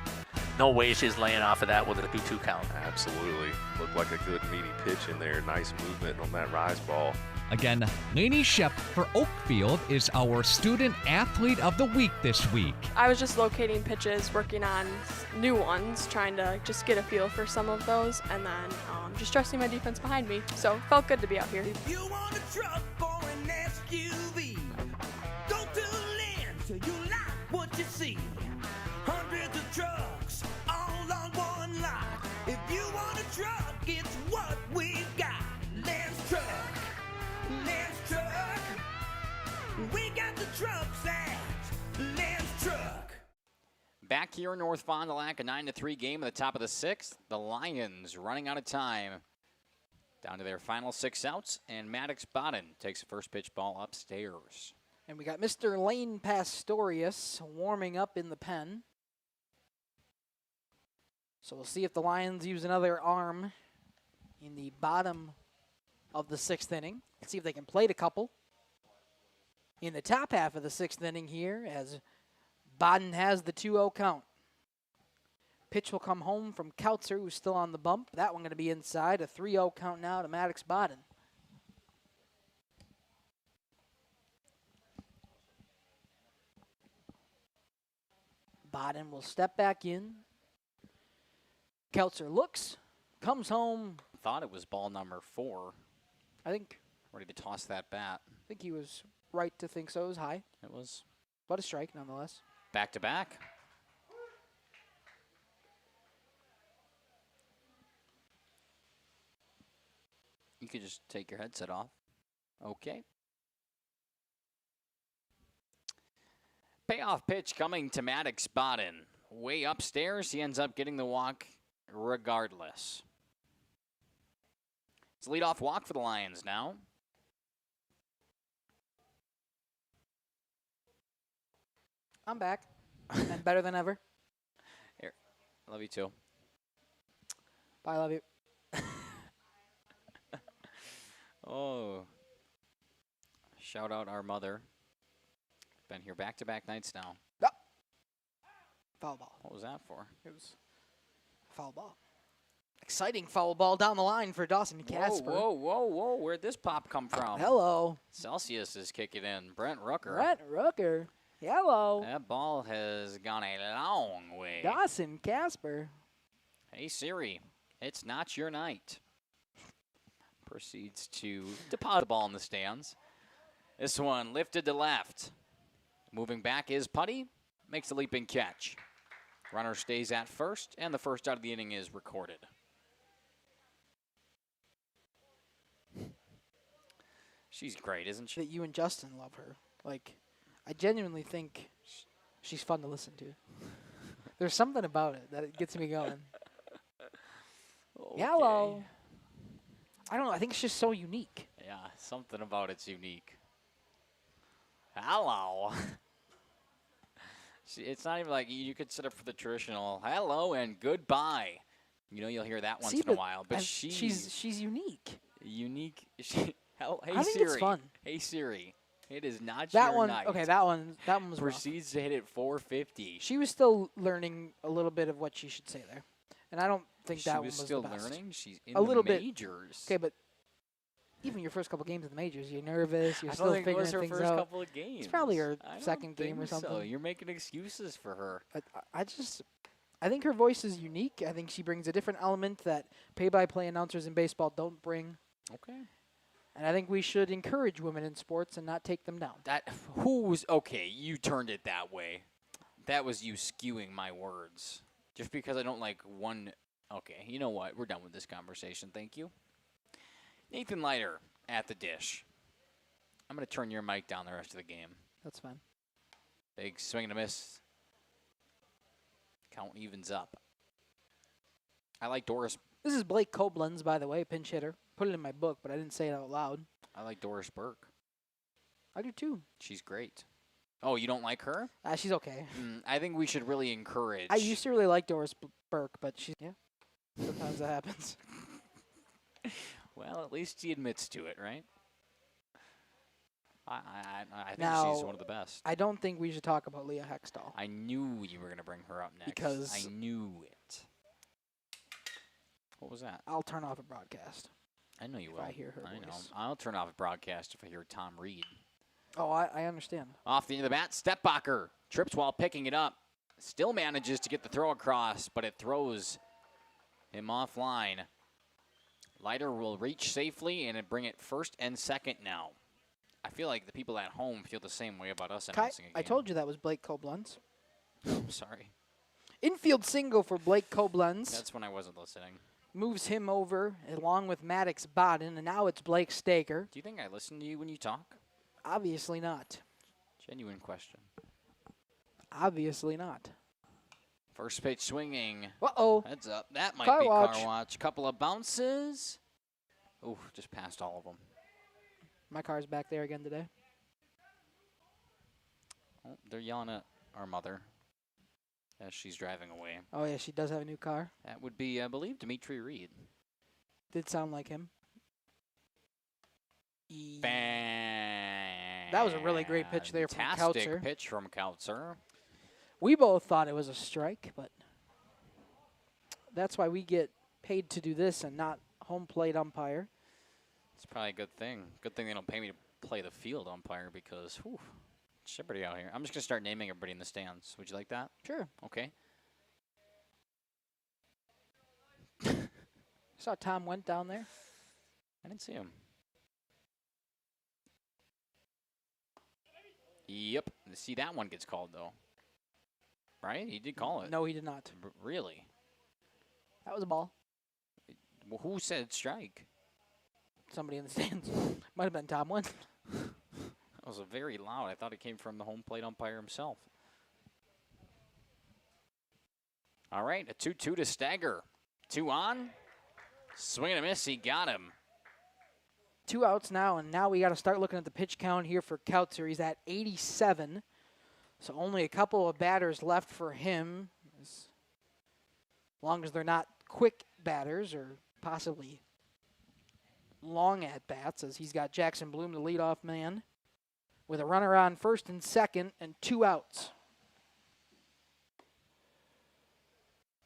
No way she's laying off of that with a 2-2 count. Absolutely. Looked like a good meaty pitch in there. Nice movement on that rise ball. Again, Lainey Shep for Oakfield is our Student Athlete of the Week this week. I was just locating pitches, working on new ones, trying to just get a feel for some of those, and then just trusting my defense behind me. So it felt good to be out here. If you want a truck or an SUV, go to Lance till you like what you see. Hundreds of trucks all on one lot. If you want a truck, it's what we've got. Lance Truck. We got the trucks at Lance Truck. Back here in North Fond du Lac, a 9-3 game at the top of the 6th. The Lions running out of time. Down to their final 6 outs, and Maddox Bodden takes the first pitch ball upstairs. And we got Mr. Lane Pastorius warming up in the pen. So we'll see if the Lions use another arm in the bottom of the 6th inning. Let's see if they can plate a couple in the top half of the 6th inning here as Bodden has the 2-0 count. Pitch will come home from Kautzer, who's still on the bump. That one going to be inside. A 3-0 count now to Maddox Bodden. Bodden will step back in. Kautzer looks, comes home. Thought it was ball number 4. I think. Ready to toss that bat. I think he was right to think so. It was high. It was. But a strike nonetheless. Back to back. You could just take your headset off. Okay. Payoff pitch coming to Maddox Bodden. way upstairs. He ends up getting the walk regardless. It's a leadoff walk for the Lions now. I'm back. And better than ever. Here, love you too. Bye, love you. Oh. Shout out our mother. Been here back-to-back nights now. Foul ball. What was that for? It was foul ball. Exciting foul ball down the line for Dawson Casper. Whoa. Where'd this pop come from? Hello. Celsius is kicking in. Brent Rooker. Brent Rooker. Hello. That ball has gone a long way. Dawson Casper. Hey, Siri, it's not your night. Proceeds to deposit the ball in the stands. This one lifted to left. Moving back is Putty. Makes a leaping catch. Runner stays at first, and the first out of the inning is recorded. She's great, isn't she? That you and Justin love her. Like, I genuinely think she's fun to listen to. There's something about it that it gets me going. Okay. Hello. I don't know. I think it's just so unique. Yeah, something about it's unique. Hello. It's not even like you could sit up for the traditional hello and goodbye. You know, you'll hear that once in a while. But she's unique. Unique. Hey, I think Siri. it's fun. Hey, Siri. It is not That your one, night. okay, that one was rough. Proceeds to hit it 450. She was still learning a little bit of what she should say there. And I don't think that one was still the best. learning? She's in a little the bit. majors. Okay, but even your first couple games in the majors, you're nervous. You're I still don't think it figuring was her things first out. couple of games. It's probably her I don't second game or think something. So. You're making excuses for her. I think her voice is unique. I think she brings a different element that play-by-play announcers in baseball don't bring. Okay. And I think we should encourage women in sports and not take them down. Okay, you turned it that way. That was you skewing my words. Just because I don't like one. Okay, you know what? We're done with this conversation. Thank you. Nathan Leiter at the dish. I'm going to turn your mic down the rest of the game. That's fine. Big swing and a miss. Count evens up. I like Doris. This is Blake Koblenz, by the way, pinch hitter. Put it in my book, but I didn't say it out loud. I like Doris Burke. I do too. She's great. Oh, you don't like her? She's okay. I think we should really encourage. I used to really like Doris Burke, but sometimes that happens. Well, at least she admits to it, right? I think Now, she's one of the best. I don't think we should talk about Leah Hextall. I knew you were going to bring her up next. Because I knew it. What was that? I'll turn off a broadcast. I know you if will. I hear her I know. voice. I'll turn off a broadcast if I hear Tom Reed. Oh, I understand. Off the end of the bat, Stepbacher trips while picking it up. Still manages to get the throw across, but it throws him offline. Leiter will reach safely and bring it first and second now. I feel like the people at home feel the same way about us announcing a game. I told you that was Blake Koblenz. I'm sorry. Infield single for Blake Koblenz. That's when I wasn't listening. Moves him over along with Maddox Bodden, and now it's Blake Staker. Do you think I listen to you when you talk? Obviously not. Genuine question. Obviously not. First pitch swinging. Uh-oh. Heads up. That might Car be watch. car watch. Couple of bounces. Ooh, just passed all of them. My car's back there again today. Oh, they're yelling at our mother as she's driving away. Oh, yeah, she does have a new car. That would be, I believe, Dimitri Reed. Did sound like him. Bang. That was a really great pitch there from Kautzer. Fantastic pitch from Kautzer. We both thought it was a strike, but that's why we get paid to do this and not home plate umpire. It's probably a good thing. Good thing they don't pay me to play the field umpire because, whew, it's pretty out here. I'm just going to start naming everybody in the stands. Would you like that? Sure. Okay. Saw Tom went down there. I didn't see him. Yep. See, that one gets called, though. Right? He did call it. No, he did not. Really? That was a ball. Well, who said strike? Somebody in the stands. Might have been Tom Wynn. That was very loud. I thought it came from the home plate umpire himself. All right, a 2-2 to Stagger. 2 on. Swing and a miss. He got him. 2 outs now, and now we got to start looking at the pitch count here for Kautzer. He's at 87, so only a couple of batters left for him, as long as they're not quick batters or possibly long at-bats, as he's got Jackson Bloom, the leadoff man, with a runner on first and second and 2 outs.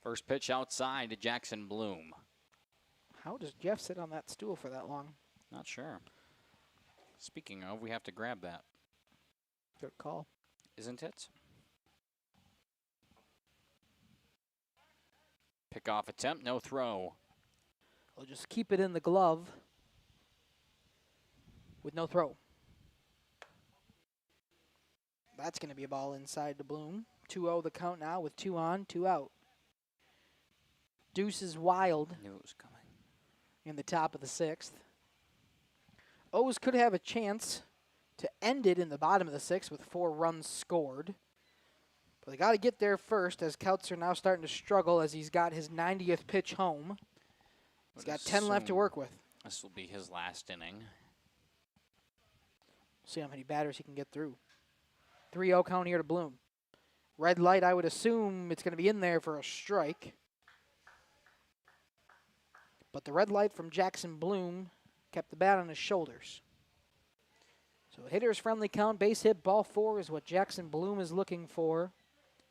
First pitch outside to Jackson Bloom. How does Jeff sit on that stool for that long? Not sure. Speaking of, we have to grab that. Good call. Isn't it? Pickoff attempt, no throw. We'll just keep it in the glove with no throw. That's going to be a ball inside to Bloom. 2-0 the count now with 2 on, 2 out. Deuce is wild. Knew it was coming. In the top of the 6th. O's could have a chance to end it in the bottom of the 6th with 4 runs scored. But they got to get there first, as Kautzer now starting to struggle as he's got his 90th pitch home. He's got 10 left to work with. This will be his last inning. See how many batters he can get through. 3-0 count here to Bloom. Red light, I would assume it's going to be in there for a strike. But the red light from Jackson Bloom kept the bat on his shoulders. So hitter's friendly count, base hit, ball 4 is what Jackson Bloom is looking for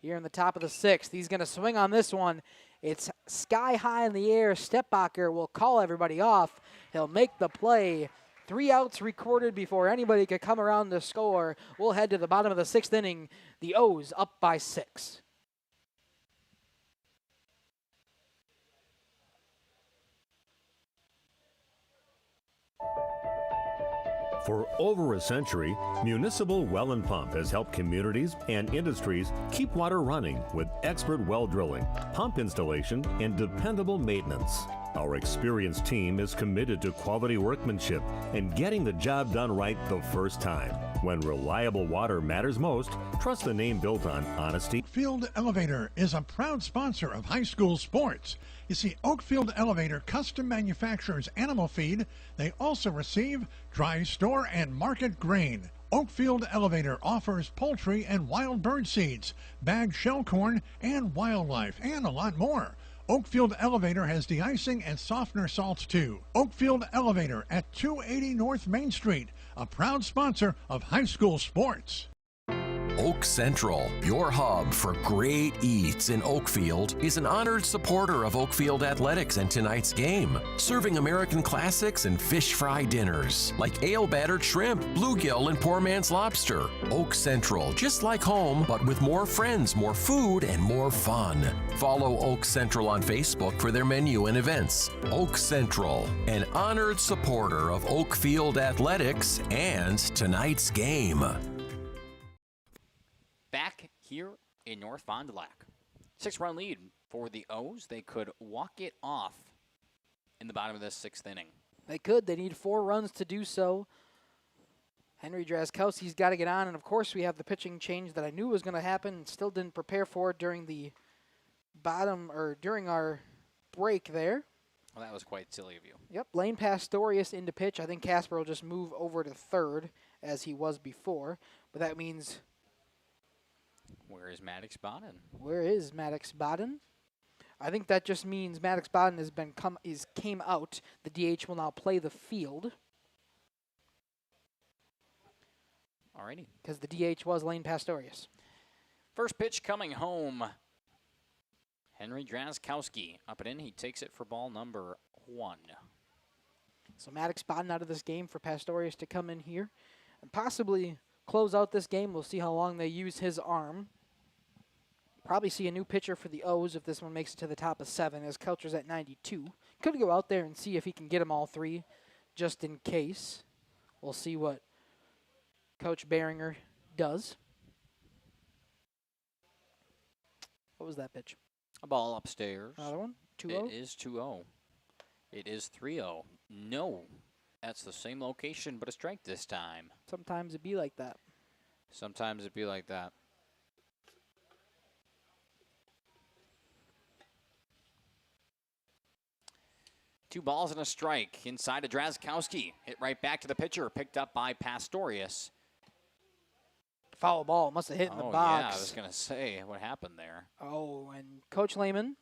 here in the top of the 6th. He's going to swing on this one. It's sky high in the air. Stepbacher will call everybody off. He'll make the play. 3 outs recorded before anybody could come around to score. We'll head to the bottom of the 6th inning. The O's up by 6. For over a century, Municipal Well and Pump has helped communities and industries keep water running with expert well drilling, pump installation, and dependable maintenance. Our experienced team is committed to quality workmanship and getting the job done right the first time. When reliable water matters most, trust the name built on honesty. Oakfield Elevator is a proud sponsor of high school sports. You see, Oakfield Elevator custom manufactures animal feed. They also receive dry store and market grain. Oakfield Elevator offers poultry and wild bird seeds, bagged shell corn, and wildlife, and a lot more. Oakfield Elevator has de-icing and softener salts too. Oakfield Elevator at 280 North Main Street, a proud sponsor of high school sports. Oak Central, your hub for great eats in Oakfield, is an honored supporter of Oakfield athletics and tonight's game, serving American classics and fish fry dinners like ale-battered shrimp, bluegill, and poor man's lobster. Oak Central, just like home, but with more friends, more food, and more fun. Follow Oak Central on Facebook for their menu and events. Oak Central, an honored supporter of Oakfield athletics and tonight's game. Back here in North Fond du Lac. 6-run lead for the O's. They could walk it off in the bottom of this 6th inning. They could. They need 4 runs to do so. Henry Drazkowski's got to get on, and of course we have the pitching change that I knew was going to happen and still didn't prepare for it during the during our break there. Well, that was quite silly of you. Yep, Lane Pastorius into pitch. I think Casper will just move over to third as he was before, but that means... Where is Maddox Bodden? Where is Maddox Bodden? I think that just means Maddox Bodden came out. The DH will now play the field. Alrighty. Because the DH was Lane Pastorius. First pitch coming home. Henry Drazkowski up and in. He takes it for ball number 1. So Maddox Bodden out of this game for Pastorius to come in here and possibly close out this game. We'll see how long they use his arm. Probably see a new pitcher for the O's if this one makes it to the top of 7, as Kelcher's at 92. Could go out there and see if he can get them all 3, just in case. We'll see what Coach Behringer does. What was that pitch? A ball upstairs. Another one? 2-0? It is 2-0. It is 3-0. No. That's the same location, but a strike this time. Sometimes it be like that. Sometimes it be like that. 2 balls and a strike. Inside to Drazkowski. Hit right back to the pitcher. Picked up by Pastorius. Foul ball. Must have hit in the box. Yeah, I was going to say, what happened there? Oh, and Coach Lehman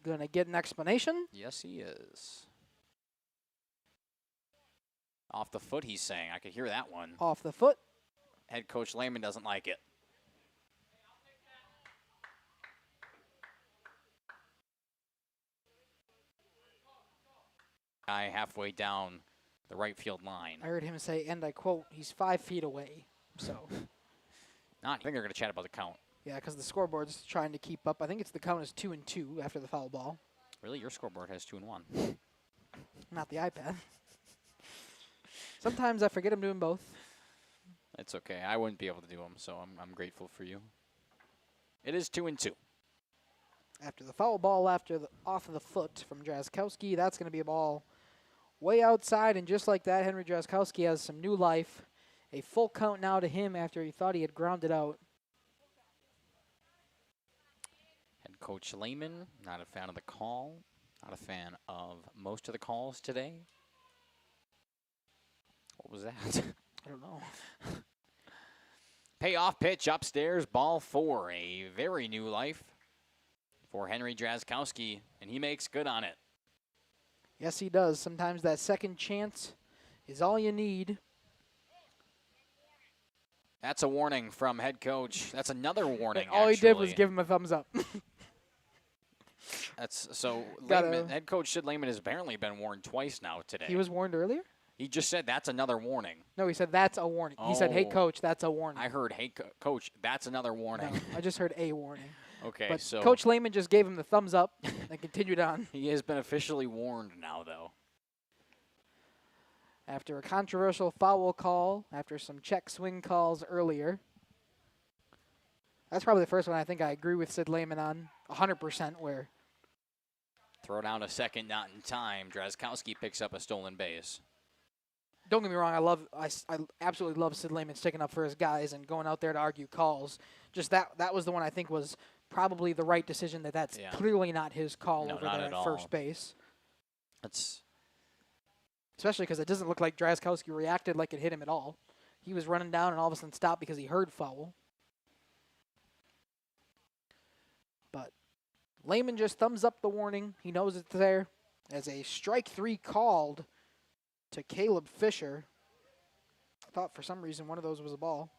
going to get an explanation? Yes, he is. Off the foot, he's saying. I could hear that one. Off the foot. Head Coach Lehman doesn't like it. Guy halfway down the right field line. I heard him say, and I quote, he's 5 feet away. So. I think they're going to chat about the count. Yeah, because the scoreboard's trying to keep up. I think it's the count is 2-2 after the foul ball. Really? Your scoreboard has 2-1. Not the iPad. Sometimes I forget I'm doing both. It's okay. I wouldn't be able to do them, so I'm grateful for you. It is 2-2. After the foul ball, off of the foot from Drazkowski, that's going to be a ball way outside, and just like that, Henry Drazkowski has some new life. A full count now to him after he thought he had grounded out. Head Coach Lehman, not a fan of the call, not a fan of most of the calls today. What was that? I don't know. Payoff pitch upstairs, ball 4. A very new life for Henry Drazkowski, and he makes good on it. Yes, he does. Sometimes that second chance is all you need. That's a warning from head coach. That's another warning. All he did was give him a thumbs up. That's so. Lehman, head coach Sid Lehman has apparently been warned twice now today. He was warned earlier? He just said that's another warning. No, he said that's a warning. He said, hey, coach, that's a warning. I heard, hey, coach, that's another warning. No, I just heard a warning. Okay, but so Coach Lehman just gave him the thumbs up and continued on. He has been officially warned now, though. After a controversial foul call, after some check swing calls earlier. That's probably the first one I think I agree with Sid Lehman on 100%, where throw down a second, not in time. Drazkowski picks up a stolen base. Don't get me wrong, I absolutely love Sid Lehman sticking up for his guys and going out there to argue calls. Just that was the one I think was probably the right decision. That's clearly not his call over there at first base. That's especially because it doesn't look like Drazkowski reacted like it hit him at all. He was running down and all of a sudden stopped because he heard foul. But Lehman just thumbs up the warning. He knows it's there. As a strike 3 called to Caleb Fisher. I thought for some reason one of those was a ball.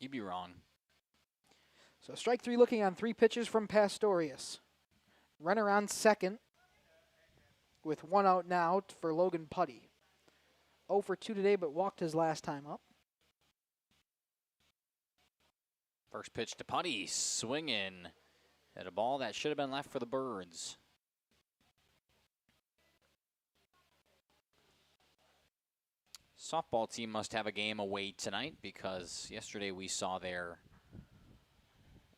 You'd be wrong. So strike 3 looking on 3 pitches from Pastorius. Runner on second with 1 out now for Logan Putty. 0 for 2 today, but walked his last time up. First pitch to Putty, swinging at a ball that should have been left for the Birds. Softball team must have a game away tonight because yesterday we saw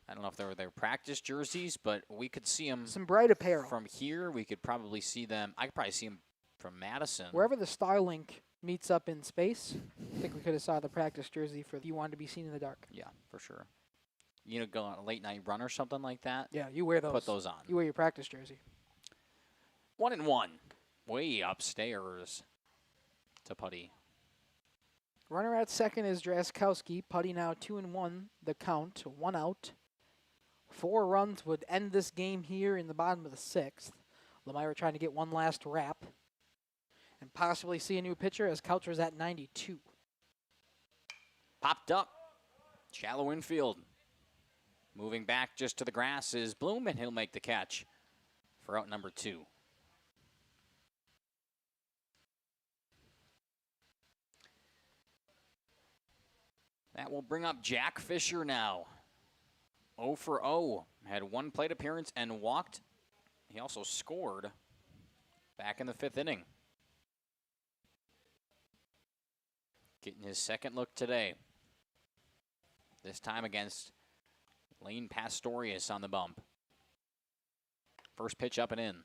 I don't know if they were their practice jerseys, but we could see them. Some bright apparel. From here, we could probably see them. I could probably see them from Madison. Wherever the Starlink meets up in space, I think we could have saw the practice jersey for you wanted to be seen in the dark. Yeah, for sure. You know, go on a late night run or something like that. Yeah, you wear those. Put those on. You wear your practice jersey. 1-1. Way upstairs to Putty. Runner at second is Drazkowski. Putty now 2-1. The count, 1 out. 4 runs would end this game here in the bottom of the 6th. Lomira trying to get one last wrap and possibly see a new pitcher as Coucher's at 92. Popped up. Shallow infield. Moving back just to the grass is Bloom, and he'll make the catch for out number 2. That will bring up Jack Fisher now. 0 for 0. Had 1 plate appearance and walked. He also scored back in the 5th inning. Getting his second look today. This time against Lane Pastorius on the bump. First pitch up and in.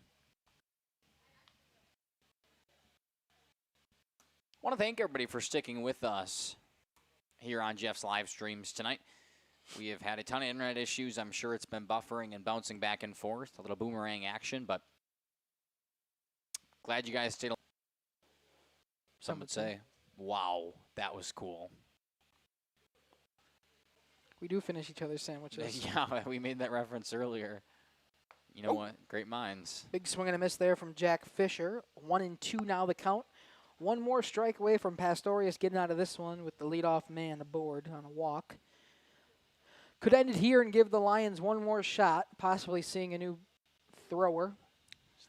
Want to thank everybody for sticking with us here on Jeff's live streams tonight. We have had a ton of internet issues. I'm sure it's been buffering and bouncing back and forth. A little boomerang action, but Glad you guys stayed. Some would say, wow, that was cool. We do finish each other's sandwiches. Yeah, we made that reference earlier. You know what? Great minds. Big swing and a miss there from Jack Fisher. 1-2 now the count. One more strike away from Pastorius getting out of this one with the leadoff man aboard on a walk. Could end it here and give the Lions one more shot, possibly seeing a new thrower,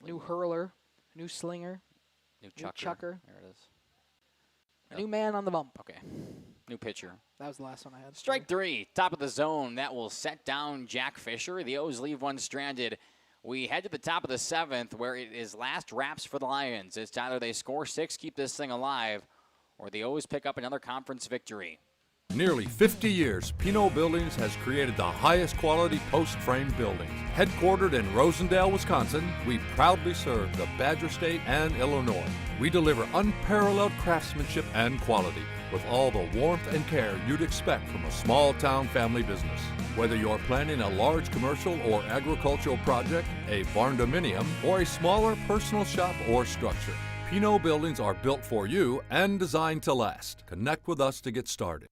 new hurler, new slinger, new chucker. There it is. A new man on the bump. Okay. New pitcher. That was the last one I had. Strike 3, top of the zone. That will set down Jack Fisher. The O's leave one stranded. We head to the top of the 7th, where it is last wraps for the Lions. It's either they score 6, keep this thing alive, or the O's pick up another conference victory. Nearly 50 years, Pinot Buildings has created the highest quality post-frame buildings. Headquartered in Rosendale, Wisconsin, we proudly serve the Badger State and Illinois. We deliver unparalleled craftsmanship and quality with all the warmth and care you'd expect from a small-town family business. Whether you're planning a large commercial or agricultural project, a barn-dominium, or a smaller personal shop or structure, Pinot Buildings are built for you and designed to last. Connect with us to get started.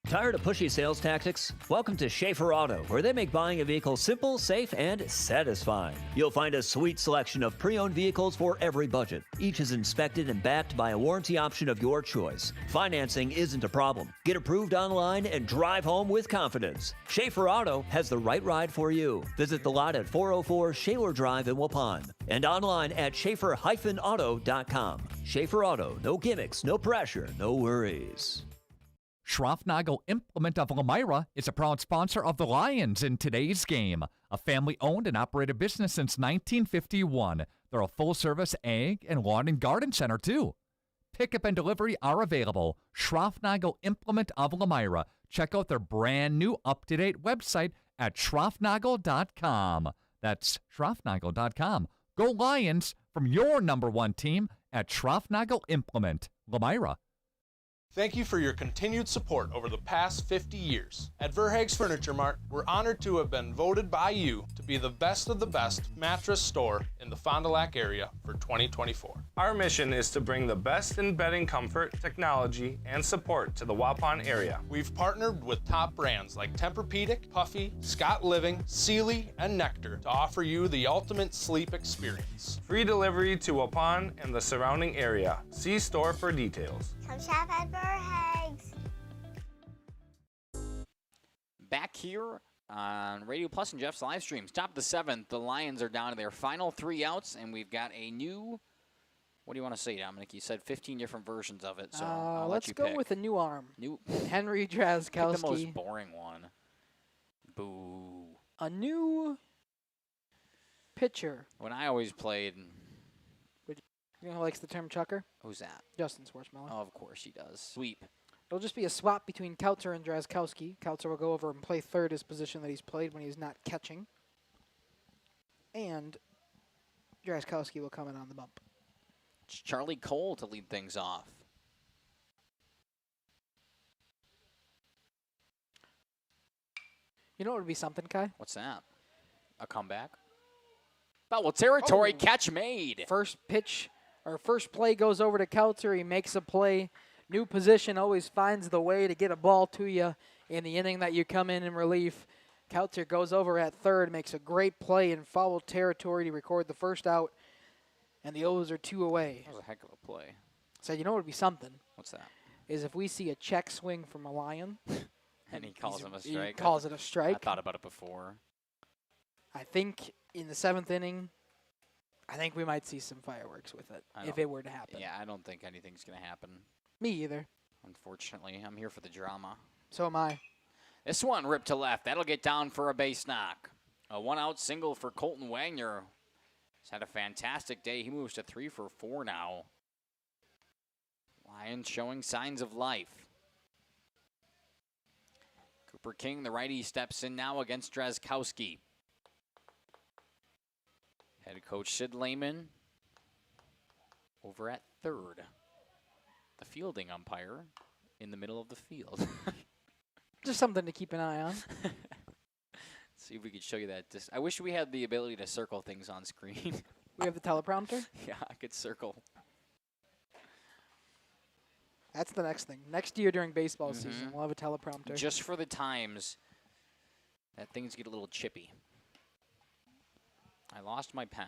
Tired of pushy sales tactics? Welcome to Schaefer Auto, where they make buying a vehicle simple, safe, and satisfying. You'll find a sweet selection of pre-owned vehicles for every budget. Each is inspected and backed by a warranty option of your choice. Financing isn't a problem. Get approved online and drive home with confidence. Schaefer Auto has the right ride for you. Visit the lot at 404 Shaler Drive in Waupun and online at schaefer-auto.com. Schaefer Auto, no gimmicks, no pressure, no worries. Schroffnagel Implement of Lomira is a proud sponsor of the Lions in today's game. A family-owned and operated business since 1951. They're a full-service ag and lawn and garden center, too. Pickup and delivery are available. Schroffnagel Implement of Lomira. Check out their brand-new up-to-date website at schroffnagel.com. That's schroffnagel.com. Go Lions from your #1 team at Schroffnagel Implement, Lomira. Thank you for your continued support over the past 50 years. At Verhaeg's Furniture Mart, we're honored to have been voted by you to be the best of the best mattress store in the Fond du Lac area for 2024. Our mission is to bring the best in bedding comfort, technology, and support to the Waupun area. We've partnered with top brands like Tempur-Pedic, Puffy, Scott Living, Sealy, and Nectar to offer you the ultimate sleep experience. Free delivery to Waupun and the surrounding area. See store for details. Come shop at Verhaeg's. Back here on Radio Plus and Jeff's live streams. Top of the 7th, the Lions are down to their final 3 outs, and we've got a new, what do you want to say, Dominic? You said 15 different versions of it, so I'll let you pick. Let's go with a new arm. New Henry Drazkowski. Pick the most boring one. Boo. A new pitcher. When I always played... You know who likes the term chucker? Who's that? Justin Schwarzmiller. Oh, of course he does. Sweep. It'll just be a swap between Kautzer and Drazkowski. Kautzer will go over and play third, his position that he's played when he's not catching. And Drazkowski will come in on the bump. It's Charlie Cole to lead things off. You know what would be something, Kai? What's that? A comeback? Foul territory, catch made. First pitch, or first play goes over to Kautzer. He makes a play. New position always finds the way to get a ball to you in the inning that you come in relief. Kautzer goes over at third, makes a great play in foul territory to record the first out, and the O's are 2 away. That was a heck of a play. So you know what would be something? What's that? Is if we see a check swing from a Lion. And he calls him a strike. He calls it a strike. I thought about it before. I think in the 7th inning, I think we might see some fireworks with it if it were to happen. Yeah, I don't think anything's going to happen. Me either. Unfortunately, I'm here for the drama. So am I. This one ripped to left. That'll get down for a base knock. A 1-out single for Colton Wagner. He's had a fantastic day. He moves to 3 for 4 now. Lions showing signs of life. Cooper King, the righty, steps in now against Drazkowski. Head coach Sid Lehman over at third. The fielding umpire in the middle of the field. Just something to keep an eye on. See if we could show you that. I wish we had the ability to circle things on screen. We have the teleprompter? Yeah, I could circle. That's the next thing. Next year during baseball season, we'll have a teleprompter. Just for the times that things get a little chippy. I lost my pen,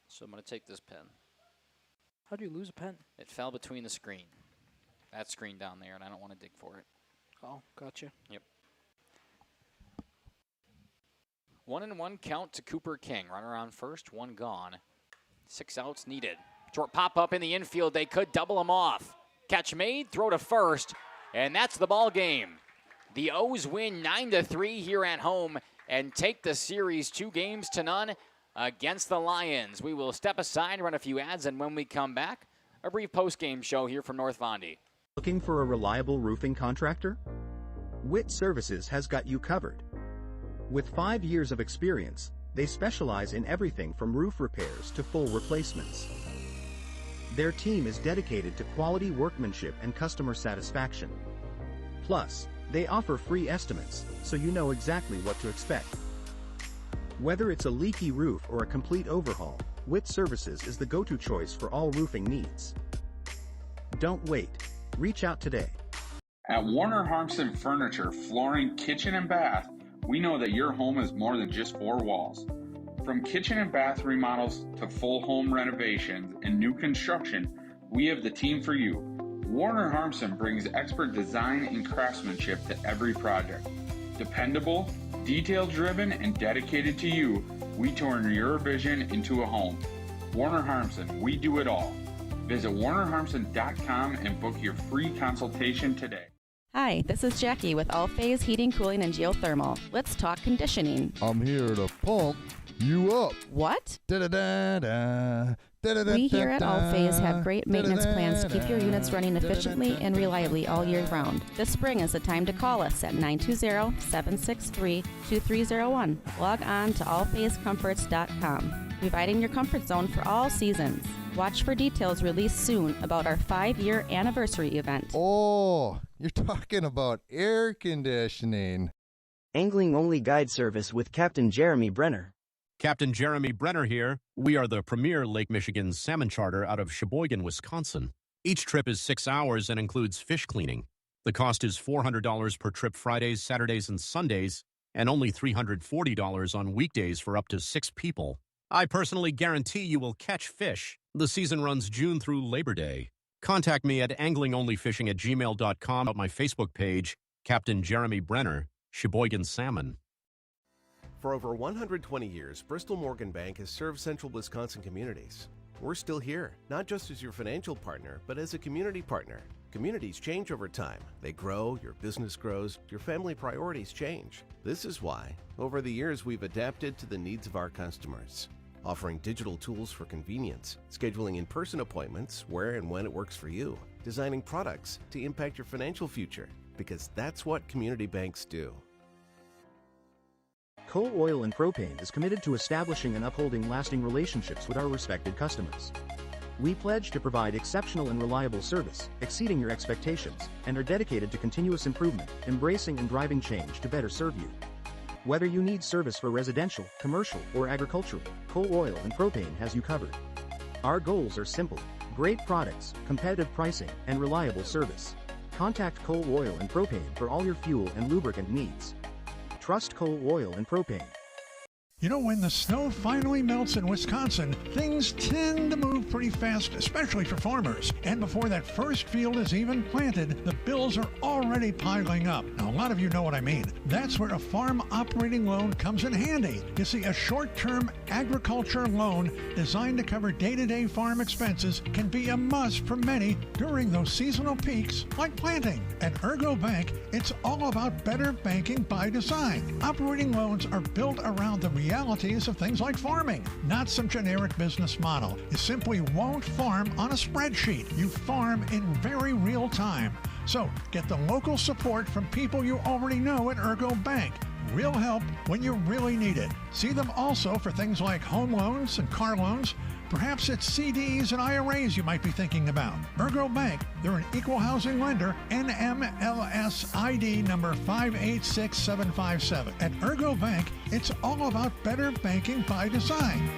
so I'm going to take this pen. How'd you lose a pen? It fell between the screen. That screen down there, and I don't want to dig for it. Oh, gotcha. Yep. 1-1 count to Cooper King. Runner on first, one gone. 6 outs needed. Short pop up in the infield. They could double him off. Catch made, throw to first, and that's the ball game. The O's win 9-3 here at home and take the series 2-0 against the Lions. We will step aside, run a few ads, and when we come back, a brief post-game show here from North Vondy. Looking for a reliable roofing contractor? Witt Services has got you covered. With 5 years of experience, they specialize in everything from roof repairs to full replacements. Their team is dedicated to quality workmanship and customer satisfaction. Plus, they offer free estimates, so you know exactly what to expect. Whether it's a leaky roof or a complete overhaul, Witt Services is the go-to choice for all roofing needs. Don't wait. Reach out today. At Warner Harmson Furniture, Flooring, Kitchen, and Bath, we know that your home is more than just 4 walls. From kitchen and bath remodels to full home renovations and new construction, we have the team for you. Warner Harmson brings expert design and craftsmanship to every project. Dependable, detail-driven, and dedicated to you, we turn your vision into a home. Warner Harmson, we do it all. Visit warnerharmson.com and book your free consultation today. Hi, this is Jackie with All Phase Heating, Cooling, and Geothermal. Let's talk conditioning. I'm here to pump you up. What? Da-da-da-da. We here at All Phase have great maintenance plans to keep your units running efficiently and reliably all year round. This spring is the time to call us at 920-763-2301. Log on to allphasecomforts.com, providing your comfort zone for all seasons. Watch for details released soon about our 5-year anniversary event. Oh, you're talking about air conditioning. Angling-only guide service with Captain Jeremy Brenner. Captain Jeremy Brenner here. We are the premier Lake Michigan salmon charter out of Sheboygan, Wisconsin. Each trip is 6 hours and includes fish cleaning. The cost is $400 per trip Fridays, Saturdays, and Sundays, and only $340 on weekdays for up to 6 people. I personally guarantee you will catch fish. The season runs June through Labor Day. Contact me at anglingonlyfishing@gmail.com at my Facebook page, Captain Jeremy Brenner, Sheboygan Salmon. For over 120 years, Bristol Morgan Bank has served central Wisconsin communities. We're still here, not just as your financial partner, but as a community partner. Communities change over time. They grow, your business grows, your family priorities change. This is why, over the years, we've adapted to the needs of our customers, offering digital tools for convenience, scheduling in-person appointments where and when it works for you, designing products to impact your financial future, because that's what community banks do. Coal Oil and Propane is committed to establishing and upholding lasting relationships with our respected customers. We pledge to provide exceptional and reliable service, exceeding your expectations, and are dedicated to continuous improvement, embracing and driving change to better serve you. Whether you need service for residential, commercial, or agricultural, Coal Oil and Propane has you covered. Our goals are simple: great products, competitive pricing, and reliable service. Contact Coal Oil and Propane for all your fuel and lubricant needs. Trust Coal Oil and Propane. You know, when the snow finally melts in Wisconsin, things tend to move pretty fast, especially for farmers. And before that first field is even planted, the bills are already piling up. Now, a lot of you know what I mean. That's where a farm operating loan comes in handy. You see, a short-term agriculture loan designed to cover day-to-day farm expenses can be a must for many during those seasonal peaks like planting. At Ergo Bank, it's all about better banking by design. Operating loans are built around the realities of things like farming, not some generic business model. You simply won't farm on a spreadsheet. You farm in very real time. So get the local support from people you already know at Ergo Bank. Real help when you really need it. See them also for things like home loans and car loans. Perhaps it's CDs and IRAs you might be thinking about. Ergo Bank, they're an equal housing lender, NMLS ID number 586757. At Ergo Bank, it's all about better banking by design.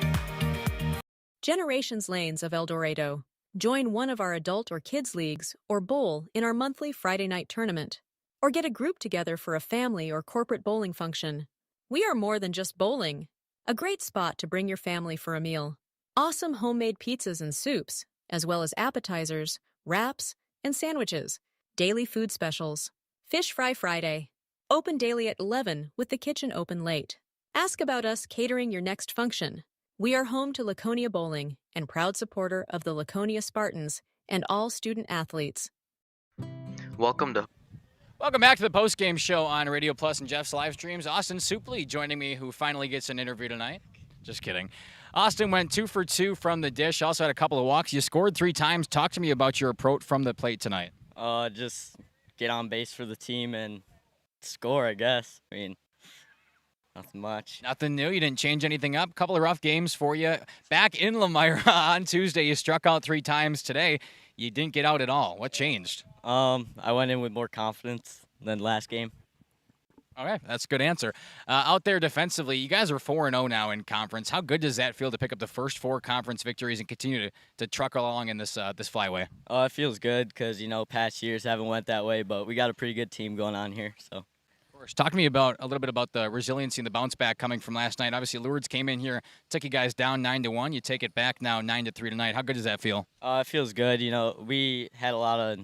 Generations Lanes of El Dorado. Join one of our adult or kids leagues or bowl in our monthly Friday night tournament. Or get a group together for a family or corporate bowling function. We are more than just bowling. A great spot to bring your family for a meal. Awesome homemade pizzas and soups, as well as appetizers, wraps, and sandwiches. Daily food specials. Fish Fry Friday. Open daily at 11 with the kitchen open late. Ask about us catering your next function. We are home to Laconia Bowling and proud supporter of the Laconia Spartans and all student athletes. Welcome back to the post-game show on Radio Plus and Jeff's live streams. Austin Supley joining me, who finally gets an interview tonight. Just kidding. Austin went 2 for 2 from the dish. Also had a couple of walks. You scored 3 times. Talk to me about your approach from the plate tonight. Just get on base for the team and score, I guess. I mean, nothing much. Nothing new. You didn't change anything up. Couple of rough games for you. Back in Lomira on Tuesday, you struck out 3 times. Today, you didn't get out at all. What changed? I went in with more confidence than last game. Okay, that's a good answer. Out there defensively, you guys are 4-0 now in conference. How good does that feel to pick up the first 4 conference victories and continue to truck along in this flyway? It feels good because, past years haven't went that way, but we got a pretty good team going on here. So. Of course. Talk to me a little bit about the resiliency and the bounce back coming from last night. Obviously, Lourdes came in here, took you guys down 9-1. You take it back now 9-3 tonight. How good does that feel? It feels good. We had a lot of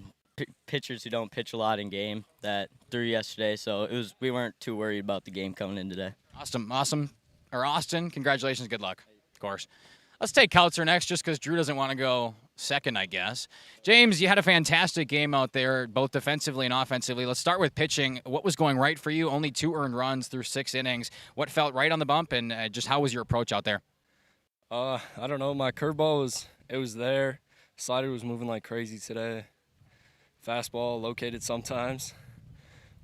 pitchers who don't pitch a lot in game that threw yesterday, so we weren't too worried about the game coming in today. Awesome. Austin, congratulations, good luck, of course. Let's take Kautzer next, just because Drew doesn't want to go second, I guess. James, you had a fantastic game out there, both defensively and offensively. Let's start with pitching. What was going right for you? Only 2 earned runs through 6 innings. What felt right on the bump, and just how was your approach out there? I don't know. My curveball was there. Slider was moving like crazy today. Fastball located sometimes.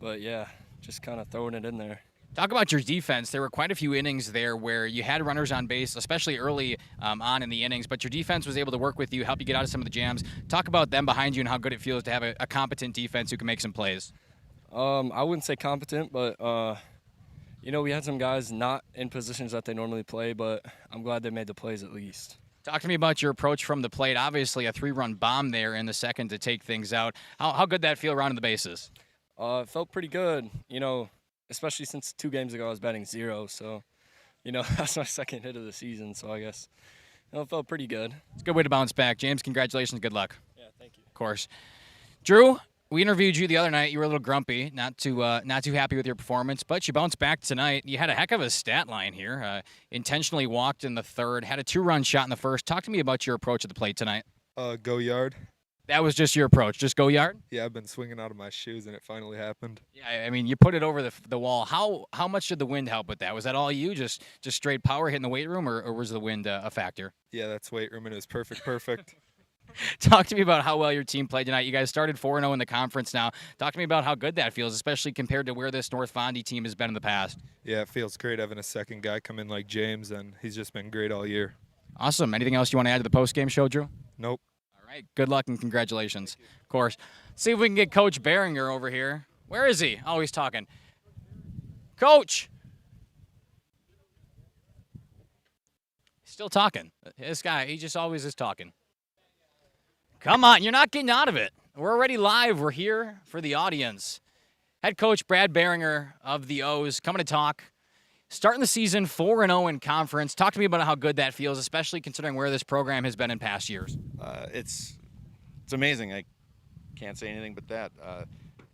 But, yeah, just kind of throwing it in there. Talk about your defense. There were quite a few innings there where you had runners on base, especially early on in the innings, but your defense was able to work with you, help you get out of some of the jams. Talk about them behind you and how good it feels to have a competent defense who can make some plays. I wouldn't say competent, but, we had some guys not in positions that they normally play, but I'm glad they made the plays at least. Talk to me about your approach from the plate. Obviously, a 3-run bomb there in the second to take things out. How good that feel around the bases? It felt pretty good, especially since 2 games ago I was batting 0. So, that's my second hit of the season. So I guess it felt pretty good. It's a good way to bounce back. James, congratulations. Good luck. Yeah, thank you. Of course. Drew, we interviewed you the other night. You were a little grumpy, not too happy with your performance, but you bounced back tonight. You had a heck of a stat line here. Intentionally walked in the third, had a 2-run shot in the first. Talk to me about your approach at the plate tonight. Go yard. That was just your approach. Just go yard? Yeah, I've been swinging out of my shoes, and it finally happened. Yeah, I mean, you put it over the wall. How much did the wind help with that? Was that all you, just straight power hitting the weight room, or was the wind a factor? Yeah, that's weight room, and it was perfect. Talk to me about how well your team played tonight. You guys started 4-0 in the conference now. Talk to me about how good that feels, especially compared to where this North Fondy team has been in the past. Yeah, it feels great having a second guy come in like James, and he's just been great all year. Awesome. Anything else you want to add to the post-game show, Drew? Nope. All right. Good luck and congratulations. Of course. See if we can get Coach Behringer over here. Where is he? Oh, he's talking. Coach! He's still talking. This guy, he just always is talking. Come on, you're not getting out of it. We're already live. We're here for the audience. Head coach Brad Behringer of the O's coming to talk. Starting the season 4-0 in conference. Talk to me about how good that feels, especially considering where this program has been in past years. It's amazing. I can't say anything but that.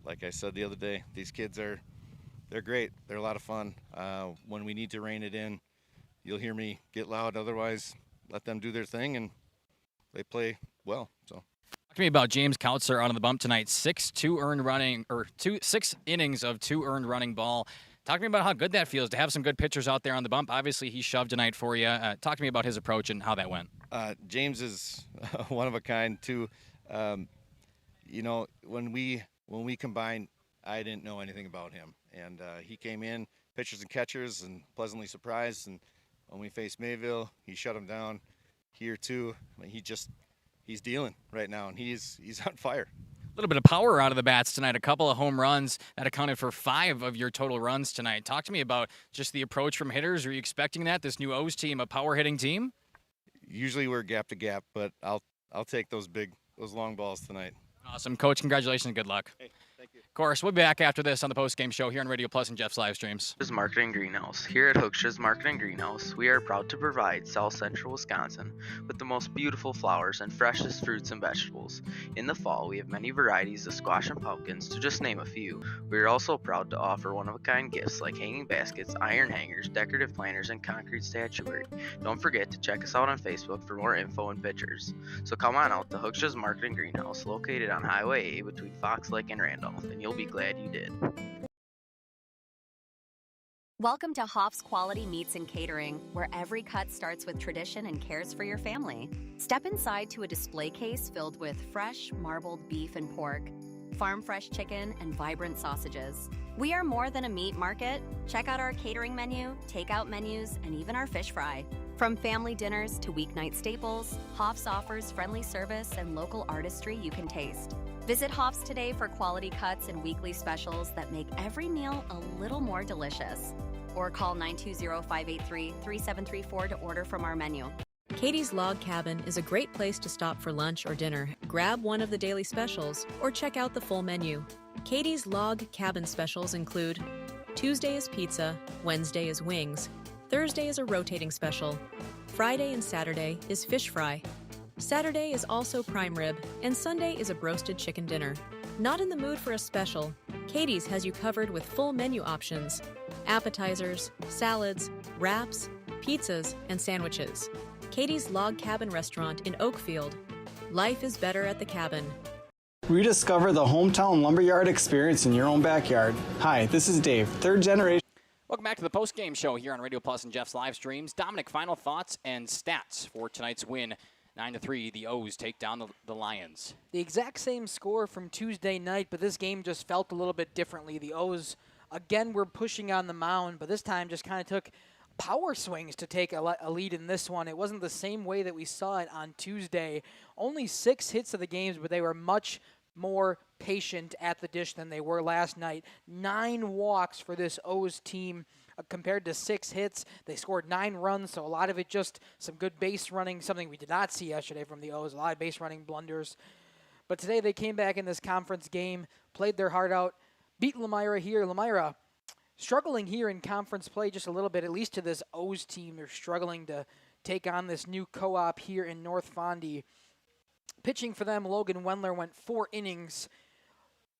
Like I said the other day, these kids they're great. They're a lot of fun. When we need to rein it in, you'll hear me get loud. Otherwise, let them do their thing, and they play well. So, talk to me about James Kautzer on the bump tonight. 6 innings of 2 earned running ball. Talk to me about how good that feels to have some good pitchers out there on the bump. Obviously, he shoved tonight for you. Talk to me about his approach and how that went. James is one of a kind too. When we combined, I didn't know anything about him, and he came in, pitchers and catchers, and pleasantly surprised. And when we faced Mayville, he shut him down. Here too, he's dealing right now, and he's on fire. A little bit of power out of the bats tonight. A couple of home runs that accounted for 5 of your total runs tonight. Talk to me about just the approach from hitters. Are you expecting that, this new O's team, a power hitting team? Usually we're gap to gap, but I'll take those long balls tonight. Awesome. Coach, congratulations and good luck. Hey, thank you. Of course, we'll be back after this on the post-game show here on Radio Plus and Jeff's live streams. Hookstra's Market and Greenhouse. Here at Hookstra's Market and Greenhouse, we are proud to provide South Central Wisconsin with the most beautiful flowers and freshest fruits and vegetables. In the fall, we have many varieties of squash and pumpkins, to just name a few. We are also proud to offer one-of-a-kind gifts like hanging baskets, iron hangers, decorative planters, and concrete statuary. Don't forget to check us out on Facebook for more info and pictures. So come on out to Hookstra's Market and Greenhouse, located on Highway A between Fox Lake and Randolph, and you'll be glad you did. Welcome to Hoff's Quality Meats and Catering, where every cut starts with tradition and cares for your family. Step inside to a display case filled with fresh, marbled beef and pork, farm-fresh chicken, and vibrant sausages. We are more than a meat market. Check out our catering menu, takeout menus, and even our fish fry. From family dinners to weeknight staples, Hoff's offers friendly service and local artistry you can taste. Visit Hoff's today for quality cuts and weekly specials that make every meal a little more delicious. Or call 920-583-3734 to order from our menu. Katie's Log Cabin is a great place to stop for lunch or dinner, grab one of the daily specials, or check out the full menu. Katie's Log Cabin specials include Tuesday is pizza, Wednesday is wings, Thursday is a rotating special, Friday and Saturday is fish fry, Saturday is also prime rib, and Sunday is a broasted chicken dinner. Not in the mood for a special? Katie's has you covered with full menu options, appetizers, salads, wraps, pizzas, and sandwiches. Katie's Log Cabin Restaurant in Oakfield. Life is better at the cabin. Rediscover the hometown lumberyard experience in your own backyard. Hi, this is Dave, third generation. Welcome back to the post-game show here on Radio Plus and Jeff's live streams. Dominic, final thoughts and stats for tonight's win. 9-3, the O's take down the Lions. The exact same score from Tuesday night, but this game just felt a little bit differently. The O's, again, were pushing on the mound, but this time just kind of took power swings to take a lead in this one. It wasn't the same way that we saw it on Tuesday. Only 6 hits of the games, but they were much more patient at the dish than they were last night. 9 walks for this O's team compared to 6 hits. They scored 9 runs, so a lot of it just some good base running, something we did not see yesterday from the O's, a lot of base running blunders. But today they came back in this conference game, played their heart out, beat Lomira here. Lomira struggling here in conference play just a little bit, at least to this O's team. They're struggling to take on this new co-op here in North Fondy. Pitching for them, Logan Wendler went 4 innings,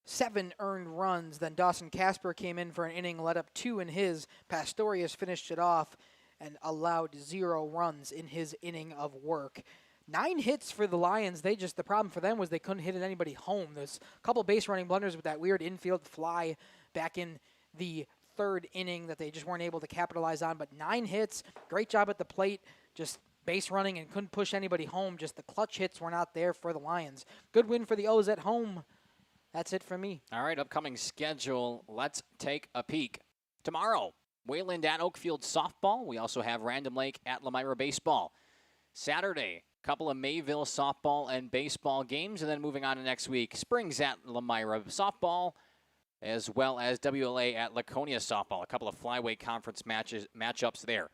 7 earned runs. Then Dawson Casper came in for an inning, let up 2 in his. Pastorius finished it off and allowed 0 runs in his inning of work. 9 hits for the Lions. The problem for them was they couldn't hit anybody home. There's a couple base running blunders with that weird infield fly back in the 3rd inning that they just weren't able to capitalize on. But 9 hits, great job at the plate, just base running and couldn't push anybody home. Just the clutch hits were not there for the Lions. Good win for the O's at home. That's it for me. All right, upcoming schedule. Let's take a peek. Tomorrow, Wayland at Oakfield softball. We also have Random Lake at Lomira baseball. Saturday, a couple of Mayville softball and baseball games. And then moving on to next week, Springs at Lomira softball, as well as WLA at Laconia softball. A couple of flyweight conference matchups there.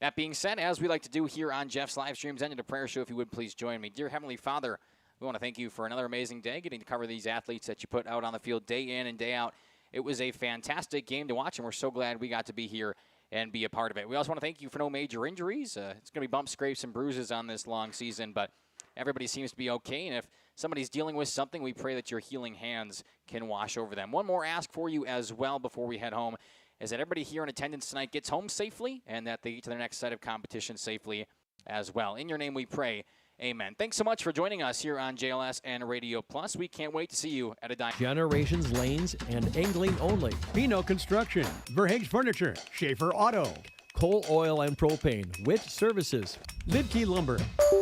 That being said, as we like to do here on Jeff's live streams, ended a prayer show, if you would please join me. Dear Heavenly Father, we want to thank you for another amazing day, getting to cover these athletes that you put out on the field day in and day out. It was a fantastic game to watch, and we're so glad we got to be here and be a part of it. We also want to thank you for no major injuries. It's going to be bumps, scrapes, and bruises on this long season, but everybody seems to be okay, and if somebody's dealing with something, we pray that your healing hands can wash over them. One more ask for you as well before we head home is that everybody here in attendance tonight gets home safely and that they get to their next set of competition safely as well. In your name we pray, amen. Thanks so much for joining us here on JLS and Radio Plus. We can't wait to see you at a dime. Generations Lanes and Angling Only. Pino Construction, Verhaeg's Furniture, Schaefer Auto, Coal Oil and Propane, Witt Services, Lidkey Lumber,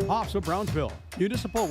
Hoffs of Brownsville, Municipal